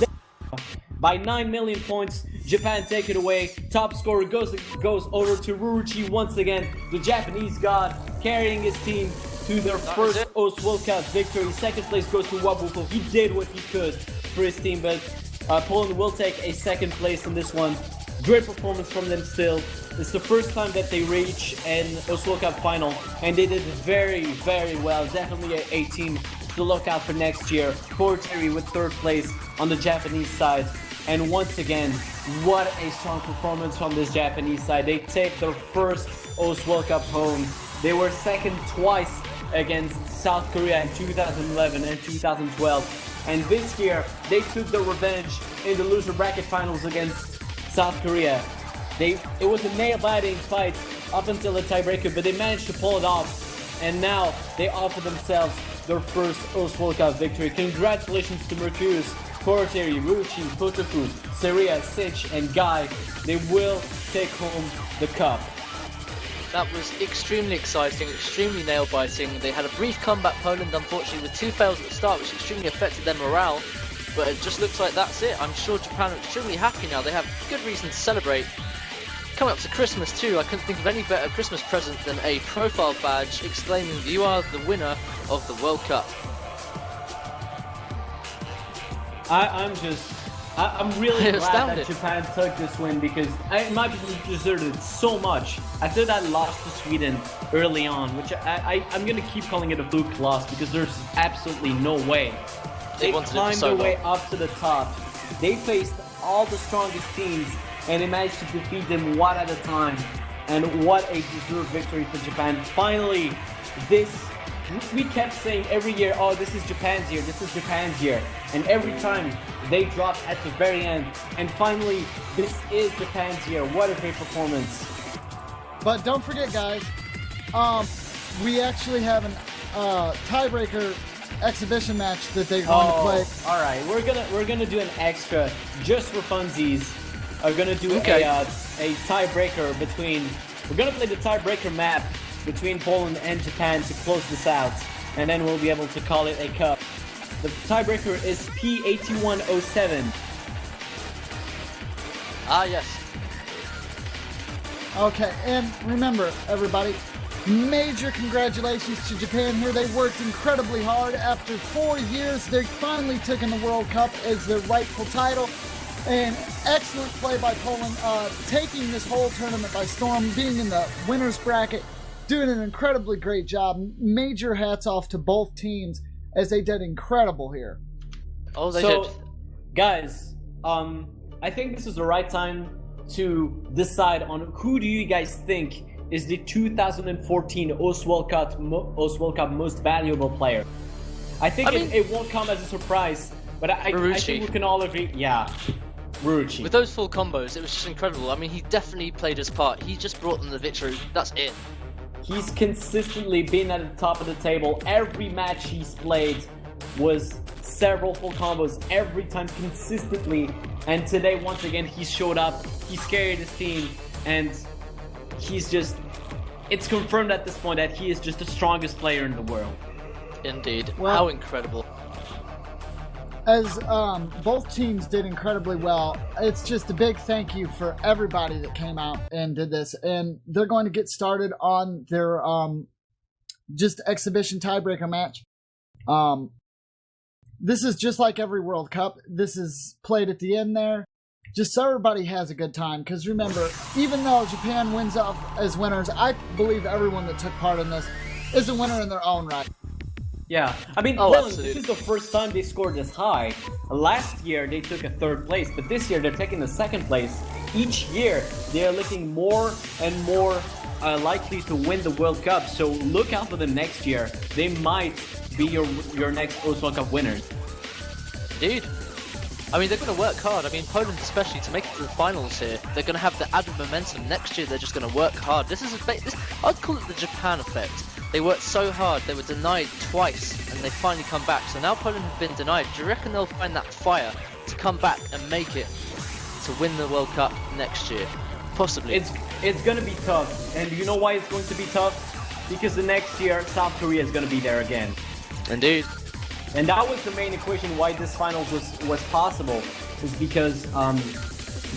By 9 million points, Japan take it away. Top scorer goes over to Ruchi once again, the Japanese god, carrying his team to their first OS World Cup victory. Second place goes to Wobbuffel. He did what he could for his team, but Poland will take a second place in this one. Great performance from them still. It's the first time that they reach an OS World Cup final, and they did very, very well. Definitely a team to look out for next year. Porter with third place on the Japanese side. And once again, what a strong performance from this Japanese side. They take their first OS World Cup home. They were second twice against South Korea in 2011 and 2012. And this year, they took their revenge in the loser bracket finals against South Korea. It was a nail-biting fight up until the tiebreaker, but they managed to pull it off. And now they offer themselves their first OS World Cup victory. Congratulations to Mercurius, Porter, Ruchi, Gotoku, Seria, Sitch, and Guy. They will take home the cup. That was extremely exciting, extremely nail-biting. They had a brief comeback, Poland, unfortunately, with 2 fails at the start, which extremely affected their morale. But it just looks like that's it. I'm sure Japan are extremely happy now. They have good reason to celebrate. Coming up to Christmas too, I couldn't think of any better Christmas present than a profile badge exclaiming, "You are the winner of the World Cup." I'm really glad that Japan took this win, because in my opinion deserved it so much. After that loss to Sweden early on, which I'm going to keep calling it a fluke loss, because there's absolutely no way. They climbed their way up to the top. They faced all the strongest teams, and they managed to defeat them one at a time. And what a deserved victory for Japan. Finally, we kept saying every year, oh, this is Japan's year, this is Japan's year. And every time they dropped at the very end. And finally, this is Japan's year. What a great performance. But don't forget, guys, we actually have an tiebreaker exhibition match that they're going to play. All right, we're gonna do an extra just for funsies. We're gonna do a tiebreaker between. We're gonna play the tiebreaker map between Poland and Japan to close this out, and then we'll be able to call it a cup. The tiebreaker is P8107. Ah, yes. Okay, and remember, everybody, major congratulations to Japan here. They worked incredibly hard. After 4 years, they finally took in the World Cup as their rightful title. And excellent play by Poland, taking this whole tournament by storm, being in the winner's bracket, doing an incredibly great job. Major hats off to both teams as they did incredible here. Oh, they did. Guys, I think this is the right time to decide on who do you guys think is the 2014 OS World Cup most valuable player. I think it won't come as a surprise, but I think we can all agree. Yeah, Ruchi. With those full combos, it was just incredible. I mean, he definitely played his part. He just brought them the victory. That's it. He's consistently been at the top of the table. Every match he's played was several full combos every time consistently. And today, once again, he showed up. He's carried his team, and it's confirmed at this point that he is just the strongest player in the world. Indeed. Well, how incredible. As both teams did incredibly well, it's just a big thank you for everybody that came out and did this. And they're going to get started on their just exhibition tiebreaker match. This is just like every World Cup. This is played at the end there, just so everybody has a good time. Because remember, even though Japan wins off as winners, I believe everyone that took part in this is a winner in their own right. Yeah, I mean, this is the first time they scored this high. Last year they took a 3rd place, but this year they're taking the 2nd place. Each year they are looking more and more likely to win the World Cup. So look out for them next year. They might be your next World Cup winners. Indeed. I mean, they're going to work hard. I mean, Poland especially, to make it to the finals here, they're going to have the added momentum. Next year, they're just going to work hard. I'd call it the Japan effect. They worked so hard, they were denied twice, and they finally come back. So now Poland have been denied. Do you reckon they'll find that fire to come back and make it to win the World Cup next year? Possibly. It's going to be tough. And you know why it's going to be tough? Because the next year, South Korea is going to be there again. Indeed. And that was the main equation why this finals was possible, is because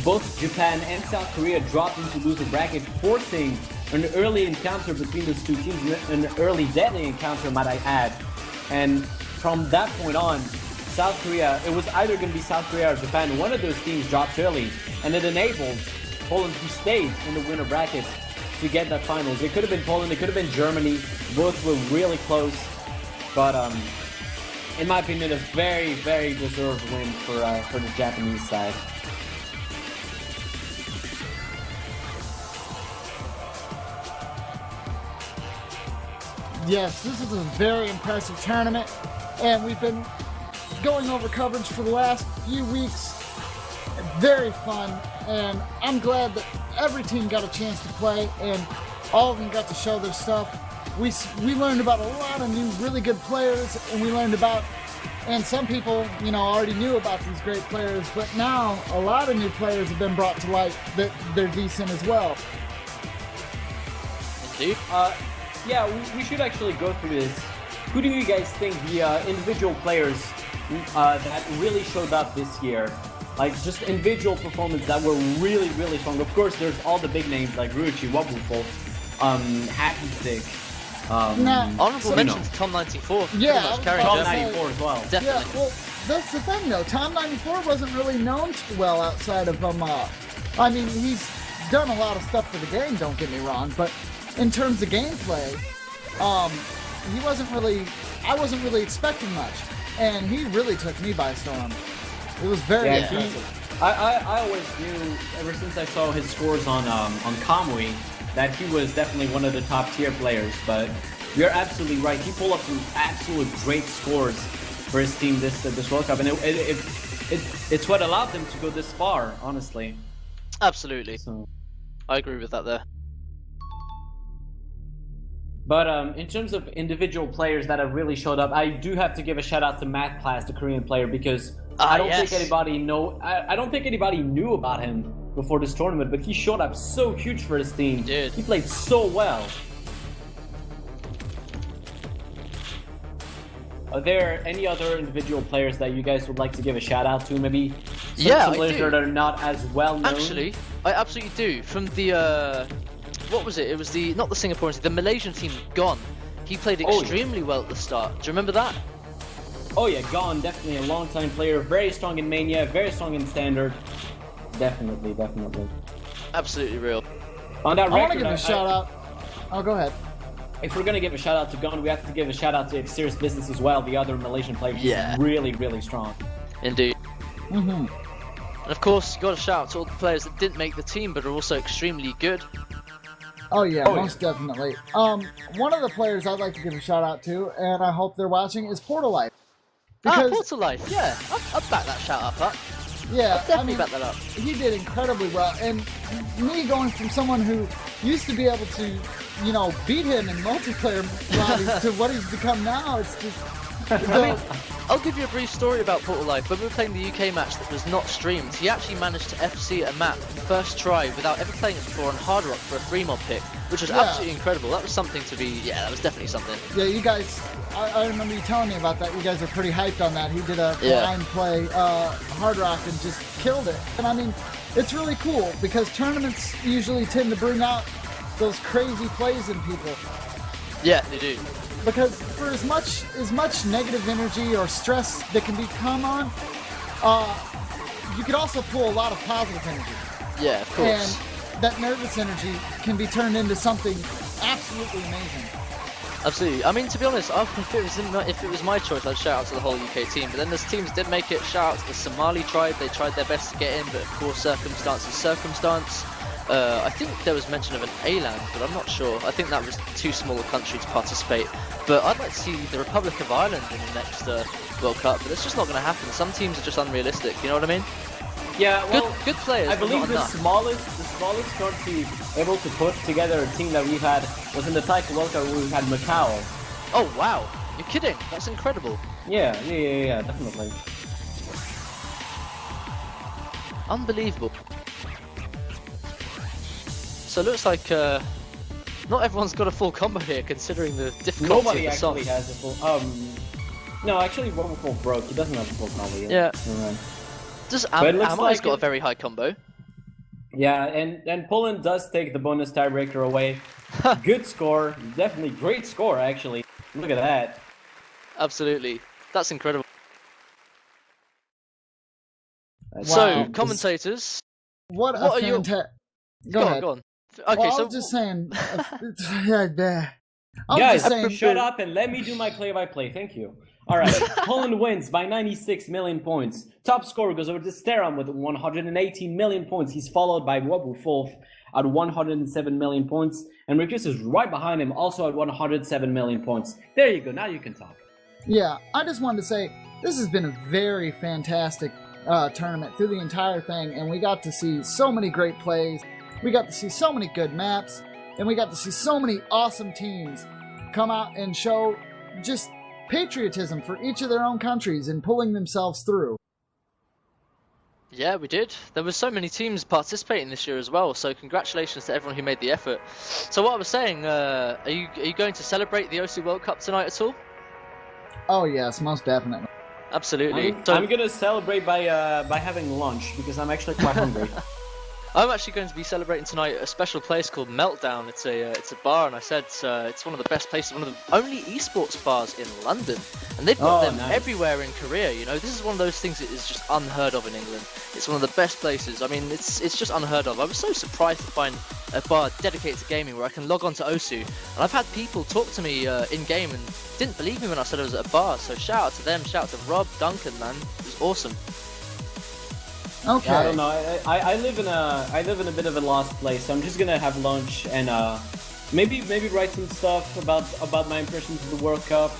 both Japan and South Korea dropped into loser bracket, forcing an early encounter between those two teams, an early deadly encounter, might I add. And from that point on, South Korea, it was either going to be South Korea or Japan. One of those teams dropped early, and it enabled Poland to stay in the winner bracket to get that finals. It could have been Poland, it could have been Germany. Both were really close, but in my opinion, a very, very deserved win for the Japanese side. Yes, this is a very impressive tournament, and we've been going over coverage for the last few weeks. Very fun, and I'm glad that every team got a chance to play, and all of them got to show their stuff. We learned about a lot of new, really good players, and we learned about, and some people, already knew about these great players, but now a lot of new players have been brought to light that they're decent as well. Indeed. Yeah, we should actually go through this. Who do you guys think the individual players that really showed up this year? Like, just individual performance that were really, really strong. Of course, there's all the big names like Ruchi, Wabufo, Hacky Stick. Honorable mention to Tom 94. Yeah, Tom 94 as well. Definitely. Yeah, well, that's the thing though. Tom 94 wasn't really known too well outside of I mean, he's done a lot of stuff for the game. Don't get me wrong, but in terms of gameplay, he wasn't really. I wasn't really expecting much, and he really took me by storm. It was very impressive. I always knew ever since I saw his scores on Kamui that he was definitely one of the top tier players, but you're absolutely right. He pulled up some absolute great scores for his team this World Cup, and it's what allowed them to go this far, honestly. Absolutely. So, I agree with that there. But in terms of individual players that have really showed up, I do have to give a shout out to Math Class, the Korean player, because I don't think anybody knew about him before this tournament, but he showed up so huge for his team. Dude. He played so well. Are there any other individual players that you guys would like to give a shout out to? Maybe Some players that are not as well known. Actually, I absolutely do. From the what was it? It was not the Singaporean, the Malaysian team, Gon. He played extremely well at the start. Do you remember that? Oh yeah, Gon, definitely a long-time player, very strong in Mania, very strong in Standard. Definitely. Absolutely real. On that I want record, to give a shout out. Oh, go ahead. If we're gonna give a shout out to Gon, we have to give a shout out to Serious Business as well. The other Malaysian player, Yeah. really strong. Indeed. Mm-hmm. And of course, you got to shout out to all the players that didn't make the team but are also extremely good. Oh yeah, most definitely. One of the players I'd like to give a shout out to, and I hope they're watching, is Portal Life. Portal Life, yeah. I'd back that shout up. Yeah, I'd definitely back that up. He did incredibly well, and me going from someone who used to be able to, beat him in multiplayer lobbies to what he's become now, it's just... I'll give you a brief story about Portal Life. When we were playing the UK match that was not streamed, he actually managed to FC a map first try without ever playing it before on Hard Rock for a 3-mod pick, which was absolutely incredible. That was something to be, that was definitely something. Yeah, you guys, I remember you telling me about that. You guys are pretty hyped on that. He did a blind play Hard Rock and just killed it. And I mean, it's really cool because tournaments usually tend to bring out those crazy plays in people. Yeah, they do. Because for as much negative energy or stress that can be come on, you could also pull a lot of positive energy. Yeah, of course. And that nervous energy can be turned into something absolutely amazing. Absolutely. I mean, to be honest, if it was my choice, I'd shout out to the whole UK team. But then there's teams that did make it. Shout out to the Somali tribe. They tried their best to get in, but of course, circumstance. I think there was mention of an A-land, but I'm not sure. I think that was too small a country to participate. But I'd like to see the Republic of Ireland in the next World Cup, but it's just not going to happen. Some teams are just unrealistic, you know what I mean? Yeah, well, good players. I believe the smallest country able to put together a team that we've had was in the Taika World Cup where we had Macau. Oh wow, you're kidding? That's incredible. Yeah, definitely. Unbelievable. So it looks like not everyone's got a full combo here, considering the difficulty Nobody of the song. actually has a full. No, actually, Robocall broke. He doesn't have a full combo yet. Yeah. Just Amai's got a very high combo. Yeah, and Poland does take the bonus tiebreaker away. Good score, definitely great score actually. Look at that. Absolutely, that's incredible. Wow. So, commentators, what a fantastic. Go ahead. Go on. Okay, well, I was just saying. Guys, shut up and let me do my play-by-play. Thank you. All right, Poland wins by 96 million points. Top scorer goes over to Steram with 118 million points. He's followed by Wobu fourth at 107 million points, and Rikus is right behind him, also at 107 million points. There you go. Now you can talk. Yeah, I just wanted to say this has been a very fantastic tournament through the entire thing, and we got to see so many great plays. We got to see so many good maps, and we got to see so many awesome teams come out and show just patriotism for each of their own countries and pulling themselves through. Yeah, we did. There were so many teams participating this year as well, so congratulations to everyone who made the effort. So what I was saying, are you going to celebrate the OC World Cup tonight at all? Oh yes, most definitely. Absolutely. I'm gonna celebrate by having lunch because I'm actually quite hungry. I'm actually going to be celebrating tonight at a special place called Meltdown. It's a bar, and I said it's one of the best places, one of the only esports bars in London, and they've got them everywhere in Korea. You know, this is one of those things that is just unheard of in England. It's one of the best places. I mean, it's just unheard of. I was so surprised to find a bar dedicated to gaming where I can log on to OSU, and I've had people talk to me in game and didn't believe me when I said I was at a bar. So shout out to them, shout out to Rob, Duncan, man, it was awesome. Okay. Yeah, I don't know. I live in a bit of a lost place, so I'm just gonna have lunch and maybe write some stuff about my impressions of the World Cup.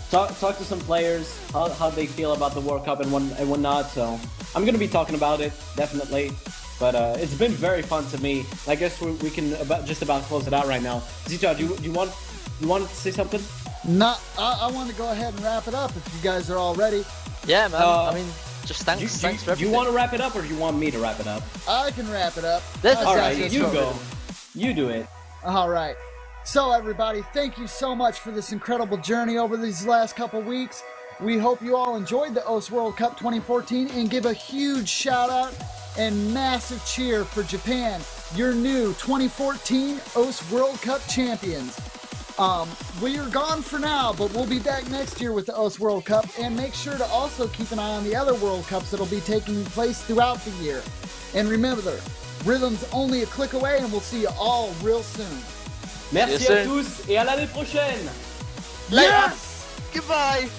Talk to some players how they feel about the World Cup and whatnot. So I'm gonna be talking about it definitely. But it's been very fun to me. I guess we can just about close it out right now. Zito, do you want to say something? No, I want to go ahead and wrap it up if you guys are all ready. Yeah, man. I mean, just thanks for everything. Do you want to wrap it up or do you want me to wrap it up? I can wrap it up. All right, you go. You do it. All right. So everybody, thank you so much for this incredible journey over these last couple weeks. We hope you all enjoyed the OS World Cup 2014 and give a huge shout out and massive cheer for Japan, your new 2014 OS World Cup champions. We are gone for now, but we'll be back next year with the OS World Cup, and make sure to also keep an eye on the other World Cups that'll be taking place throughout the year. And remember, Rhythm's only a click away, and we'll see you all real soon. Merci à tous et à l'année prochaine. Yes! Goodbye!